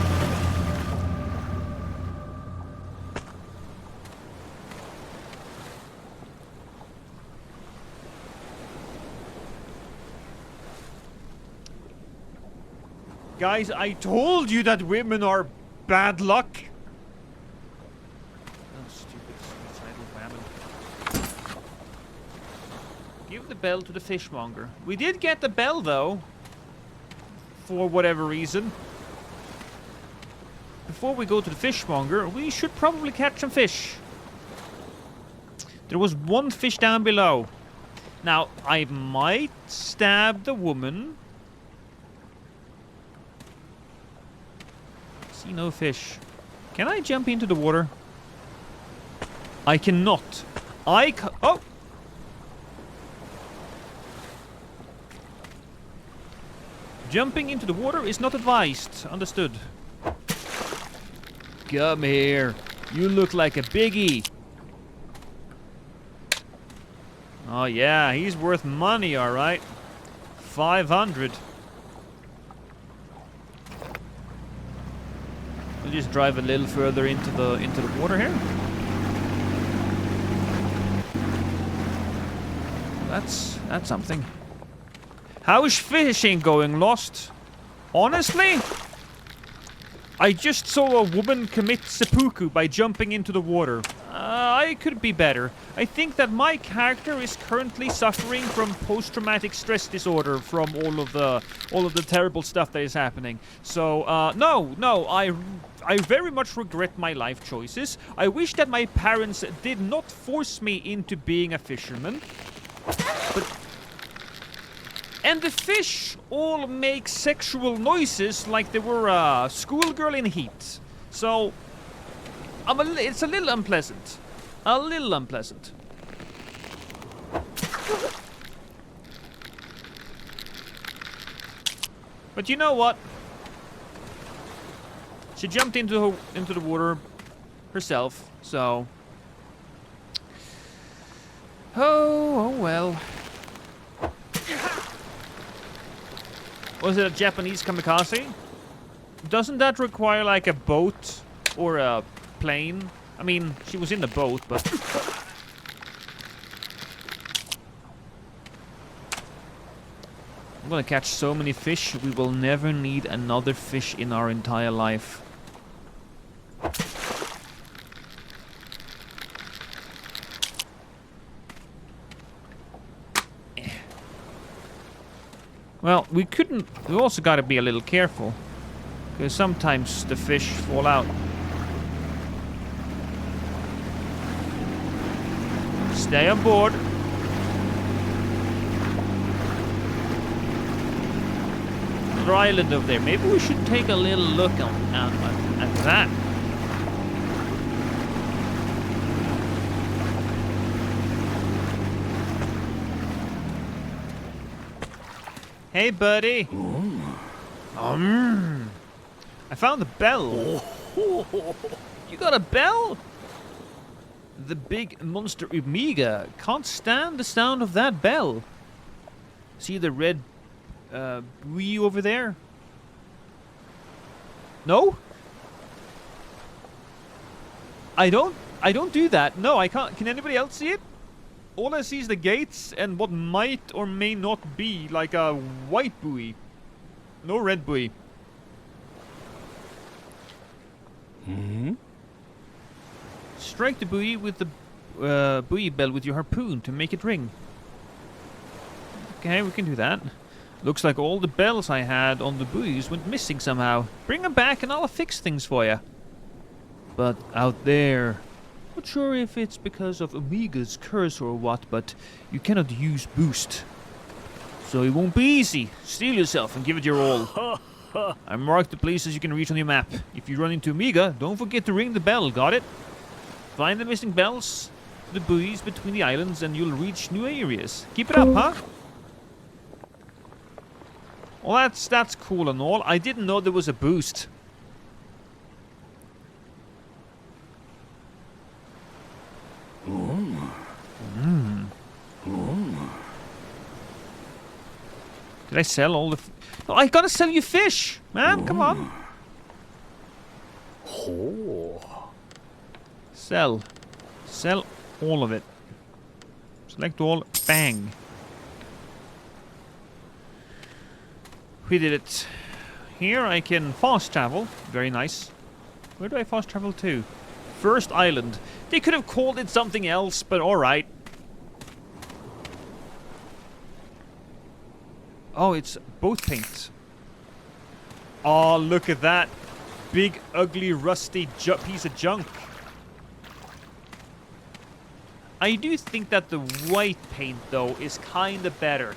Guys, I told you that women are bad luck. Oh, stupid suicidal woman. Give the bell to the fishmonger. We did get the bell, though. For whatever reason. Before we go to the fishmonger, we should probably catch some fish. There was one fish down below. Now, I might stab the woman. See no fish. Can I jump into the water? I cannot. Oh! Jumping into the water is not advised. Understood. Come here. You look like a biggie. Oh yeah, he's worth money, all right. 500. We'll just drive a little further into the water here. That's something. How is fishing going, Lost? Honestly, I just saw a woman commit seppuku by jumping into the water. I could be better. I think that my character is currently suffering from post-traumatic stress disorder from all of the terrible stuff that is happening. So, no, I very much regret my life choices. I wish that my parents did not force me into being a fisherman. And the fish all make sexual noises like they were a schoolgirl in heat. So, it's a little unpleasant. A little unpleasant. But you know what? She jumped into the water herself, so... Oh well. Was it a Japanese kamikaze? Doesn't that require like a boat or a plane? I mean, she was in the boat, but... I'm gonna catch so many fish, we will never need another fish in our entire life. Well, we also gotta be a little careful. Because sometimes the fish fall out. Stay on board. Another island over there. Maybe we should take a little look at that. Hey, buddy. I found a bell. You got a bell? The big monster Umigari can't stand the sound of that bell. See the red buoy over there? No? I don't do that. No, I can't. Can anybody else see it? All I see is the gates and what might or may not be like a white buoy. No red buoy. Strike the buoy with the buoy bell with your harpoon to make it ring. Okay, we can do that. Looks like all the bells I had on the buoys went missing somehow. Bring them back and I'll fix things for you. But out there, not sure if it's because of Umigari's curse or what, but you cannot use boost. So it won't be easy. Steel yourself and give it your all. I marked the places you can reach on your map. If you run into Umigari, don't forget to ring the bell, got it? Find the missing bells, the buoys between the islands, and you'll reach new areas. Keep it up, huh? Well, that's cool and all. I didn't know there was a boost. Did I sell all the... No, I gotta sell you fish, man. Come on. Sell. Sell all of it. Select all. Bang. We did it. Here I can fast travel. Very nice. Where do I fast travel to? First island. They could have called it something else, but alright. Oh, it's boat paint. Oh, look at that. Big, ugly, rusty piece of junk. I do think that the white paint, though, is kind of better.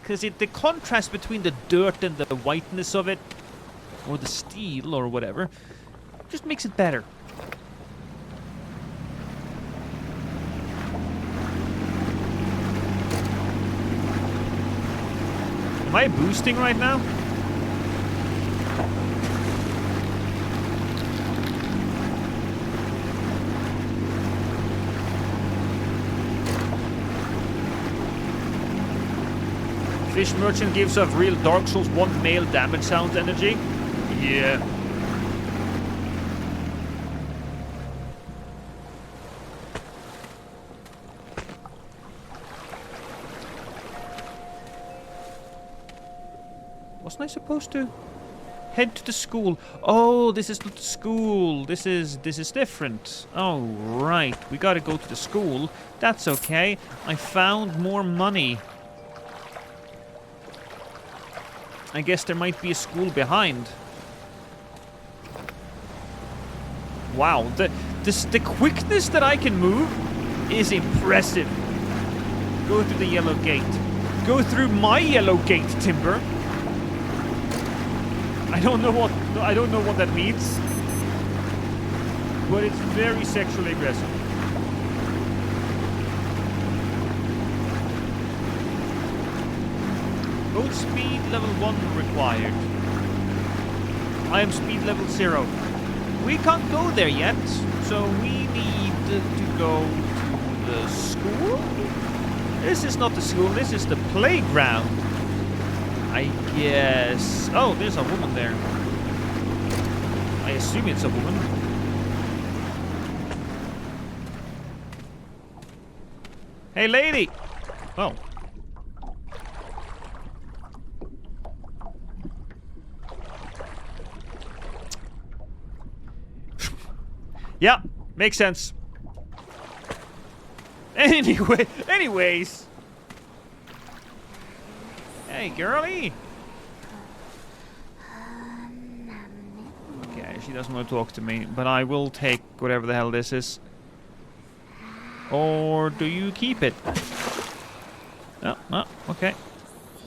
Because the contrast between the dirt and the whiteness of it, or the steel, or whatever, just makes it better. Am I boosting right now? Fish Merchant gives off real Dark Souls 1 male damage sound energy. Yeah. Wasn't I supposed to head to the school? Oh, this is not the school. This is different. Oh, right. We gotta go to the school. That's okay. I found more money. I guess there might be a school behind. Wow, the quickness that I can move is impressive. Go through the yellow gate. Go through my yellow gate, Timber. I don't know what that means, but it's very sexually aggressive. Boat speed level 1 required. I am speed level 0. We can't go there yet, so we need to go to the school? This is not the school, this is the playground. I Yes. Oh, there's a woman there. I assume it's a woman. Hey, lady! Oh. Yeah, makes sense. Anyways. Hey, girlie. Okay, she doesn't want to talk to me, but I will take whatever the hell this is. Or do you keep it? No, no, okay.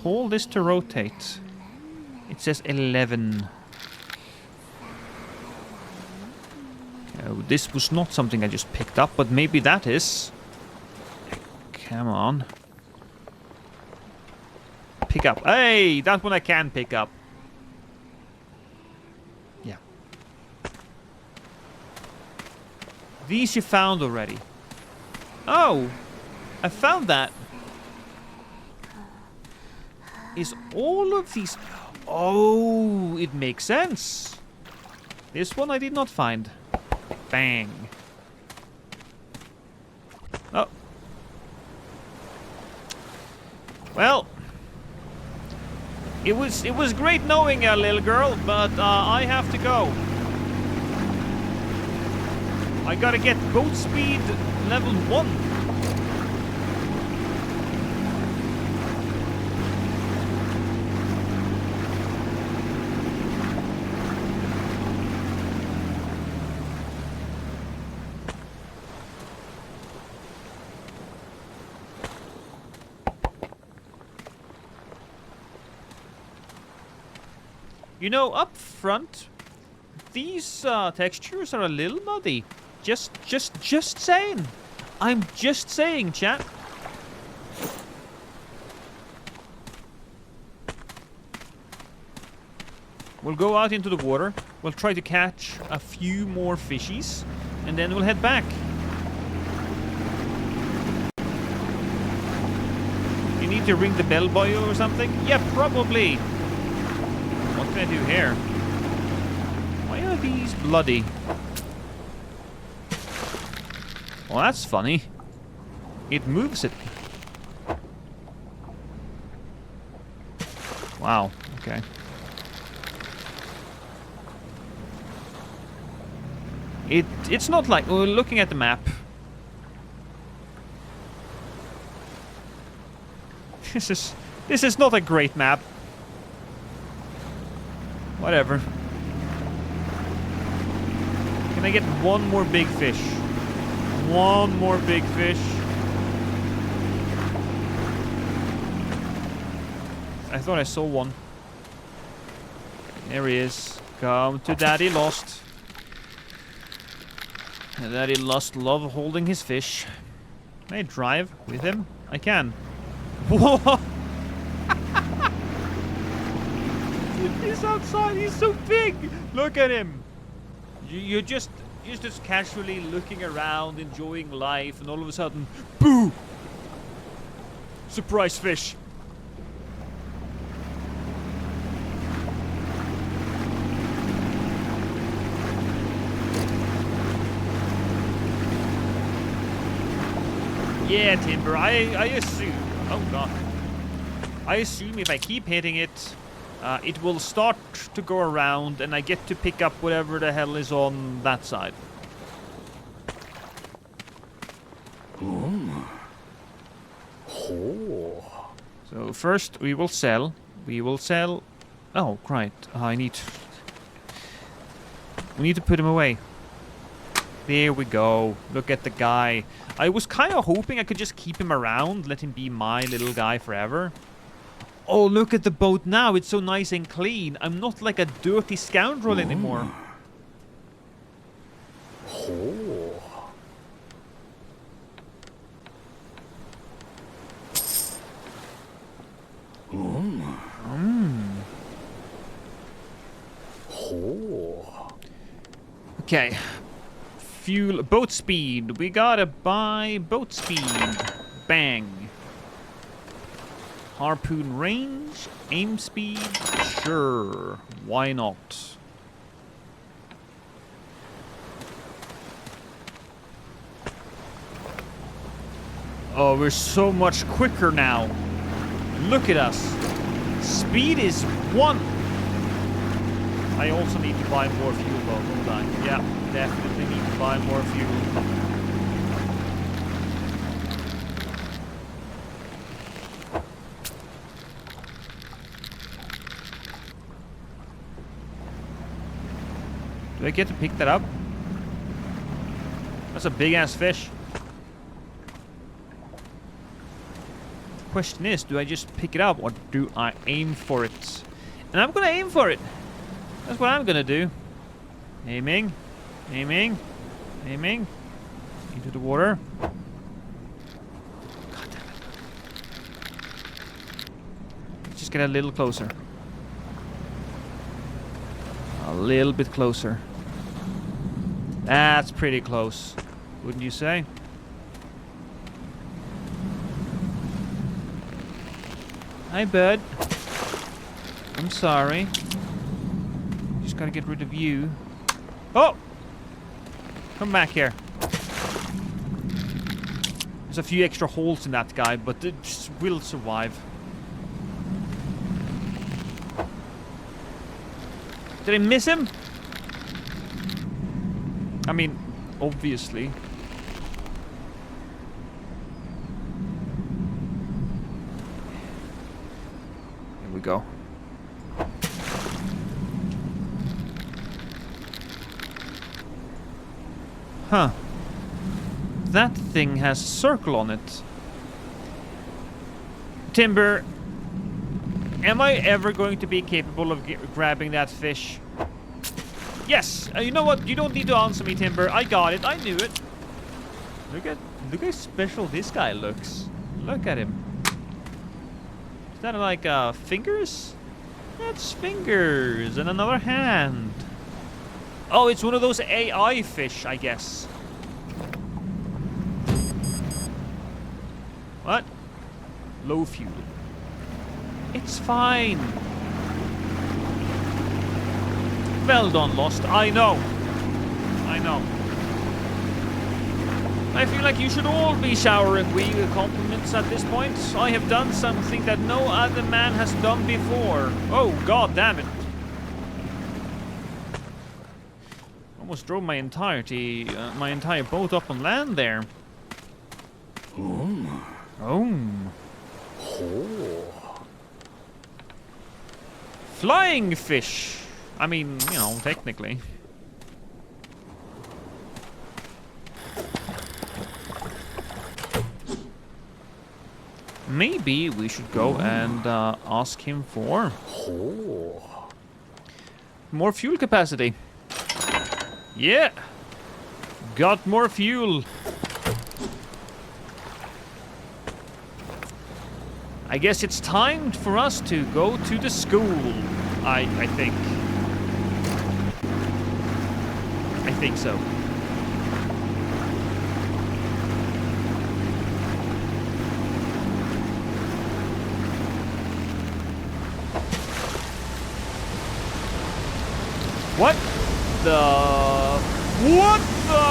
Hold this to rotate. It says 11. Oh, this was not something I just picked up, but maybe that is. Come on. Pick up. Hey, that one I can pick up. Yeah. These you found already. Oh, I found that. Is all of these... Oh, it makes sense. This one I did not find. Bang. Oh. Well, it was great knowing you, little girl, but I have to go. I gotta get boat speed level 1. You know, up front, these textures are a little muddy. Just saying. I'm just saying, chat. We'll go out into the water. We'll try to catch a few more fishies, and then we'll head back. You need to ring the bell boy or something? Yeah, probably. What can I do here? Why are these bloody? Well, that's funny. It moves it. Wow, okay. It's not like we're looking at the map. This is not a great map. Whatever. Can I get one more big fish? One more big fish. I thought I saw one. There he is. Come to Daddy Lost. Daddy Lost love holding his fish. Can I drive with him? I can. Whoa! He's outside. He's so big. Look at him. You're just casually looking around, enjoying life, and all of a sudden, boo! Surprise fish. Yeah, Timber. I assume. Oh god. I assume if I keep hitting it. It will start to go around, and I get to pick up whatever the hell is on that side. Oh. So first we will sell. We will sell. Oh, right. We need to put him away. There we go. Look at the guy. I was kind of hoping I could just keep him around, let him be my little guy forever. Oh, look at the boat now. It's so nice and clean. I'm not like a dirty scoundrel anymore. Okay. Fuel. Boat speed. We gotta buy boat speed. Bang. Harpoon range, aim speed, sure, why not? Oh, we're so much quicker now. Look at us. Speed is 1. I also need to buy more fuel though, don't I? Yeah, definitely need to buy more fuel. Do I get to pick that up? That's a big ass fish. Question is, do I just pick it up or do I aim for it? And I'm gonna aim for it. That's what I'm gonna do. Aiming, aiming, aiming into the water. God damn it. Let's just get a little closer. A little bit closer. That's pretty close, wouldn't you say? Hi, bud. I'm sorry. Just gotta get rid of you. Oh! Come back here. There's a few extra holes in that guy, but it will survive. Did I miss him? I mean, obviously. Here we go. Huh. That thing has a circle on it. Timber, am I ever going to be capable of grabbing that fish? Yes! You know what? You don't need to answer me, Timber. I got it. I knew it. Look how special this guy looks. Look at him. Is that like fingers? That's fingers and another hand. Oh, it's one of those AI fish, I guess. What? Low fuel. It's fine. Well done, Lost. I know. I know. I feel like you should all be showering me with compliments at this point. I have done something that no other man has done before. Oh, god damn it. Almost drove my entire boat up on land there. Oh. Flying fish. I mean, you know, technically. Maybe we should go and ask him for more fuel capacity. Yeah, got more fuel. I guess it's time for us to go to the school. I think. I think so. What the? What the?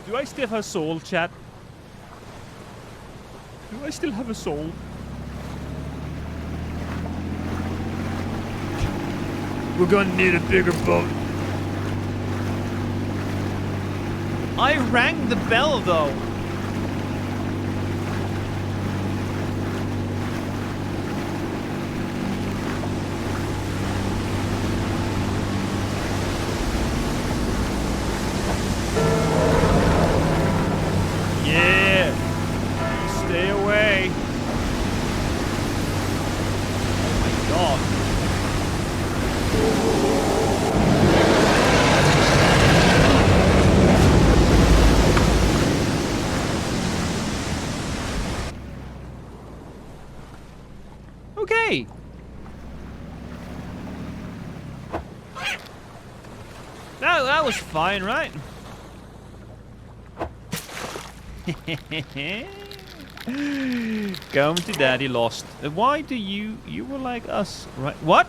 Do I still have a soul, chat? Do I still have a soul? We're gonna need a bigger boat. I rang the bell, though. Yeah. That was fine, right? Come to daddy lost. Why do you were like us, right? What?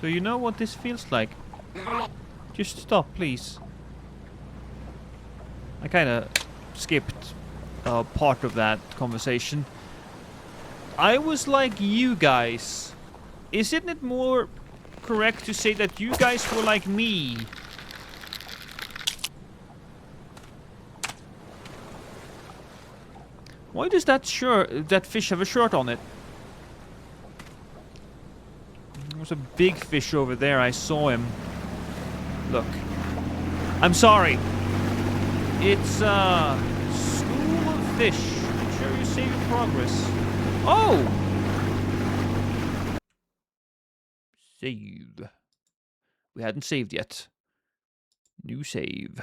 So you know what this feels like? Just stop, please. I kind of skipped part of that conversation. I was like you guys. Isn't it more correct to say that you guys were like me? Why does that fish have a shirt on it? There's a big fish over there. I saw him. Look. I'm sorry. It's school of fish. Make sure you save your progress. Oh! Save. We hadn't saved yet. New save.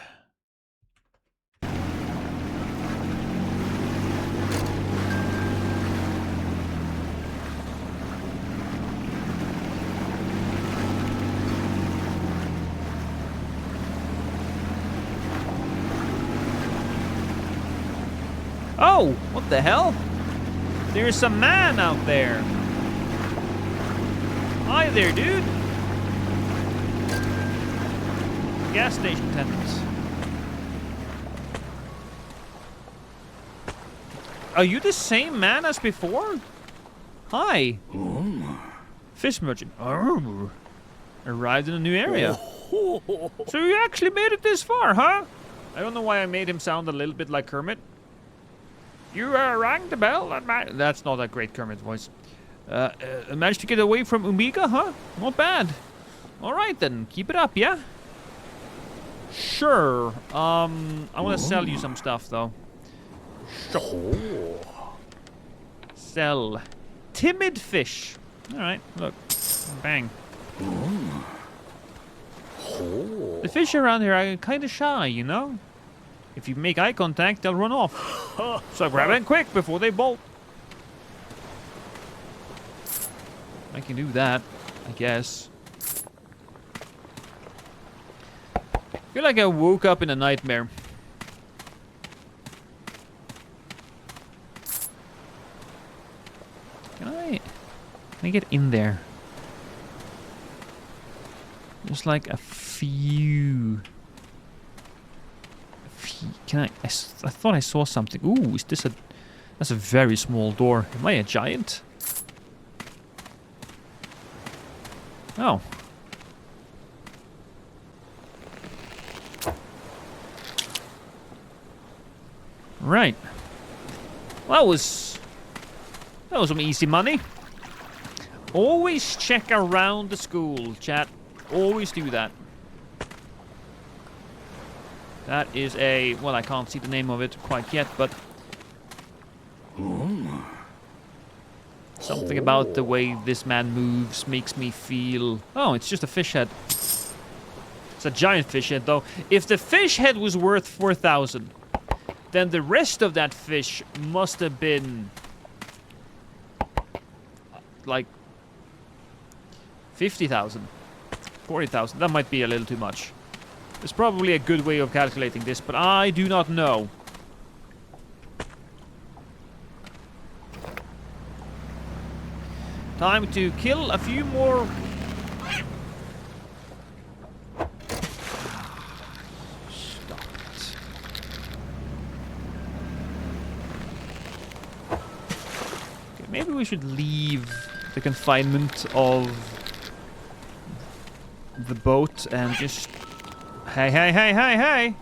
Oh, what the hell? There's a man out there. Hi there, dude. Gas station attendants. Are you the same man as before? Hi. Fish merchant. Arrived in a new area. So you actually made it this far, huh? I don't know why I made him sound a little bit like Kermit. You rang the bell and that's not a great Kermit voice. Managed to get away from Umigari, huh? Not bad. Alright then, keep it up, yeah? Sure. I want to sell you some stuff though. Sure. Sell. Timid fish. Alright, look. Bang. The fish around here are kind of shy, you know? If you make eye contact, they'll run off. So grab them quick before they bolt. I can do that, I guess. I feel like I woke up in a nightmare. Can I get in there? There's like a few... Can I thought I saw something. Ooh, is this a... That's a very small door. Am I a giant? Oh. Right. Well, that was some easy money. Always check around the school, chat. Always do that. That is a... Well, I can't see the name of it quite yet, but... Something about the way this man moves makes me feel... Oh, it's just a fish head. It's a giant fish head, though. If the fish head was worth 4,000, then the rest of that fish must have been... like... 50,000. 40,000. That might be a little too much. There's probably a good way of calculating this, but I do not know. Time to kill a few more... Stop it. Okay, maybe we should leave the confinement of the boat and just... Hey, hey, hey, hey, hey!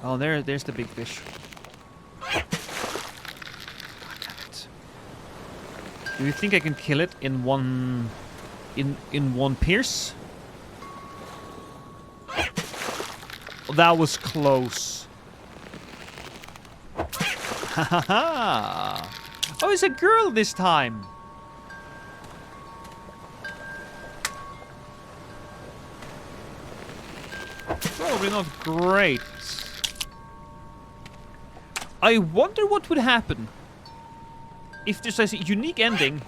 Oh, there's the big fish. God damn it. Do you think I can kill it in one... in one pierce? Oh, that was close. Ha ha ha! Oh, it's a girl this time. Probably not great. I wonder what would happen if there's a unique ending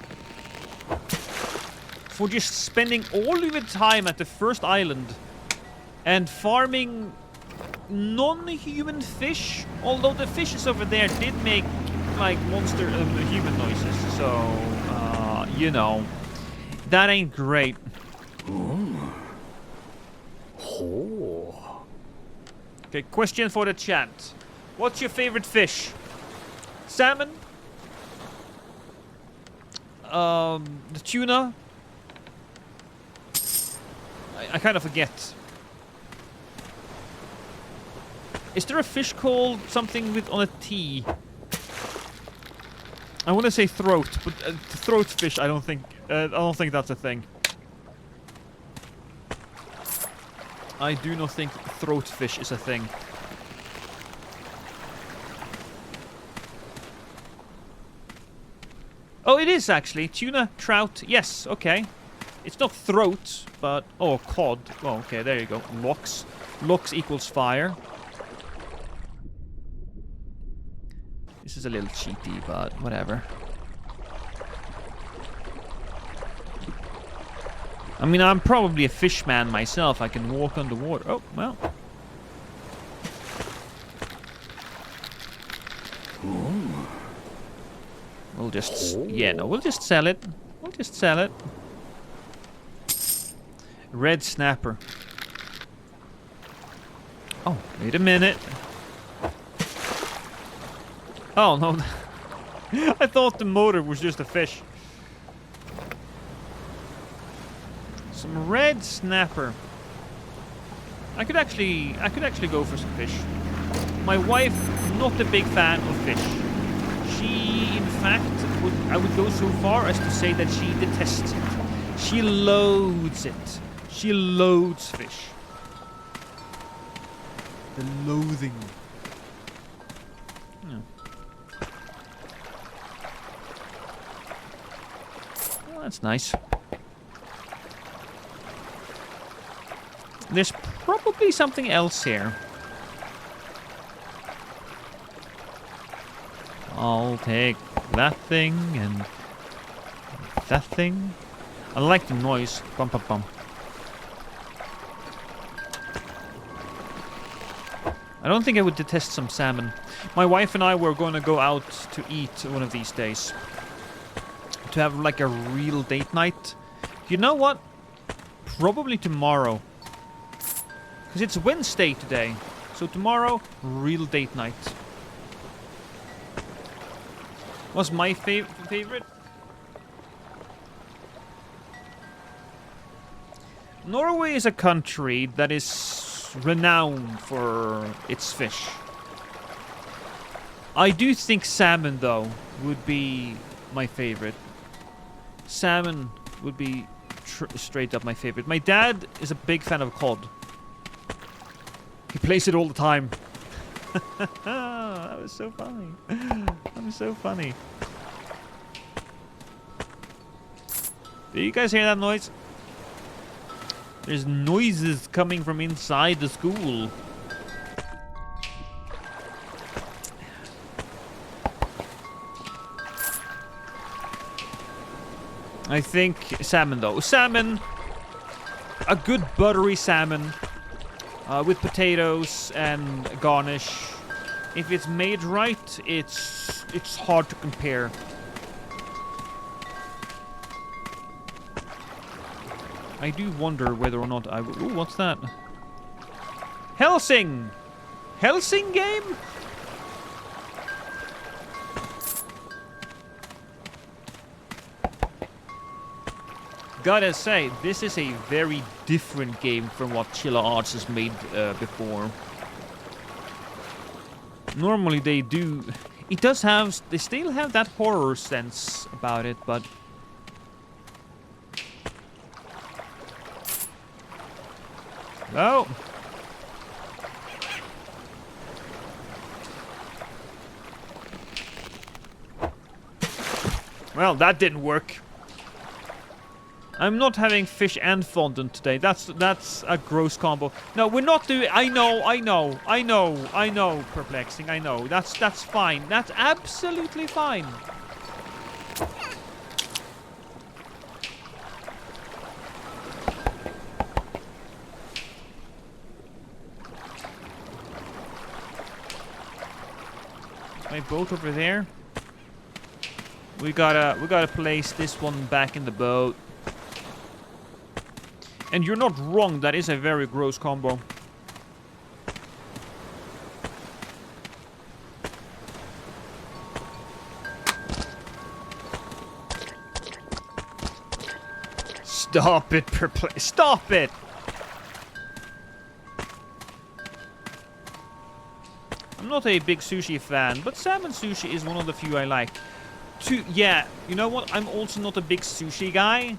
for just spending all of your time at the first island and farming non-human fish. Although the fishes over there did make like monster human noises, so you know, that ain't great. Okay, question for the chat. What's your favorite fish? Salmon? The tuna? I kind of forget. Is there a fish called something with on a T? I want to say throat, but throat fish. I don't think that's a thing. I do not think throat fish is a thing. Oh, it is actually tuna, trout. Yes, okay. It's not throat, but oh, cod. Oh, okay, there you go. Lox. Lox equals fire. This is a little cheaty, but whatever. I mean, I'm probably a fish man myself. I can walk underwater. Oh, well. Ooh. We'll just... Yeah, no, we'll just sell it. We'll just sell it. Red snapper. Oh, wait a minute. Oh, no. I thought the motor was just a fish. Some red snapper. I could actually go for some fish. My wife, not a big fan of fish. She, in fact, I would go so far as to say that she detests it. She loathes it. She loathes fish. The loathing. Yeah. Well, that's nice. There's probably something else here. I'll take that thing and that thing. I like the noise. Bum bum bum. I don't think I would detest some salmon. My wife and I were going to go out to eat one of these days. To have like a real date night. You know what? Probably tomorrow. Because it's Wednesday today. So tomorrow, real date night. What's my favorite? Norway is a country that is renowned for its fish. I do think salmon, though, would be my favorite. Salmon would be straight up my favorite. My dad is a big fan of cod. He plays it all the time. That was so funny. That was so funny. Do you guys hear that noise? There's noises coming from inside the school. I think salmon, though. Salmon, a good buttery salmon with potatoes and garnish. If it's made right, it's hard to compare. I do wonder whether or not I will... Ooh, what's that? Helsing! Helsing game? Gotta say, this is a very different game from what Chilla Arts has made before. Normally they do... It does have... They still have that horror sense about it, but... Oh! Well, that didn't work. I'm not having fish and fondant today. That's a gross combo. No, we're not doing... I know. Perplexing, I know. That's fine. That's absolutely fine. My boat over there. We gotta place this one back in the boat. And you're not wrong, that is a very gross combo. Stop it, stop it! I'm not a big sushi fan, but salmon sushi is one of the few I like. Yeah, you know what? I'm also not a big sushi guy.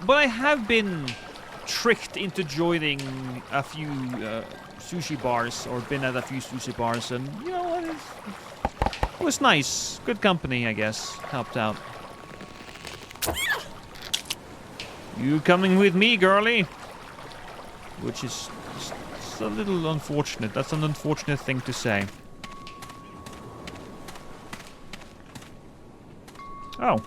But I have been tricked into joining a few sushi bars, or been at a few sushi bars, and you know what? It was nice. Good company, I guess. Helped out. You coming with me, girly? Which is a little unfortunate. That's an unfortunate thing to say. Oh.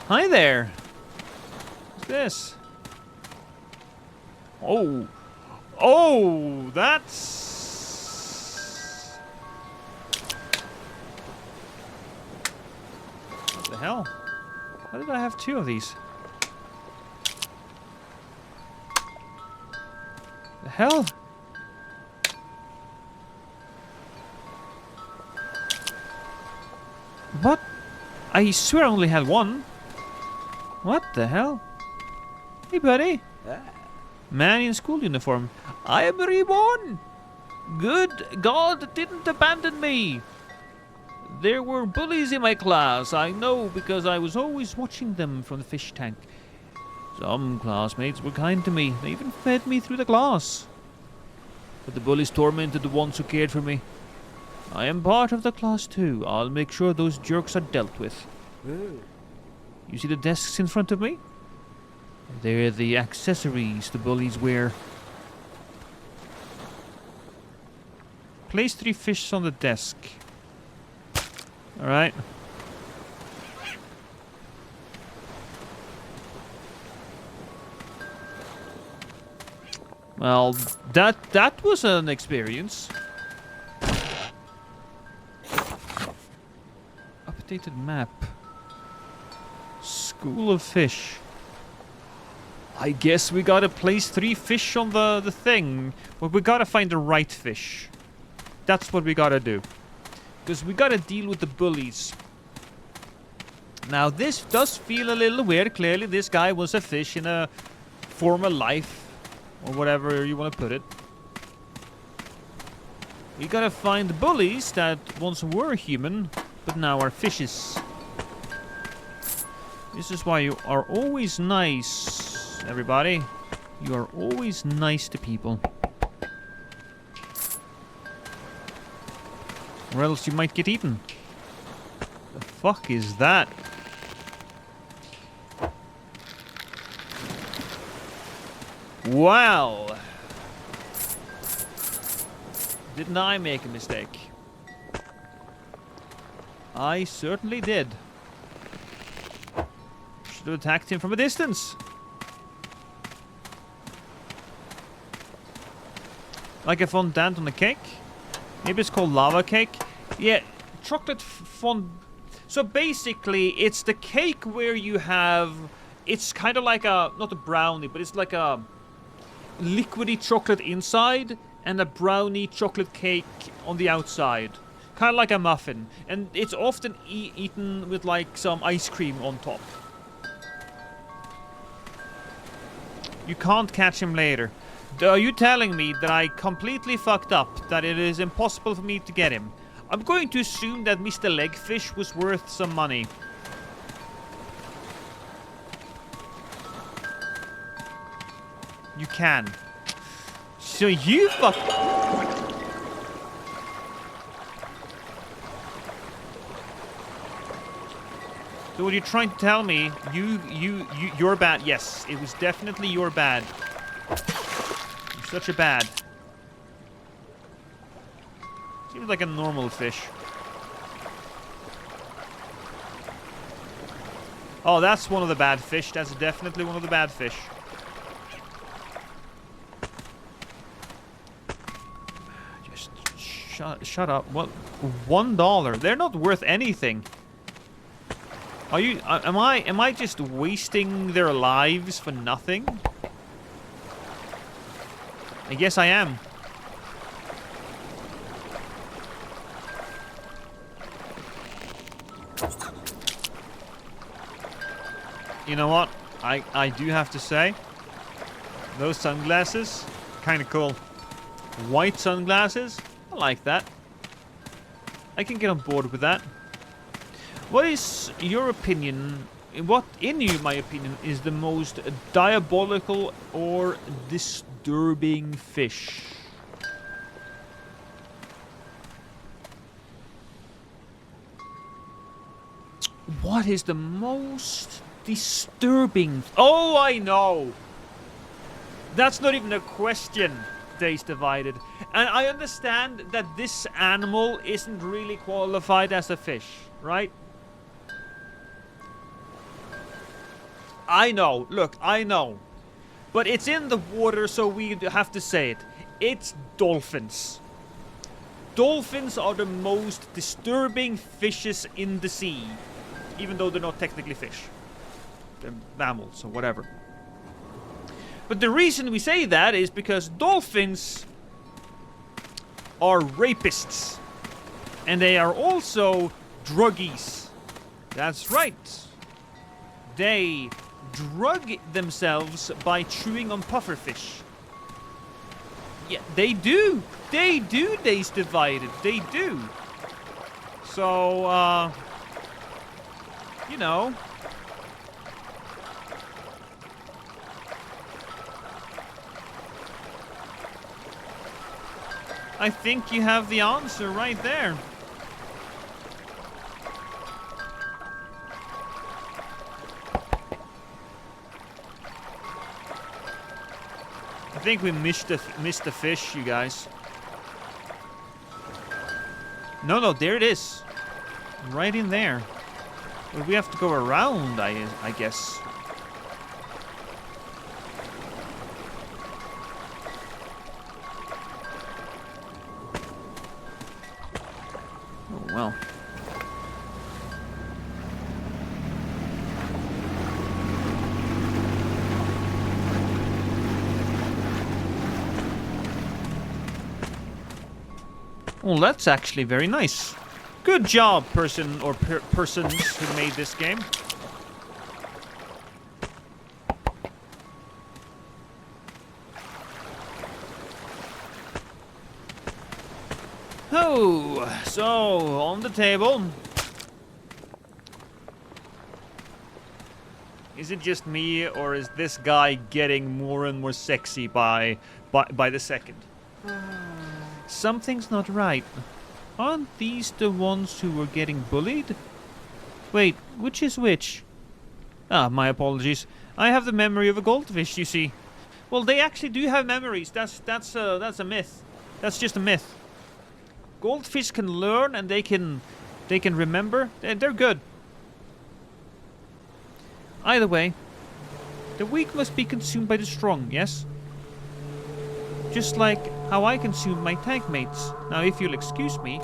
Hi there. What's this? Oh. Oh, that's... What the hell? How did I have two of these? The hell? What? I swear I only had one. What the hell? Hey, buddy. Man in school uniform. I am reborn. Good God didn't abandon me. There were bullies in my class. I know because I was always watching them from the fish tank. Some classmates were kind to me. They even fed me through the glass. But the bullies tormented the ones who cared for me. I am part of the class too. I'll make sure those jerks are dealt with. Ooh. You see the desks in front of me? They're the accessories the bullies wear. Place 3 fish on the desk. Alright. Well, that was an experience. Updated map. School of Fish. I guess we gotta place 3 fish on the thing. But we gotta find the right fish. That's what we gotta do. Because we gotta deal with the bullies. Now this does feel a little weird. Clearly this guy was a fish in a former life. Or whatever you want to put it. We gotta find the bullies that once were human, but now are fishes. This is why you are always nice, everybody. You are always nice to people. Or else you might get eaten. The fuck is that? Wow. Didn't I make a mistake? I certainly did. Should have attacked him from a distance. Like a fondant on a cake? Maybe it's called lava cake? Yeah, chocolate fond... So basically, it's the cake where you have... It's kind of like a... Not a brownie, but it's like a... liquidy chocolate inside and a brownie chocolate cake on the outside. Kind of like a muffin. And it's often eaten with like some ice cream on top. You can't catch him later. Are you telling me that I completely fucked up? That it is impossible for me to get him? I'm going to assume that Mr. Legfish was worth some money. You can. So you fuck... So what you're trying to tell me, you're bad. Yes, it was definitely your bad. You're such a bad. Seems like a normal fish. Oh, that's one of the bad fish. That's definitely one of the bad fish. Just shut up. What? $1? They're not worth anything. Are you? Am I just wasting their lives for nothing? I guess I am. You know what? I do have to say, those sunglasses, kind of cool. White sunglasses, I like that. I can get on board with that. What is your opinion? What, in my opinion, is the most diabolical or disturbing fish? What is the most disturbing? Oh, I know. That's not even a question, Days Divided. And I understand that this animal isn't really qualified as a fish, right? I know. Look, I know. But it's in the water, so we have to say it. It's dolphins. Dolphins are the most disturbing fishes in the sea. Even though they're not technically fish. They're mammals or whatever. But the reason we say that is because dolphins are rapists. And they are also druggies. That's right. They drug themselves by chewing on pufferfish. Yeah, they do. They do, Days Divided. They do. So, you know. I think you have the answer right there. I think we missed the fish, you guys. No, there it is. Right in there. But we have to go around, I guess. Oh, well. Well, that's actually very nice. Good job, person or persons who made this game. Oh, so on the table. Is it just me, or is this guy getting more and more sexy by the second? Something's not right. Aren't these the ones who were getting bullied? Wait, which is which? Ah, my apologies. I have the memory of a goldfish, you see. Well, they actually do have memories. That's a myth. That's just a myth. Goldfish can learn and they can remember. They're good. Either way, the weak must be consumed by the strong, yes? Just like how I consume my tank mates. Now, if you'll excuse me.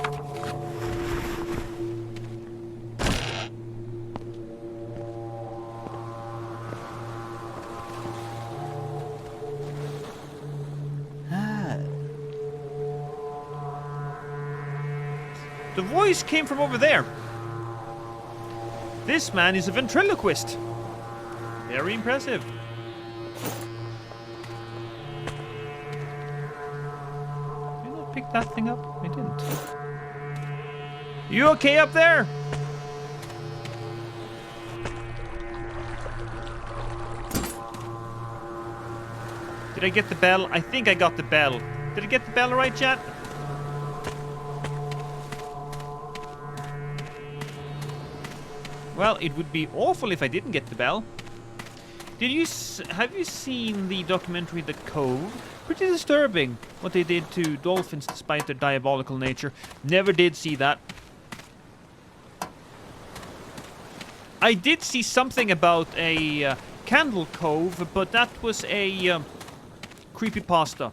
The voice came from over there. This man is a ventriloquist. Very impressive. Did I pick that thing up? I didn't. You okay up there? Did I get the bell? I think I got the bell. Did I get the bell right, chat? Well, it would be awful if I didn't get the bell. Have you seen the documentary The Cove? Pretty disturbing what they did to dolphins despite their diabolical nature. Never did see that. I did see something about a Candle Cove, but that was a creepypasta.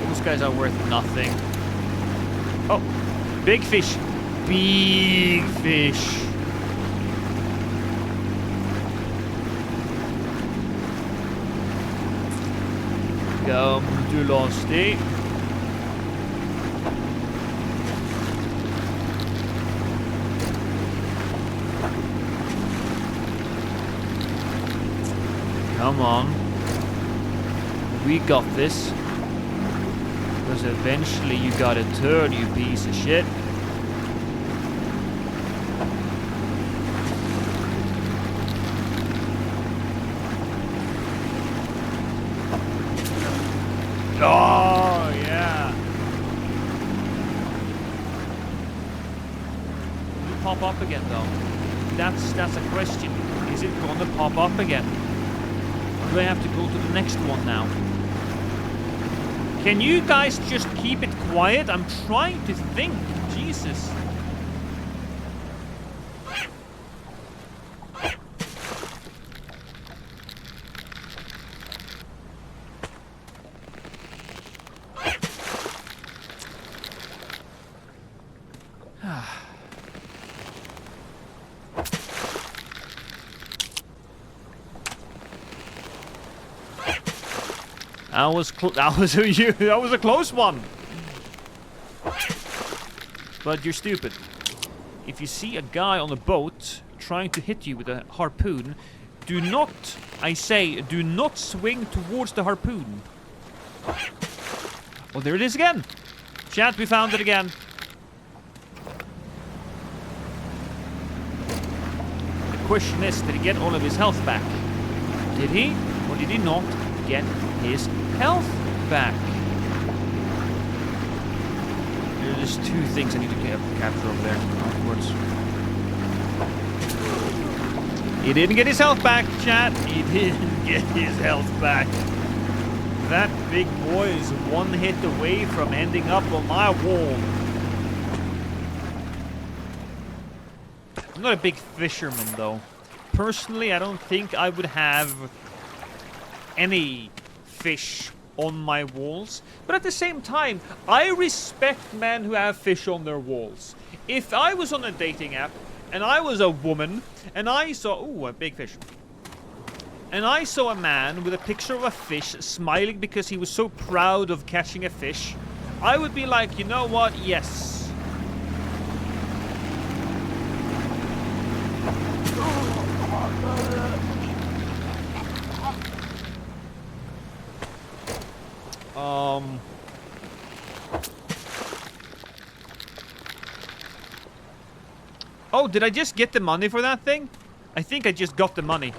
Those guys are worth nothing. Oh, big fish. Big fish. Come to Losty. Come on. We got this. Because eventually you gotta turn, you piece of shit. Oh, yeah. Will it pop up again, though? That's a question. Is it gonna pop up again? Or do I have to go to the next one now? Can you guys just keep it quiet? I'm trying to think. Jesus. That was a close one. But you're stupid. If you see a guy on a boat trying to hit you with a harpoon, do not, I say, do not swing towards the harpoon. Oh, there it is again. Chat, we found it again. The question is, did he get all of his health back? Did he? Or did he not get his health back? There's two things I need to capture over there afterwards. He didn't get his health back, chat. He didn't get his health back. That big boy is one hit away from ending up on my wall. I'm not a big fisherman, though. Personally, I don't think I would have any fish on my walls, but at the same time, I respect men who have fish on their walls. If I was on a dating app and I was a woman and I saw, ooh, a big fish, and I saw a man with a picture of a fish smiling because he was so proud of catching a fish, I would be like, you know what, yes. Oh, did I just get the money for that thing? I think I just got the money.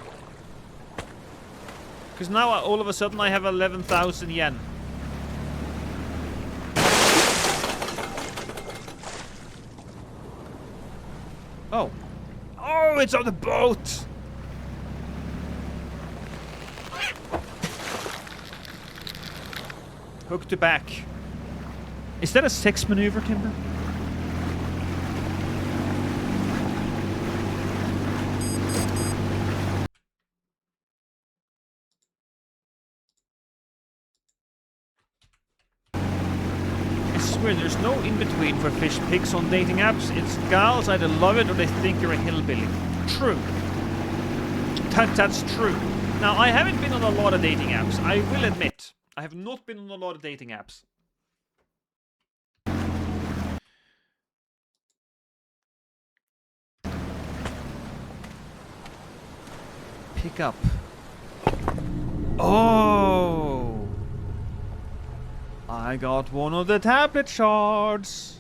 Because now all of a sudden I have 11,000 yen. Oh. Oh, it's on the boat! Hook to back. Is that a sex maneuver, Timber? There's no in-between for fish pics on dating apps. It's gals either love it or they think you're a hillbilly. True. That's true. Now, I haven't been on a lot of dating apps. I will admit. I have not been on a lot of dating apps. Pick up. Oh! I got one of the tablet shards.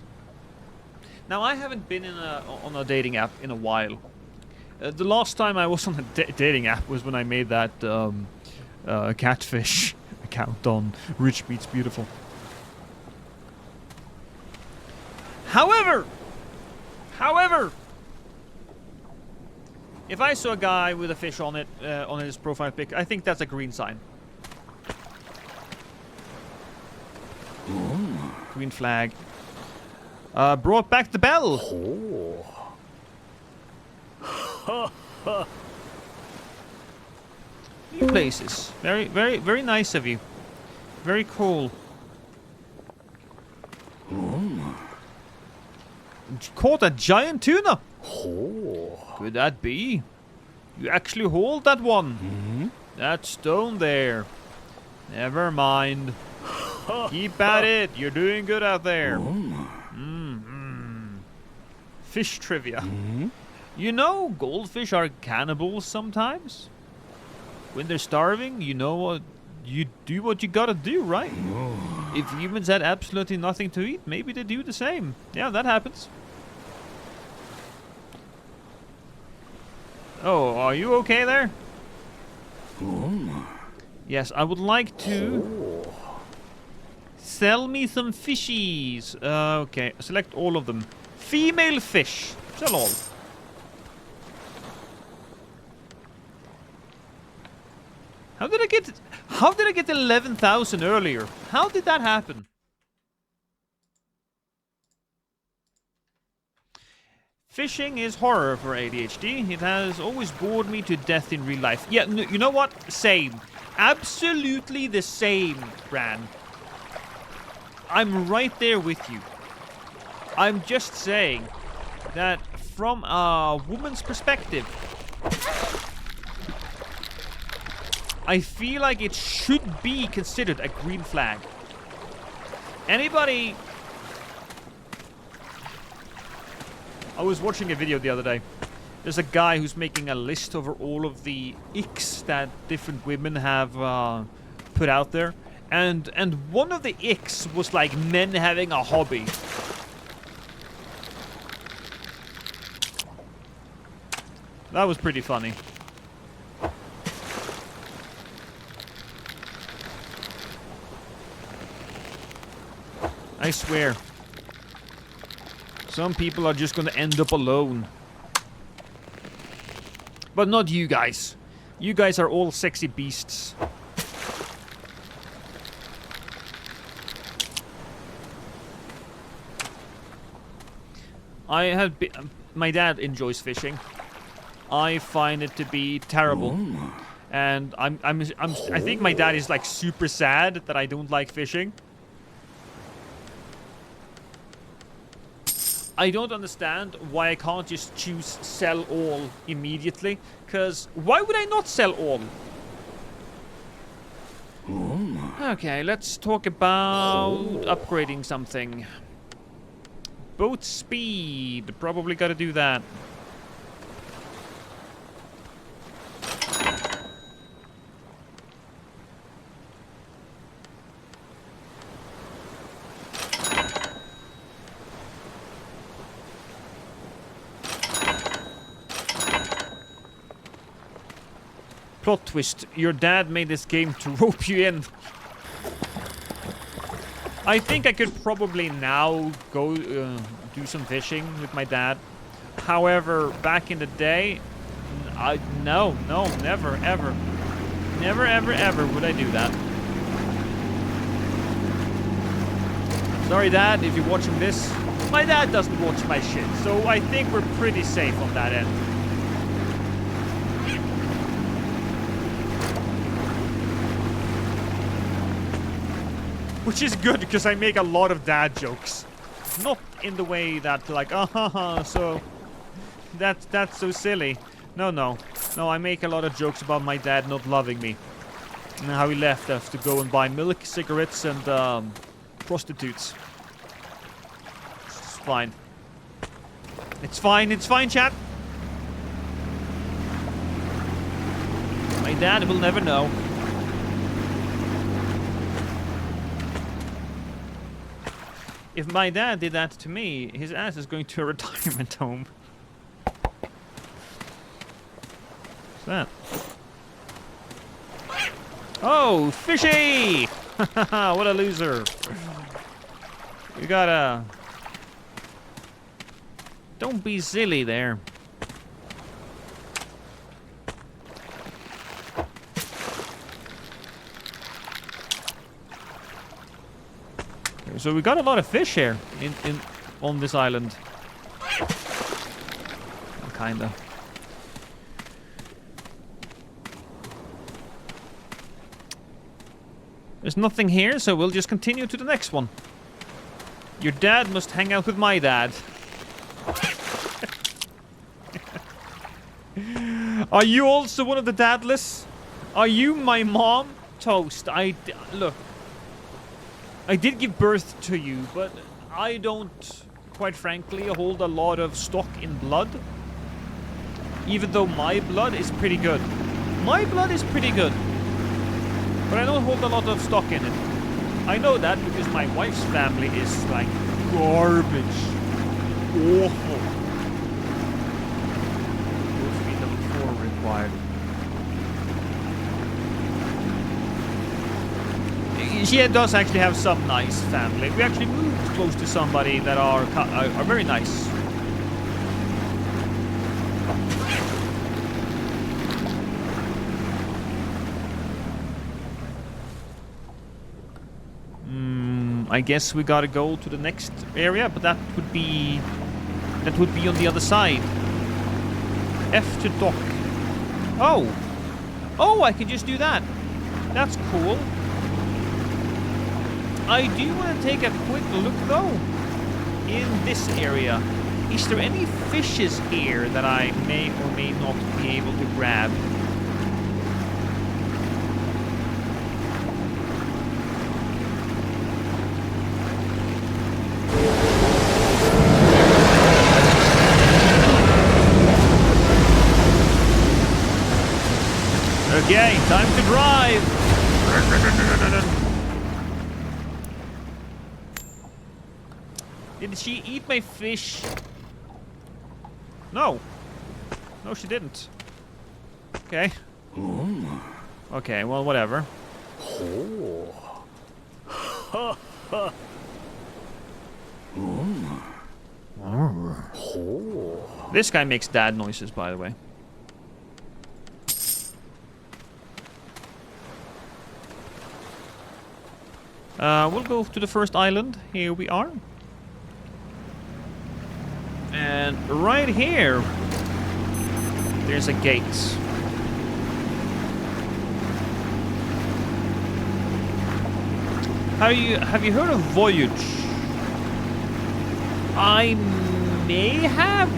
Now, I haven't been on a dating app in a while. The last time I was on a dating app was when I made that catfish account on Rich Meets Beautiful. However, if I saw a guy with a fish on it, on his profile pic, I think that's a green sign. Green flag. Brought back the bell. New places. Very, very, very nice of you. Very cool. Caught a giant tuna. Could that be? You actually hauled that one. That stone there. Never mind. Keep at it. You're doing good out there. Fish trivia. You know, goldfish are cannibals sometimes. When they're starving, you know what? You do what you gotta do, right? If humans had absolutely nothing to eat, maybe they do the same. Yeah, that happens. Oh, are you okay there? Yes, I would like to sell me some fishies. Okay, select all of them. Female fish. Sell all. How did I get 11,000 earlier? How did that happen? Fishing is horror for ADHD. It has always bored me to death in real life. Yeah, you know what? Same. Absolutely the same, Bran. I'm right there with you. I'm just saying that from a woman's perspective, I feel like it should be considered a green flag. Anybody... I was watching a video the other day. There's a guy who's making a list over all of the icks that different women have put out there. And one of the icks was like men having a hobby. That was pretty funny. I swear. Some people are just gonna end up alone. But not you guys. You guys are all sexy beasts. My dad enjoys fishing. I find it to be terrible. And I think my dad is like super sad that I don't like fishing. I don't understand why I can't just choose sell all immediately. Because why would I not sell all? Okay, let's talk about upgrading something. Boat speed. Probably gotta do that. Plot twist. Your dad made this game to rope you in. I think I could probably now go do some fishing with my dad. However, back in the day, no, never, ever. Never, ever, ever would I do that. Sorry, Dad, if you're watching this. My dad doesn't watch my shit, so I think we're pretty safe on that end. Which is good, because I make a lot of dad jokes. Not in the way that, like, so... That's so silly. No, I make a lot of jokes about my dad not loving me. And how he left us to go and buy milk, cigarettes, and, prostitutes. It's fine. It's fine, chat. My dad will never know. If my dad did that to me, his ass is going to a retirement home. What's that? Oh, fishy! What a loser. You gotta... Don't be silly there. So we got a lot of fish here on this island. Kinda. There's nothing here, so we'll just continue to the next one. Your dad must hang out with my dad. Are you also one of the dadless? Are you my mom? Toast. Look. I did give birth to you, but I don't, quite frankly, hold a lot of stock in blood. Even though my blood is pretty good. My blood is pretty good. But I don't hold a lot of stock in it. I know that because my wife's family is like garbage. Awful. Would be level 4 required. She does actually have some nice family. We actually moved close to somebody that are very nice. I guess we gotta go to the next area, but that would be on the other side. F to dock. Oh, I can just do that. That's cool. I do want to take a quick look though in this area. Is there any fishes here that I may or may not be able to grab? Okay, time to drive. Did she eat my fish? No. No, she didn't. Okay. Okay, well, whatever. This guy makes dad noises, by the way. We'll go to the first island. Here we are. And right here, there's a gate. Have you heard of Voyage? I may have.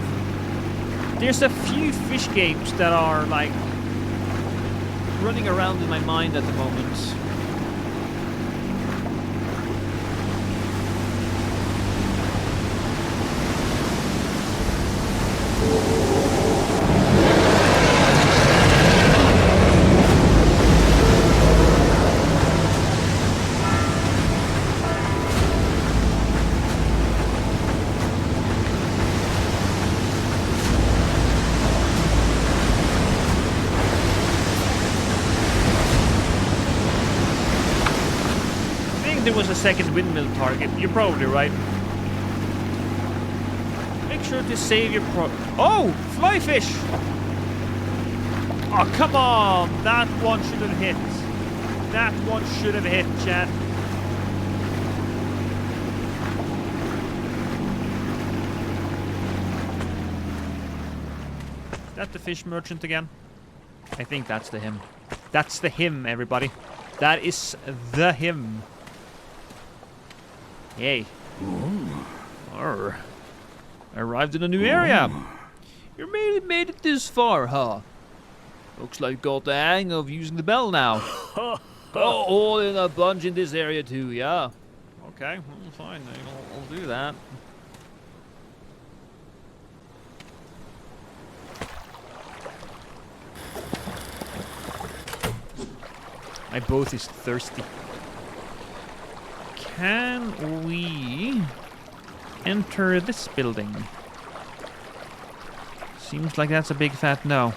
There's a few fish games that are like running around in my mind at the moment. There was a second windmill target. You're probably right. Make sure to save your Oh! Fly fish! Oh, come on! That one should have hit. That one should have hit, chat. Is that the fish merchant again? I think that's the him. That's the him, everybody. That is the him. Yay. Arr. Arrived in a new area. You really made it this far, huh? Looks like you got the hang of using the bell now. Go all in a bunch in this area too, yeah? Okay, well, fine. I'll do that. My boat is thirsty. Can we enter this building? Seems like that's a big fat no.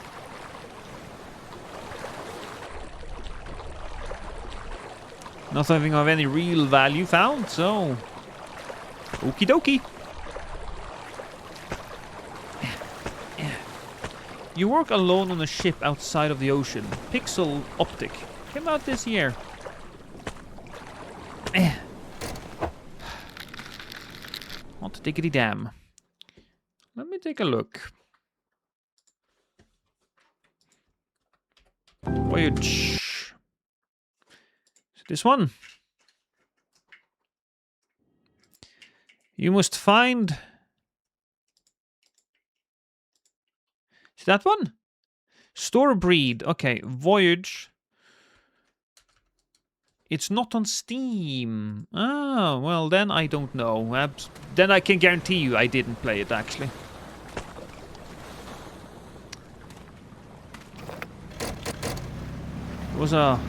Nothing of any real value found, so... Okie dokie. You work alone on a ship outside of the ocean. Pixel Optic. Came out this year. Hot diggity damn. Let me take a look. Voyage. Is it this one? You must find... Is that one? Store a breed. Okay, Voyage. It's not on Steam. Oh, well then I don't know. Then I can guarantee you I didn't play it actually. There was a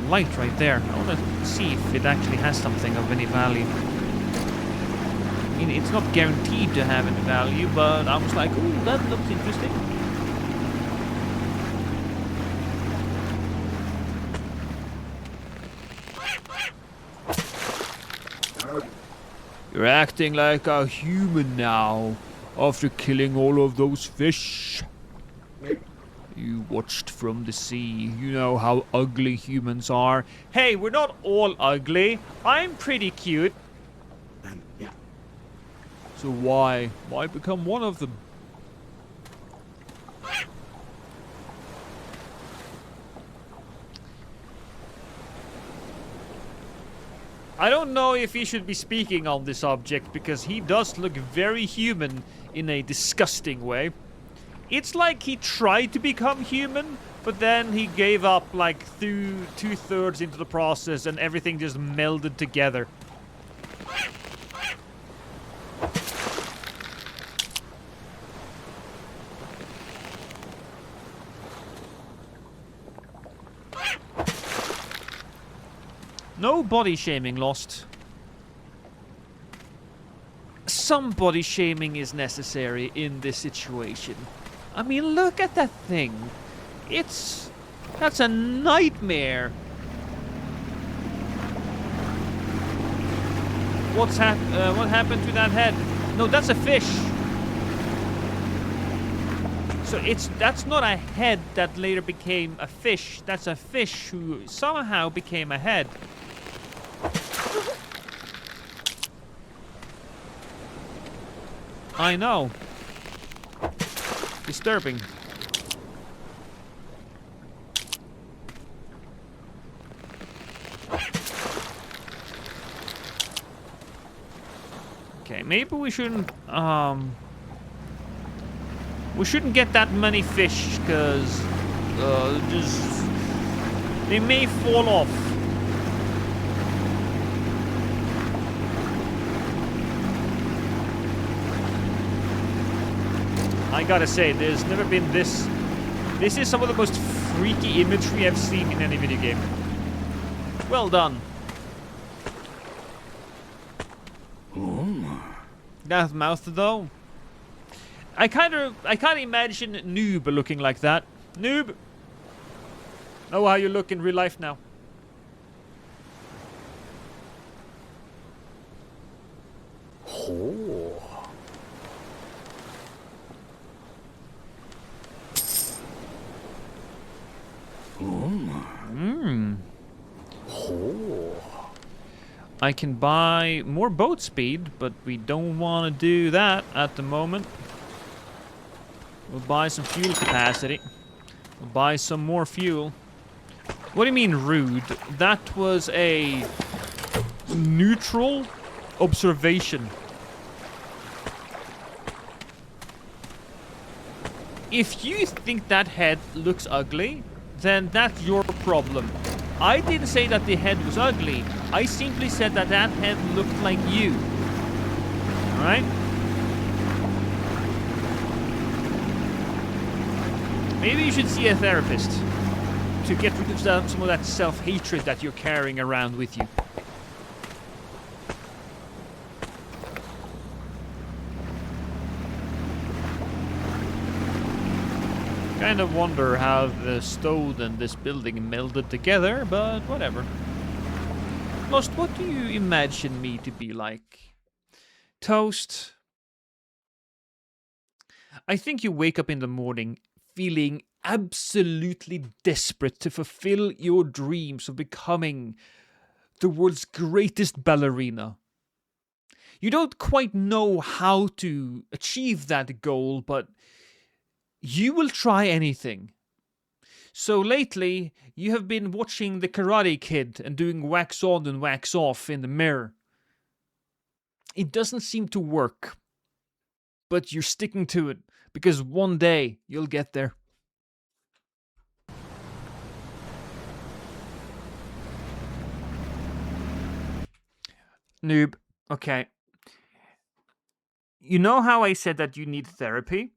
light right there. I want to see if it actually has something of any value. I mean, it's not guaranteed to have any value, but I was like, ooh, that looks interesting. You're acting like a human now, after killing all of those fish. You watched from the sea. You know how ugly humans are. Hey, we're not all ugly. I'm pretty cute. So why become one of them? I don't know if he should be speaking on this object, because he does look very human in a disgusting way. It's like he tried to become human, but then he gave up like two-thirds into the process and everything just melded together. No body shaming lost. Some body shaming is necessary in this situation. I mean, look at that thing. That's a nightmare. What happened to that head? No, that's a fish. So that's not a head that later became a fish. That's a fish who somehow became a head. I know. Disturbing. Okay, maybe we shouldn't get that many fish, because they may fall off. I gotta say, there's never been this. This is some of the most freaky imagery I've seen in any video game. Well done. That mouth though. I can't imagine Noob looking like that. Noob! Know how you look in real life now. Oh. Oh. I can buy more boat speed, but we don't want to do that at the moment. We'll buy some fuel capacity. We'll buy some more fuel. What do you mean rude? That was a neutral observation. If you think that head looks ugly, then that's your problem. I didn't say that the head was ugly. I simply said that that head looked like you. Alright? Maybe you should see a therapist to get rid of some of that self-hatred that you're carrying around with you. Kind of wonder how the stone and this building melded together, but whatever. Lost, what do you imagine me to be like? Toast. I think you wake up in the morning feeling absolutely desperate to fulfill your dreams of becoming the world's greatest ballerina. You don't quite know how to achieve that goal, but you will try anything. So lately, you have been watching The Karate Kid and doing wax on and wax off in the mirror. It doesn't seem to work, but you're sticking to it because one day you'll get there. Noob, okay. You know how I said that you need therapy?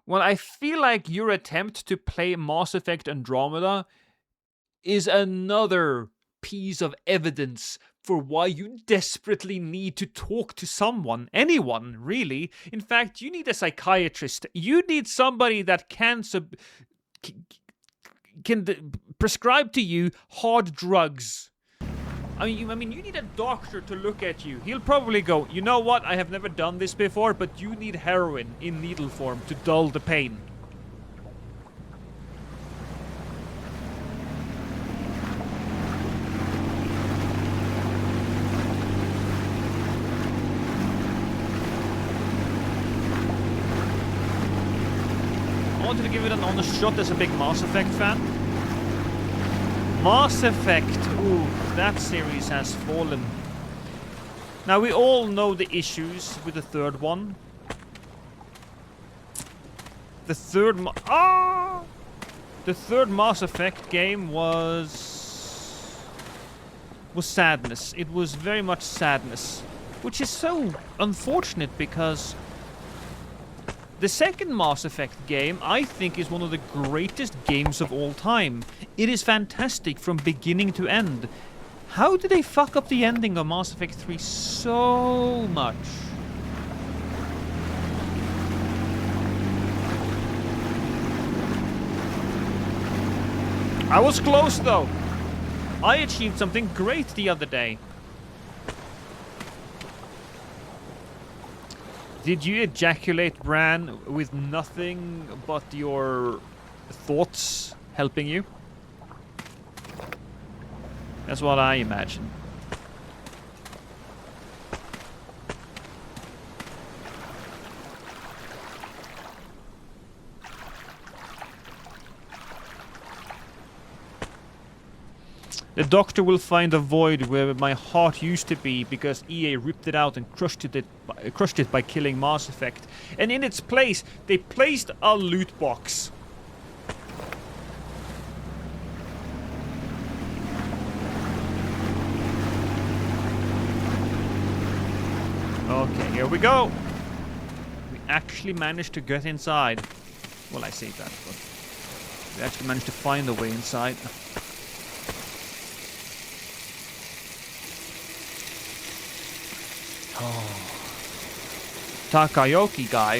Well, I feel like your attempt to play Mass Effect Andromeda is another piece of evidence for why you desperately need to talk to someone. Anyone, really. In fact, you need a psychiatrist. You need somebody that can prescribe to you hard drugs. I mean, you need a doctor to look at you. He'll probably go, you know what, I have never done this before, but you need heroin in needle form to dull the pain. I wanted to give it an honest shot as a big Mass Effect fan. Mass Effect, ooh, that series has fallen. Now we all know the issues with the third one. The third Mass Effect game was sadness. It was very much sadness, which is so unfortunate because the second Mass Effect game, I think, is one of the greatest games of all time. It is fantastic from beginning to end. How did they fuck up the ending of Mass Effect 3 so much? I was close, though. I achieved something great the other day. Did you ejaculate, Bran, with nothing but your thoughts helping you? That's what I imagine. The doctor will find a void where my heart used to be because EA ripped it out and crushed it by killing Mass Effect. And in its place, they placed a loot box. Okay, here we go. We actually managed to get inside. Well, I say that, but we actually managed to find a way inside. Oh. Takayoki guy.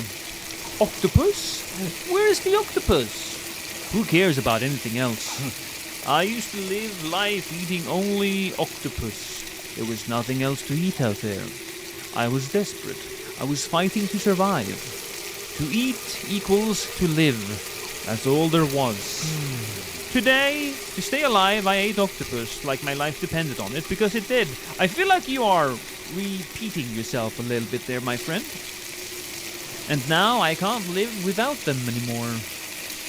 Octopus? Where is the octopus? Who cares about anything else? I used to live life eating only octopus. There was nothing else to eat out there. I was desperate. I was fighting to survive. To eat equals to live. That's all there was. Today, to stay alive, I ate octopus like my life depended on it, because it did. I feel like you are repeating yourself a little bit there, my friend. And now I can't live without them anymore.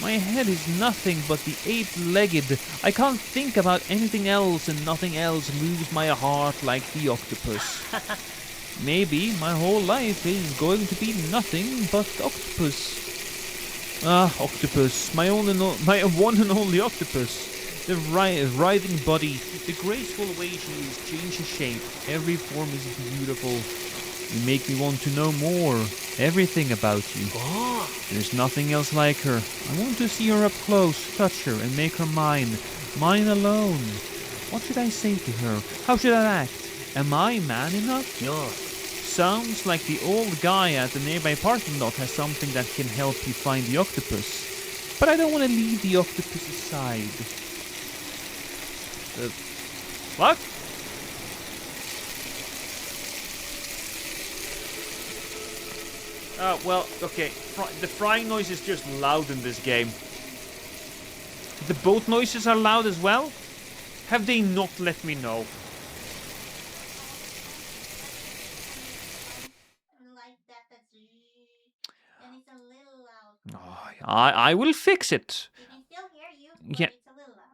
My head is nothing but the eight-legged. I can't think about anything else, and nothing else moves my heart like the octopus. Maybe my whole life is going to be nothing but octopus. Ah, octopus, my one and only octopus. The writhing body, the graceful way she moves changes shape. Every form is beautiful. You make me want to know more. Everything about you. Oh. There's nothing else like her. I want to see her up close, touch her, and make her mine. Mine alone. What should I say to her? How should I act? Am I man enough? Yeah. Sounds like the old guy at the nearby parking lot has something that can help you find the octopus. But I don't want to leave the octopus aside. fuck? Well, okay. The frying noise is just loud in this game. The boat noises are loud as well? Have they not let me know? Oh, I will fix it. Yeah,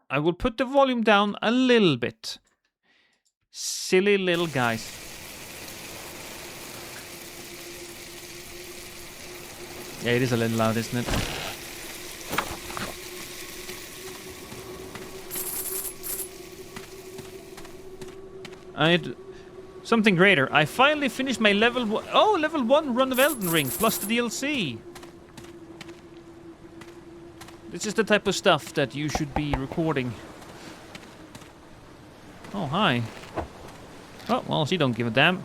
I will put the volume down a little bit. Silly little guys. Yeah, it is a little loud, isn't it? Something greater. I finally finished my level 1 run of Elden Ring, plus the DLC. This is the type of stuff that you should be recording. Oh, hi. Oh, well, she don't give a damn.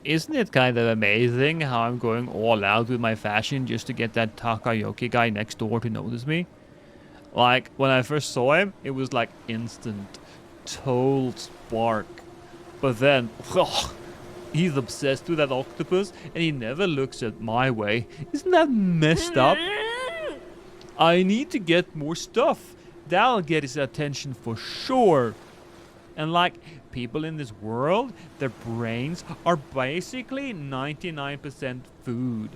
Isn't it kind of amazing how I'm going all out with my fashion just to get that Takayoki guy next door to notice me? Like, when I first saw him, it was like instant, total spark. But then, he's obsessed with that octopus and he never looks at my way. Isn't that messed up? I need to get more stuff. That'll get his attention for sure. And like, people in this world, their brains are basically 99% food.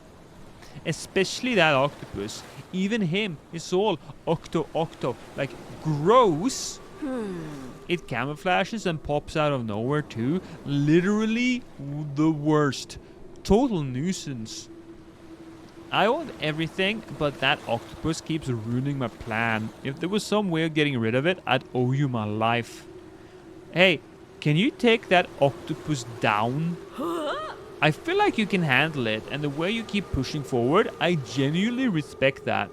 Especially that octopus. Even him is all octo. Like, gross. It camouflages and pops out of nowhere too. Literally the worst. Total nuisance. I want everything, but that octopus keeps ruining my plan. If there was some way of getting rid of it, I'd owe you my life. Hey, can you take that octopus down? I feel like you can handle it, and the way you keep pushing forward, I genuinely respect that.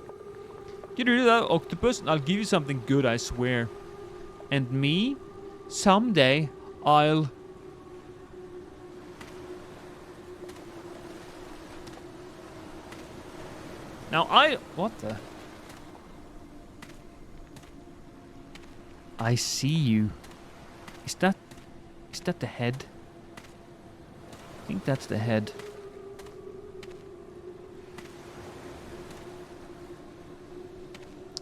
Get rid of that octopus, and I'll give you something good, I swear. And me? Someday, I'll... Now what the? I see you. Is that the head? I think that's the head.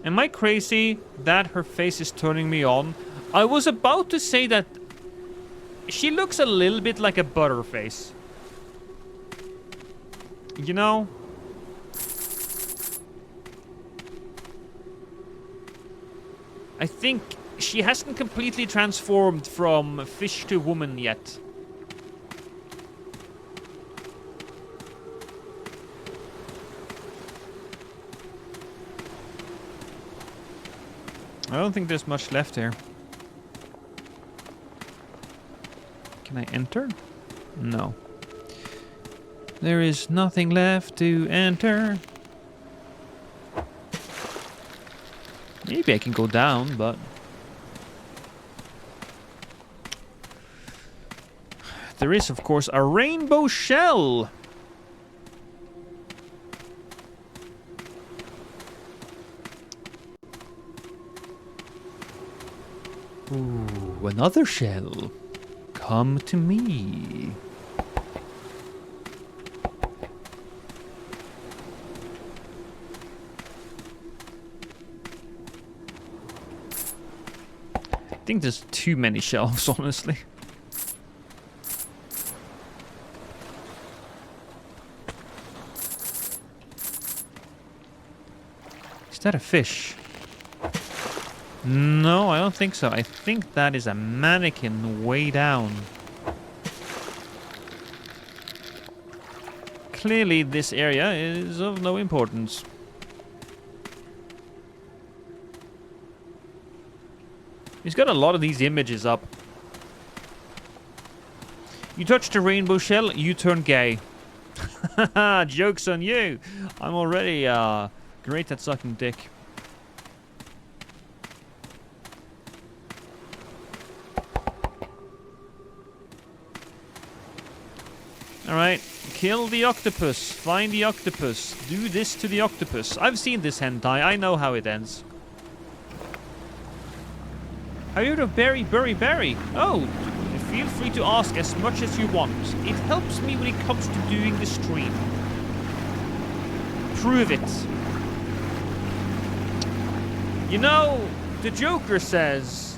Am I crazy that her face is turning me on? I was about to say that she looks a little bit like a butterface. You know? I think she hasn't completely transformed from fish to woman yet. I don't think there's much left here. Can I enter? No. There is nothing left to enter. Maybe I can go down, but... There is, of course, a rainbow shell! Ooh, another shell. Come to me. I think there's too many shelves, honestly. Is that a fish? No, I don't think so. I think that is a mannequin way down. Clearly, this area is of no importance. He's got a lot of these images up. You touched a rainbow shell, you turn gay. Haha, joke's on you. I'm already great at sucking dick. Alright, kill the octopus, find the octopus, do this to the octopus. I've seen this hentai, I know how it ends. Have you heard of Berry? Oh, feel free to ask as much as you want. It helps me when it comes to doing the stream. Prove it. You know, the Joker says,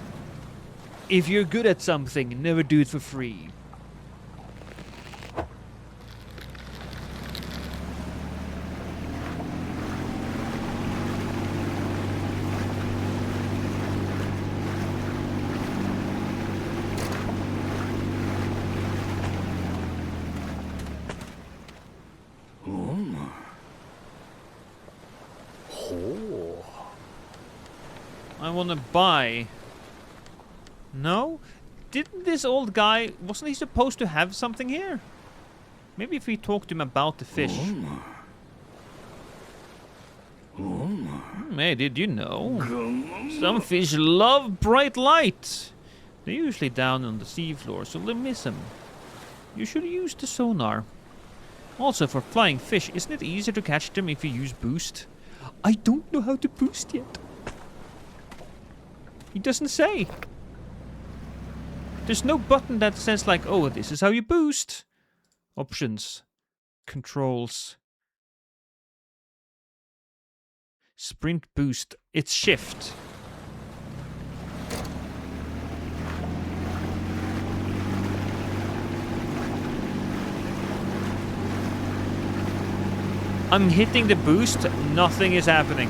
if you're good at something, never do it for free. I want to buy. No? Didn't this old guy... Wasn't he supposed to have something here? Maybe if we talked to him about the fish. Hey, did you know? Some fish love bright light. They're usually down on the seafloor, so they miss them. You should use the sonar. Also, for flying fish, isn't it easier to catch them if you use boost? I don't know how to boost yet. He doesn't say. There's no button that says like, oh, this is how you boost. Options. Controls. Sprint boost. It's shift. I'm hitting the boost. Nothing is happening.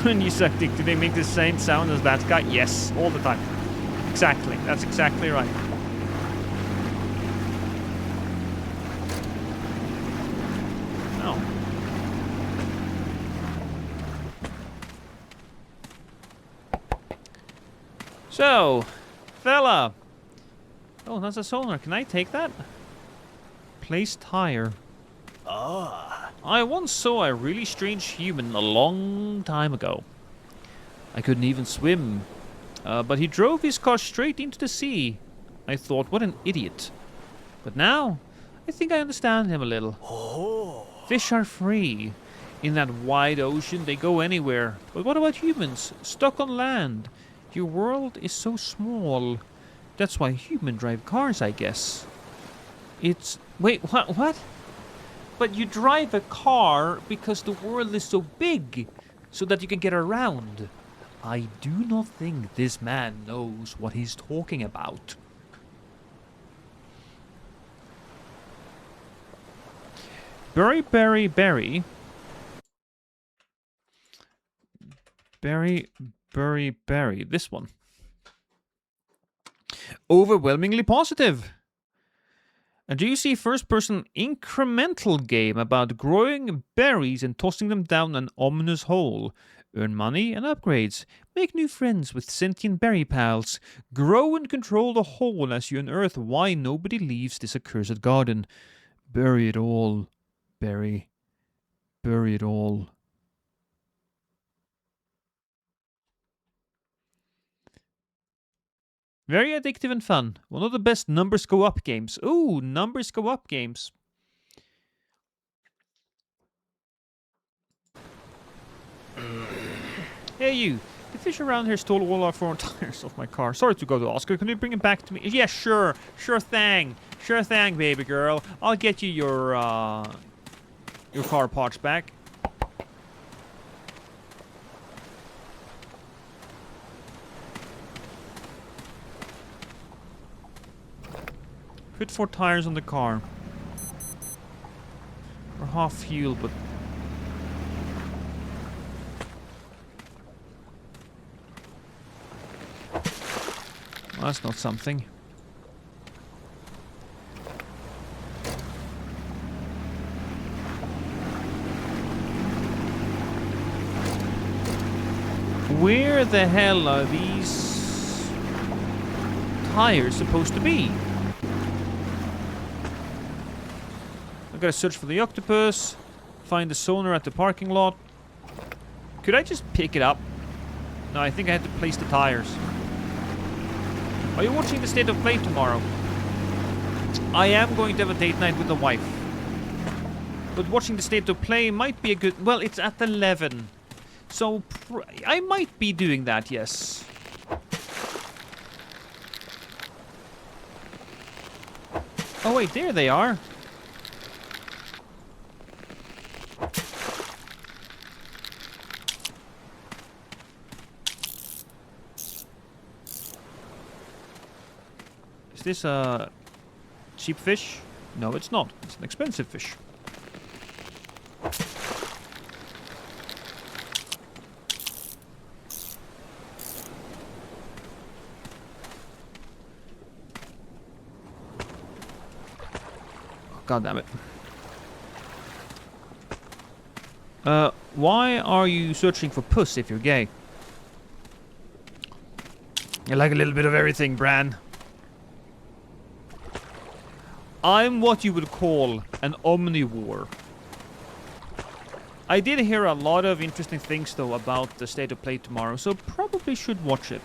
When you suck dick, do they make the same sound as that guy? Yes, all the time. Exactly. That's exactly right. No. So, fella. Oh, that's a sonar. Can I take that? Place tire. Ah. I once saw a really strange human a long time ago. I couldn't even swim, but he drove his car straight into the sea. I thought, what an idiot. But now, I think I understand him a little. Oh. Fish are free. In that wide ocean, they go anywhere. But what about humans, stuck on land? Your world is so small. That's why humans drive cars, I guess. It's... Wait, what? But you drive a car because the world is so big, so that you can get around. I do not think this man knows what he's talking about. Berry. This one. Overwhelmingly positive. A juicy first-person incremental game about growing berries and tossing them down an ominous hole. Earn money and upgrades. Make new friends with sentient berry pals. Grow and control the hole as you unearth why nobody leaves this accursed garden. Bury it all. Bury it all. Very addictive and fun. One of the best numbers go up games. Ooh, numbers go up games. Hey you, the fish around here stole all our front tires off my car. Sorry to go to Oscar, can you bring it back to me? Yeah, sure. Sure thing, baby girl. I'll get you your car parts back. Put 4 tires on the car. We're half fuel, but... Well, that's not something. Where the hell are these tires supposed to be? I've got to search for the octopus, find the sonar at the parking lot. Could I just pick it up? No, I think I had to place the tires. Are you watching the State of Play tomorrow? I am going to have a date night with the wife. But watching the state of play might be a good... Well, it's at 11. So I might be doing that, yes. Oh wait, there they are. Is this a cheap fish? No, it's not. It's an expensive fish. God damn it. Why are you searching for puss if you're gay? You like a little bit of everything, Bran. I'm what you would call an omnivore. I did hear a lot of interesting things, though, about the state of play tomorrow, so probably should watch it.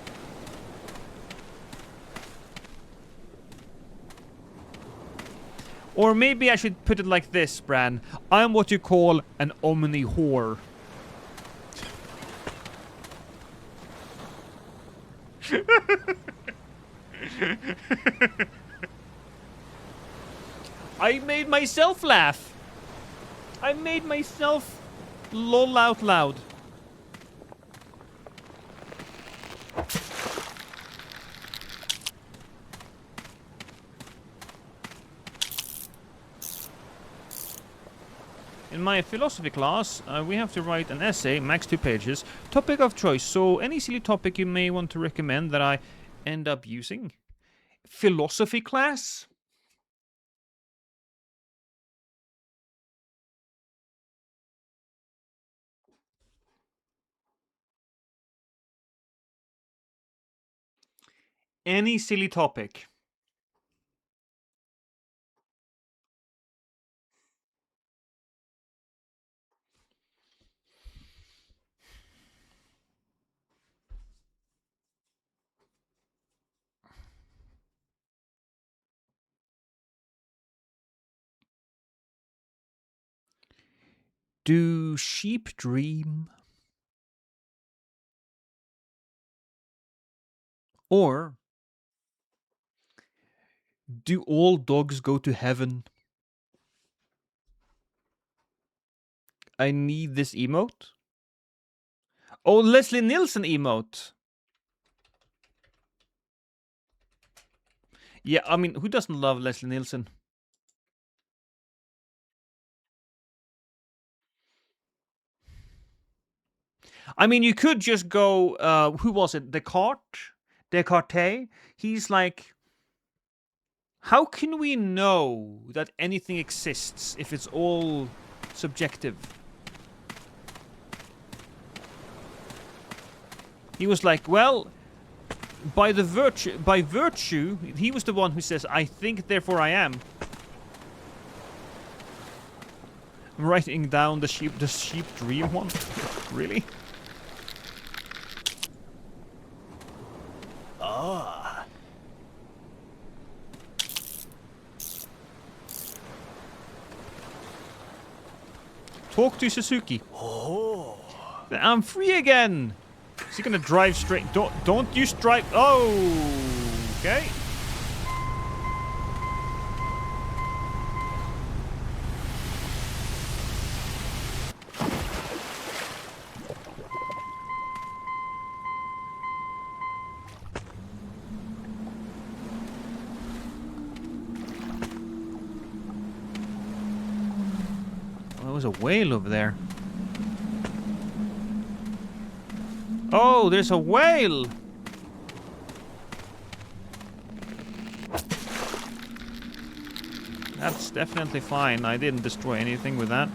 Or maybe I should put it like this, Bran. I'm what you call an omni-whore. I made myself laugh. I made myself lol out loud. In my philosophy class, we have to write an essay, max 2 pages, topic of choice. So any silly topic you may want to recommend that I end up using. Philosophy class? Any silly topic. Do sheep dream? Or do all dogs go to heaven? I need this emote. Oh, Leslie Nielsen emote. Yeah, I mean, who doesn't love Leslie Nielsen? I mean, you could just go, who was it? Descartes? He's like, how can we know that anything exists if it's all subjective? He was like, well, by virtue, he was the one who says, I think, therefore I am. I'm writing down the sheep dream one. Really? Ah. Talk to Suzuki. Oh. I'm free again. Is he gonna drive straight? Don't you drive? Oh, okay. Oh, there was a whale over there. Oh, there's a whale! That's definitely fine. I didn't destroy anything with that.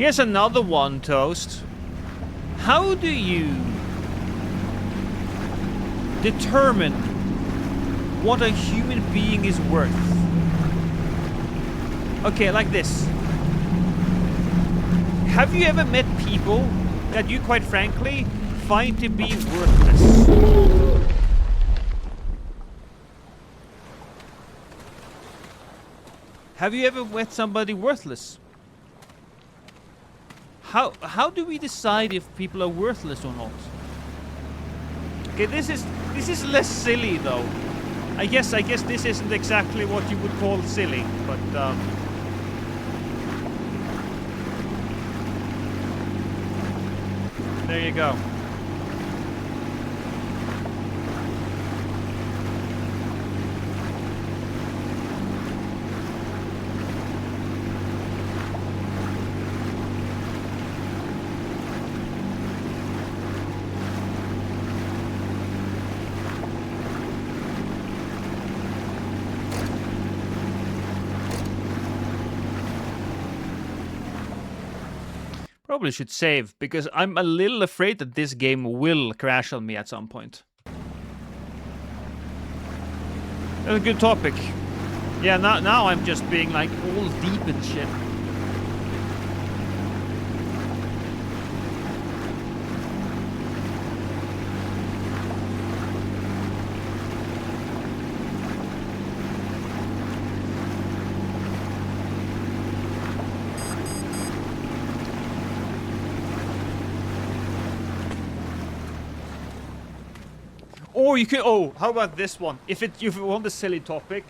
Here's another one, Toast. How do you determine what a human being is worth? Okay, like this. Have you ever met people that you, quite frankly, find to be worthless? Have you ever met somebody worthless? How do we decide if people are worthless or not? Okay, this is less silly though. I guess this isn't exactly what you would call silly, but there you go. Probably should save, because I'm a little afraid that this game will crash on me at some point. That's a good topic. Yeah, now I'm just being like all deep in shit. Or you could, how about this one? If you want a silly topic,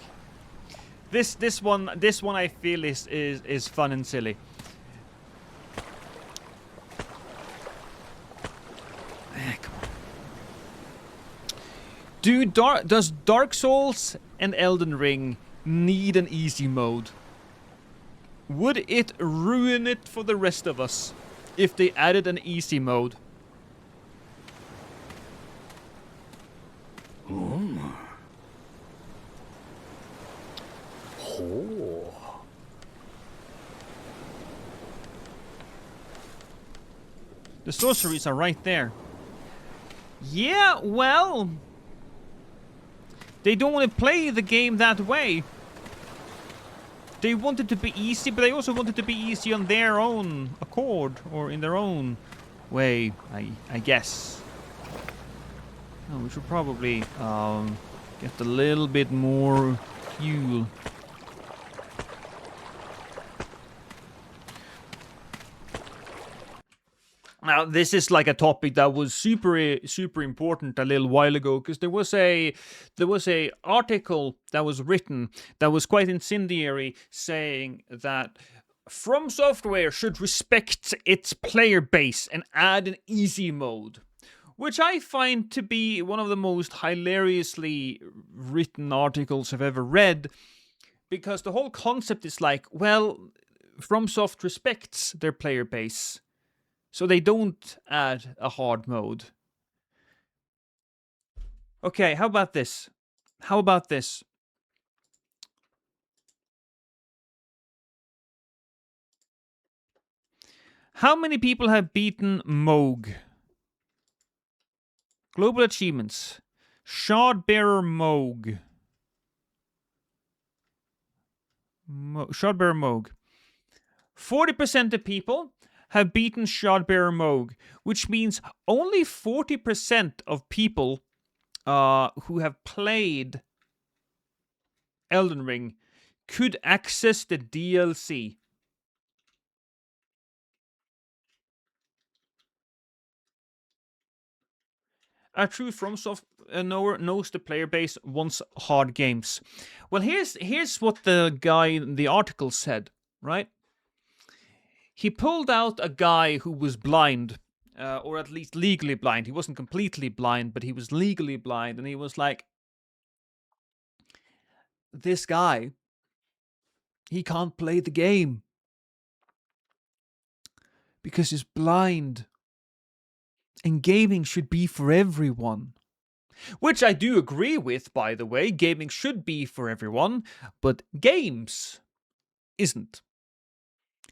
this one I feel is fun and silly. Come on. Does Dark Souls and Elden Ring need an easy mode? Would it ruin it for the rest of us if they added an easy mode? The sorceries are right there. Yeah, well, they don't want to play the game that way. They want it to be easy, but they also want it to be easy on their own accord, or in their own way, I guess. Oh, we should probably get a little bit more fuel. Now, this is like a topic that was super important a little while ago, because there was a article that was written that was quite incendiary, saying that From Software should respect its player base and add an easy mode, which I find to be one of the most hilariously written articles I've ever read, because the whole concept is like, well, FromSoft respects their player base, so they don't add a hard mode. Okay, how about this? How about this? How many people have beaten Moog? Global achievements. Shardbearer Moog. Shardbearer Moog. 40% of people have beaten Shardbearer Moog, which means only 40% of people who have played Elden Ring could access the DLC. A true FromSoft knower knows the player base wants hard games. Well, here's what the guy in the article said, right? He pulled out a guy who was blind, or at least legally blind. He wasn't completely blind, but he was legally blind, and he was like, this guy, he can't play the game because he's blind. And gaming should be for everyone. Which I do agree with, by the way. Gaming should be for everyone, but games isn't.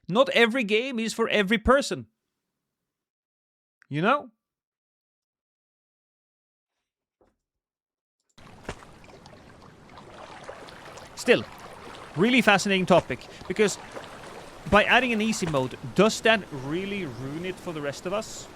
Not every game is for every person. You know? Still, really fascinating topic, because by adding an easy mode, does that really ruin it for the rest of us?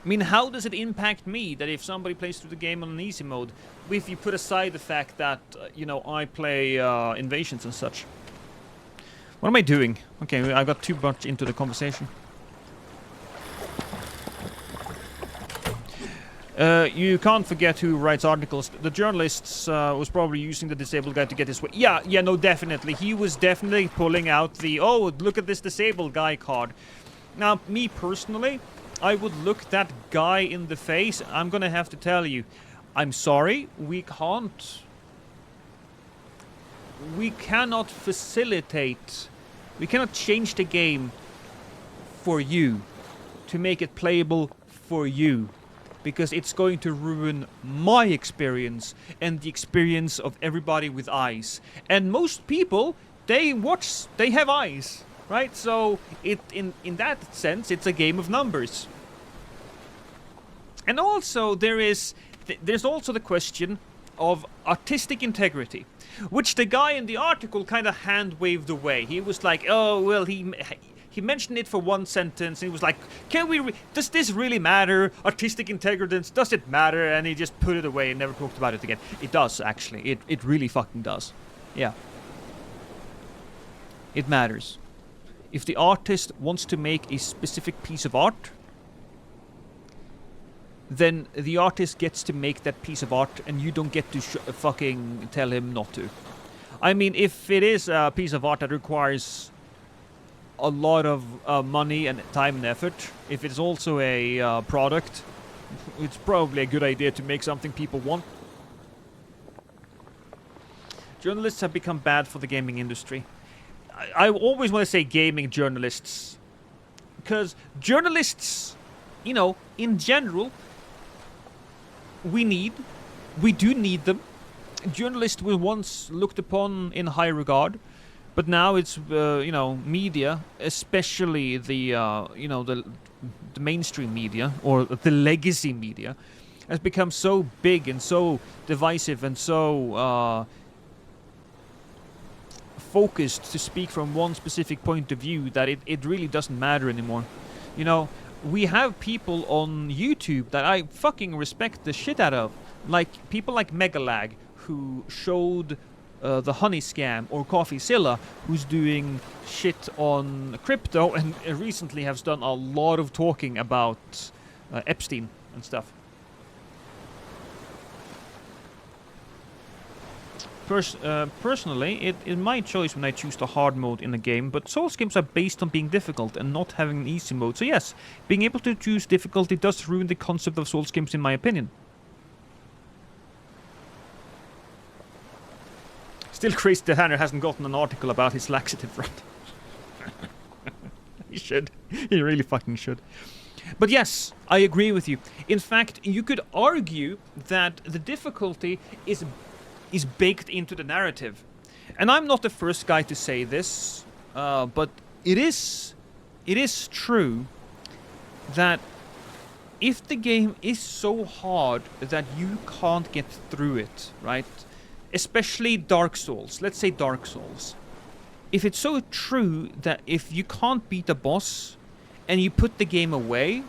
I mean, how does it impact me that if somebody plays through the game on an easy mode, if you put aside the fact that, you know, I play invasions and such? What am I doing? Okay, I got too much into the conversation. You can't forget who writes articles. The journalists was probably using the disabled guy to get his way. Yeah, no, definitely. He was definitely pulling out the, oh, look at this disabled guy card. Now, me personally, I would look that guy in the face. I'm gonna have to tell you, I'm sorry, we cannot facilitate, we cannot change the game for you to make it playable for you, because it's going to ruin my experience and the experience of everybody with eyes. And most people, they have eyes, right? So in that sense, it's a game of numbers. And also there's also the question of artistic integrity, which the guy in the article kind of hand waved away. He was like, oh well, he mentioned it for one sentence, and he was like, does this really matter? Artistic integrity, does it matter? And he just put it away and never talked about it again. It does, actually. It really fucking does. Yeah. It matters. If the artist wants to make a specific piece of art, then the artist gets to make that piece of art, and you don't get to fucking tell him not to. I mean, if it is a piece of art that requires a lot of money and time and effort, if it's also a product, it's probably a good idea to make something people want. Journalists have become bad for the gaming industry. I always want to say gaming journalists, because journalists, you know, in general, we do need them. Journalists were once looked upon in high regard, but now it's you know, media, especially the you know, the mainstream media or the legacy media, has become so big and so divisive and so focused to speak from one specific point of view that it really doesn't matter anymore. You know, we have people on YouTube that I fucking respect the shit out of, like people like Megalag, who showed the honey scam, or CoffeeZilla, who's doing shit on crypto and recently has done a lot of talking about Epstein and stuff. Personally, it is my choice when I choose the hard mode in a game, but Souls games are based on being difficult and not having an easy mode. So yes, being able to choose difficulty does ruin the concept of Souls games in my opinion. Still crazy that Tanner hasn't gotten an article about his laxative run. He should. He really fucking should. But yes, I agree with you. In fact, you could argue that the difficulty is baked into the narrative. And I'm not the first guy to say this, but it is true that if the game is so hard that you can't get through it, right? Especially Dark Souls. Let's say Dark Souls. If it's so true that if you can't beat a boss and you put the game away,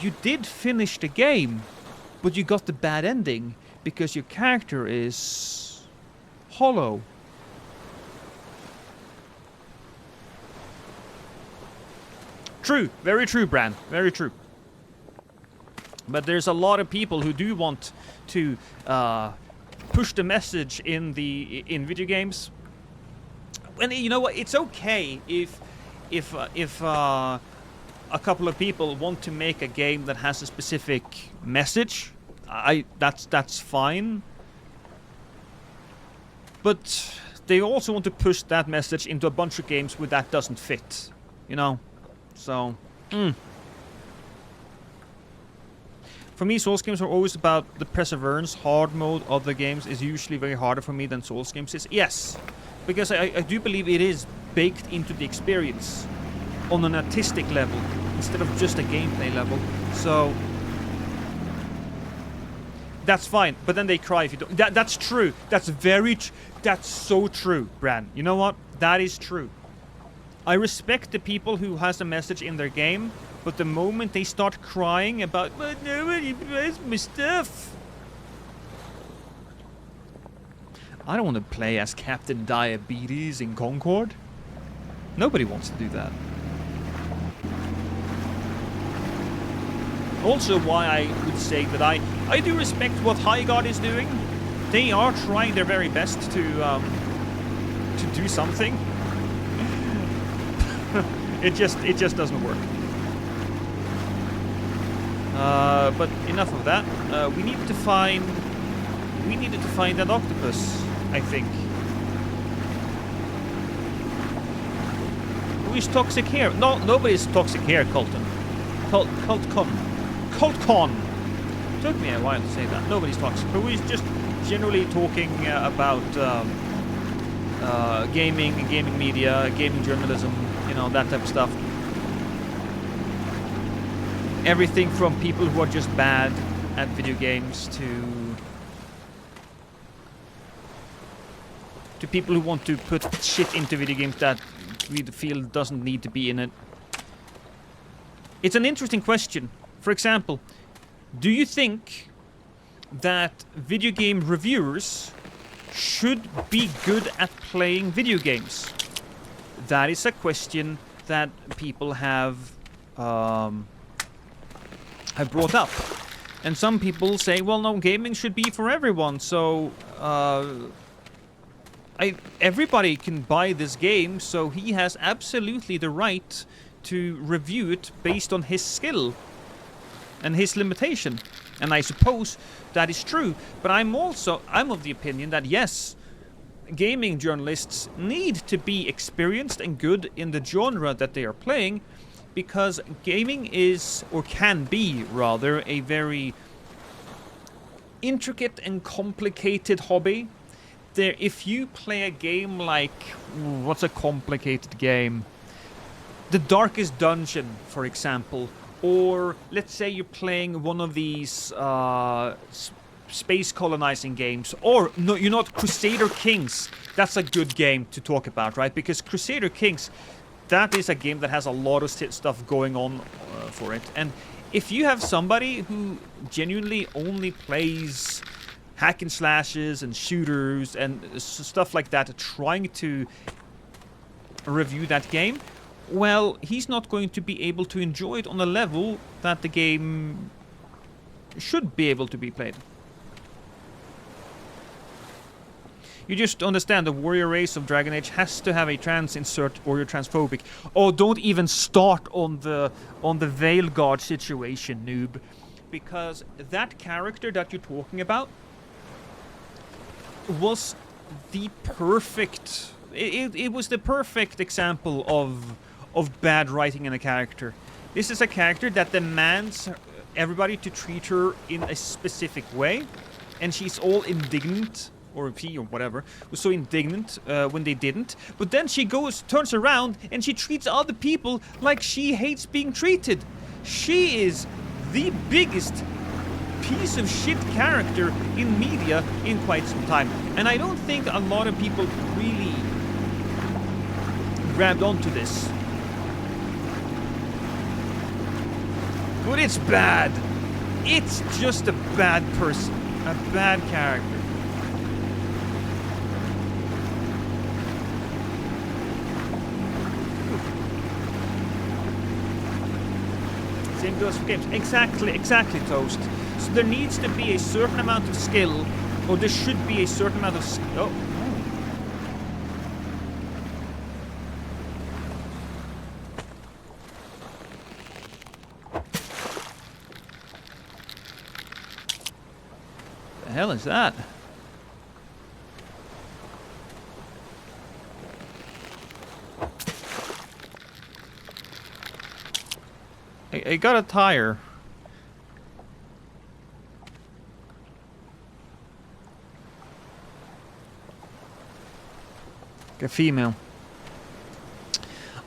you did finish the game, but you got the bad ending because your character is hollow. True. Very true, Bran. Very true. But there's a lot of people who do want to push the message in video games. And you know what? It's okay if a couple of people want to make a game that has a specific message. That's fine. But they also want to push that message into a bunch of games where that doesn't fit. You know? So, For me, Souls games are always about the perseverance. Hard mode of the games is usually very harder for me than Souls games is. Yes, because I do believe it is baked into the experience on an artistic level instead of just a gameplay level. So that's fine. But then they cry if you don't. That's true. That's very. That's so true, Bran. You know what? That is true. I respect the people who has a message in their game, but the moment they start crying about, but nobody plays my stuff. I don't want to play as Captain Diabetes in Concord. Nobody wants to do that. Also why I would say that I do respect what High God is doing. They are trying their very best to do something. it just doesn't work. But enough of that. We needed to find that octopus, I think. Who is toxic here? No, nobody's toxic here, Colton. Coltcon. Took me a while to say that. Nobody's toxic, but we're just generally talking about gaming, gaming media, gaming journalism, you know, that type of stuff. Everything from people who are just bad at video games to people who want to put shit into video games that we feel doesn't need to be in it. It's an interesting question. For example, do you think that video game reviewers should be good at playing video games? That is a question that people have brought up. And some people say, well, no, gaming should be for everyone, so everybody can buy this game, so he has absolutely the right to review it based on his skill and his limitation. And I suppose that is true, but I'm of the opinion that yes, gaming journalists need to be experienced and good in the genre that they are playing, because gaming is, or can be rather, a very intricate and complicated hobby. If you play a game like, what's a complicated game? The Darkest Dungeon, for example, or let's say you're playing one of these space colonizing games, or no, you're not, Crusader Kings. That's a good game to talk about, right? Because Crusader Kings, that is a game that has a lot of stuff going on for it. And if you have somebody who genuinely only plays hack and slashes and shooters and stuff like that, trying to review that game, well, he's not going to be able to enjoy it on a level that the game should be able to be played. You just understand the warrior race of Dragon Age has to have a trans insert or you're transphobic. Oh, don't even start on the Veilguard situation, noob. Because that character that you're talking about was the perfect... It was the perfect example of bad writing in a character. This is a character that demands everybody to treat her in a specific way, and she's all indignant, or he or whatever was so indignant when they didn't. But then she turns around and she treats other people like she hates being treated. She is the biggest piece of shit character in media in quite some time, and I don't think a lot of people really grabbed onto this. But it's bad. It's just a bad person. A bad character. Same goes for games. Exactly, Toast. So there needs to be a certain amount of skill, or there should be a certain amount of skill. Oh. The hell is that? I got a tire. A female.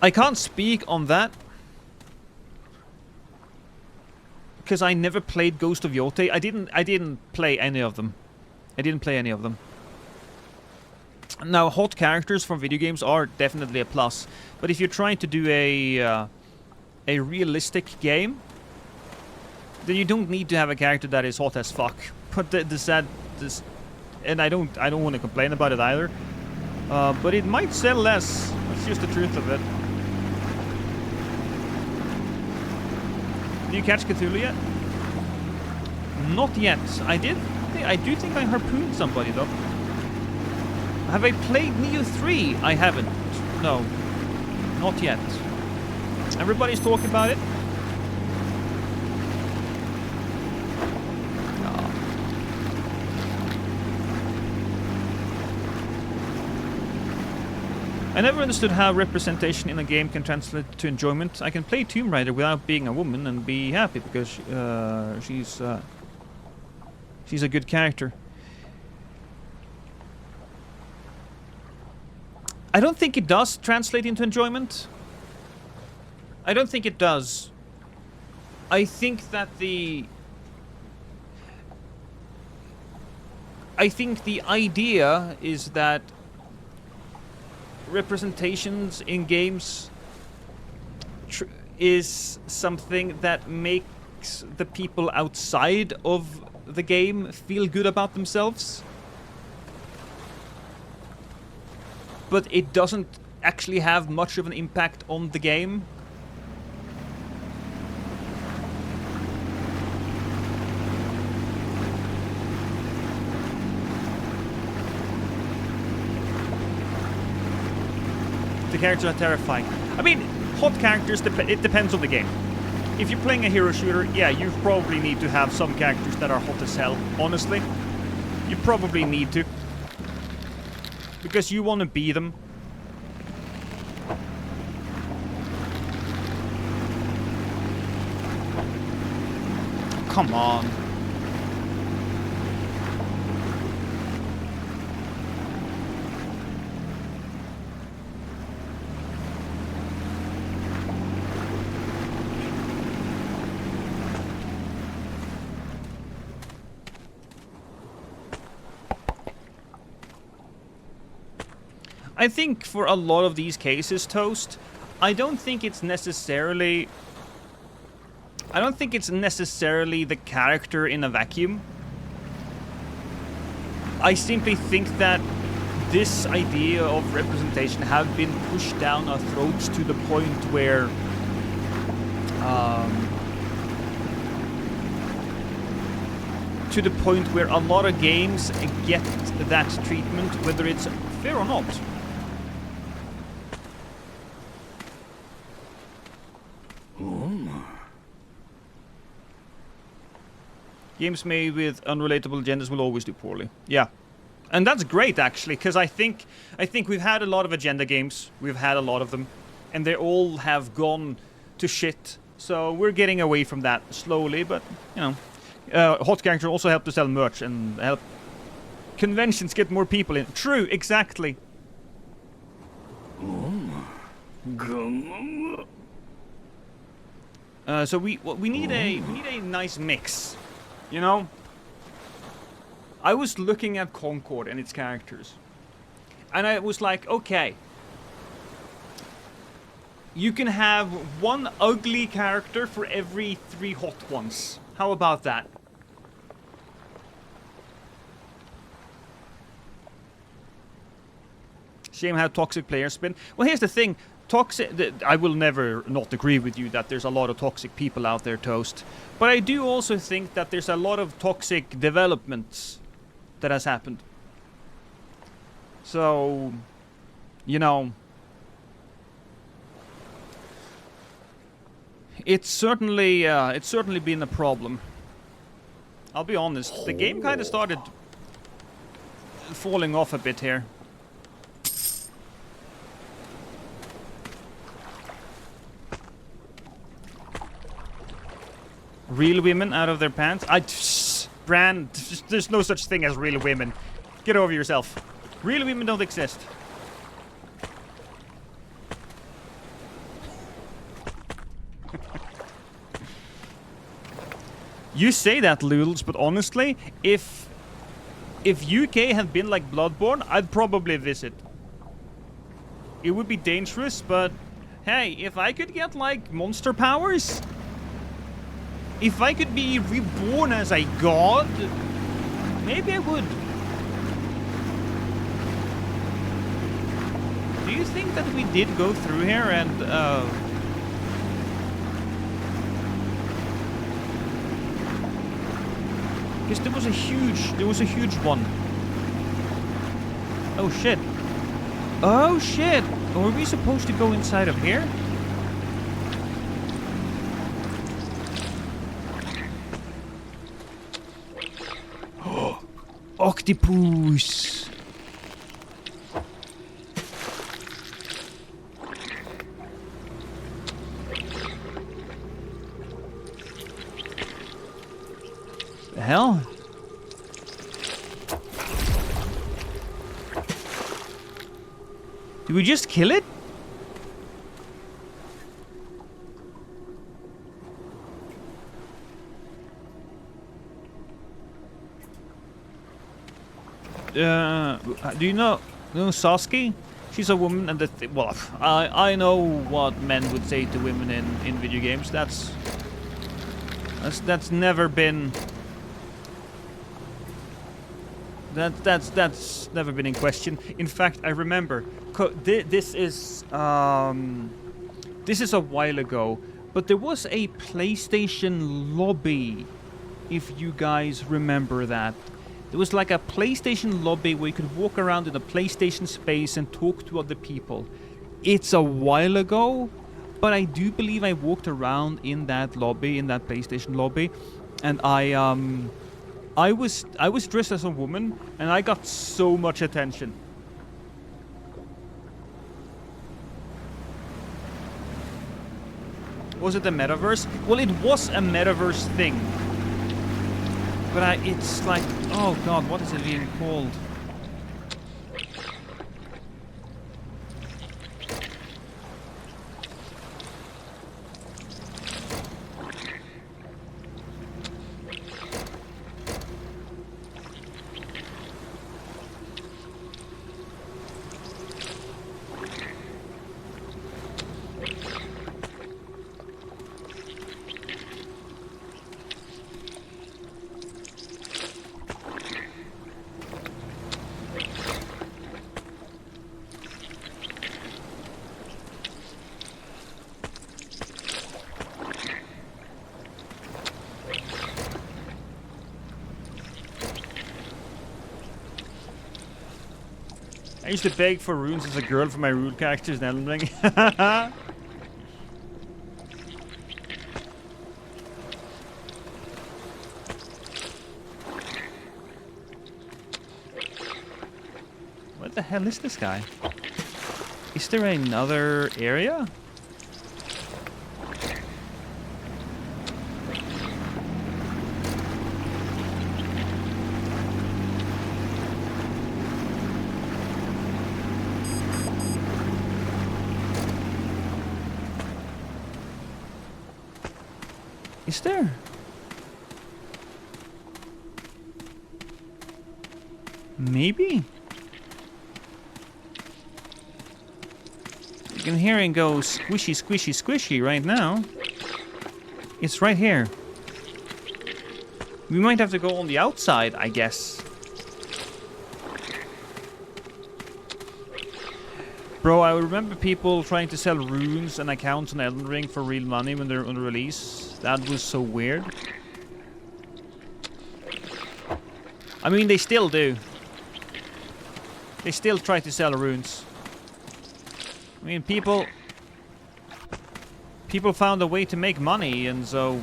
I can't speak on that. Because I never played Ghost of Yote. I didn't play any of them. Now, hot characters from video games are definitely a plus. But if you're trying to do a realistic game, then you don't need to have a character that is hot as fuck. But and I don't want to complain about it either. But it might sell less. That's just the truth of it. Did you catch Cthulhu yet? Not yet. I do think I harpooned somebody though. Have I played Neo 3? I haven't. No. Not yet. Everybody's talking about it. I never understood how representation in a game can translate to enjoyment. I can play Tomb Raider without being a woman and be happy because she's a good character. I don't think it does translate into enjoyment. I don't think it does. I think that the idea is that representations in games is something that makes the people outside of the game feel good about themselves. But it doesn't actually have much of an impact on the game. The characters are terrifying. I mean, hot characters, it depends on the game. If you're playing a hero shooter, yeah, you probably need to have some characters that are hot as hell, honestly. You probably need to. Because you want to be them. Come on. I think for a lot of these cases, Toast, I don't think it's necessarily the character in a vacuum. I simply think that this idea of representation have been pushed down our throats to the point where a lot of games get that treatment, whether it's fair or not. Games made with unrelatable genders will always do poorly. Yeah. And that's great, actually, because I think we've had a lot of agenda games. We've had a lot of them. And they all have gone to shit. So we're getting away from that slowly, but, you know. Hot characters also help to sell merch and help conventions get more people in. True, exactly. So we need a nice mix. You know, I was looking at Concord and its characters, and I was like, okay, you can have one ugly character for every 3 hot ones. How about that? Shame how toxic players been. Well, here's the thing. I will never not agree with you that there's a lot of toxic people out there, Toast. But I do also think that there's a lot of toxic developments that has happened. So, you know, it's certainly been a problem. I'll be honest. The game kind of started falling off a bit here. Real women out of their pants? Brand, there's no such thing as real women. Get over yourself. Real women don't exist. You say that, Lulz, but honestly, if UK had been like Bloodborne, I'd probably visit. It would be dangerous, but hey, if I could get like monster powers, if I could be reborn as a god, maybe I would. Do you think that we did go through here and because there was a huge one. Oh shit. Oh shit! Are we supposed to go inside of here? Octopus! The hell? Did we just kill it? Do you know Sasuke? She's a woman, and well, I know what men would say to women in video games. That's never been. That's never been in question. In fact, I remember this is a while ago, but there was a PlayStation lobby, if you guys remember that. There was like a PlayStation lobby where you could walk around in a PlayStation space and talk to other people. It's a while ago, but I do believe I walked around in that lobby, in that PlayStation lobby, and I was dressed as a woman, and I got so much attention. Was it a metaverse? Well, it was a metaverse thing. But it's like, oh god, what is it being called? I used to beg for runes as a girl for my rune characters in Elden Ring. What the hell is this guy? Is there another area? Is there? Maybe? You can hear it go squishy, squishy, squishy right now. It's right here. We might have to go on the outside, I guess. Bro, I remember people trying to sell runes and accounts on Elden Ring for real money when they're on release. That was so weird. I mean, they still do. They still try to sell runes. I mean, people found a way to make money, and so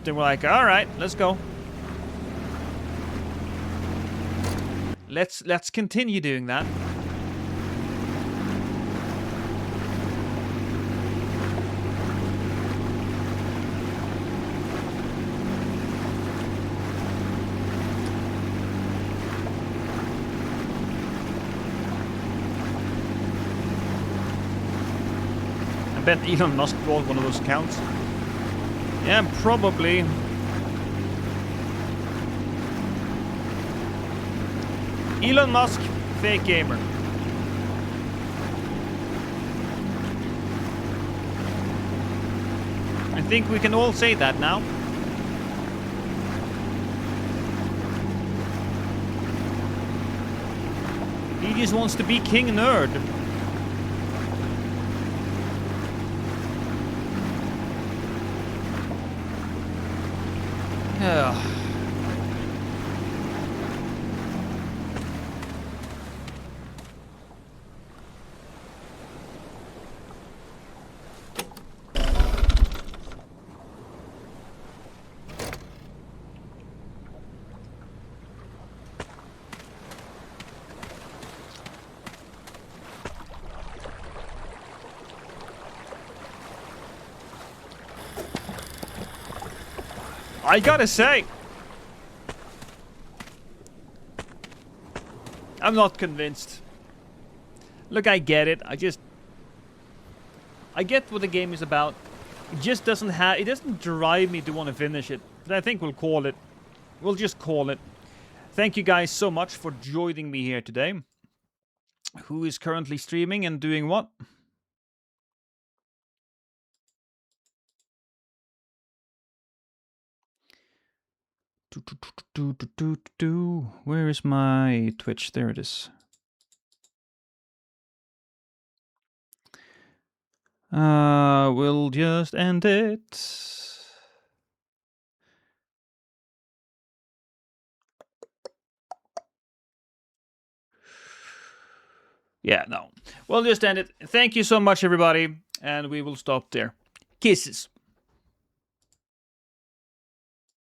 they were like, all right, let's go. Let's continue doing that. I bet Elon Musk bought one of those accounts. Yeah, probably. Elon Musk, fake gamer. I think we can all say that now. He just wants to be king nerd. Yeah. I gotta say, I'm not convinced. Look, I get it. I get what the game is about. It just doesn't it doesn't drive me to want to finish it. But I think we'll call it. We'll just call it. Thank you guys so much for joining me here today. Who is currently streaming and doing what? Where is my Twitch? There it is. We'll just end it. Yeah, no. We'll just end it. Thank you so much, everybody. And we will stop there. Kisses.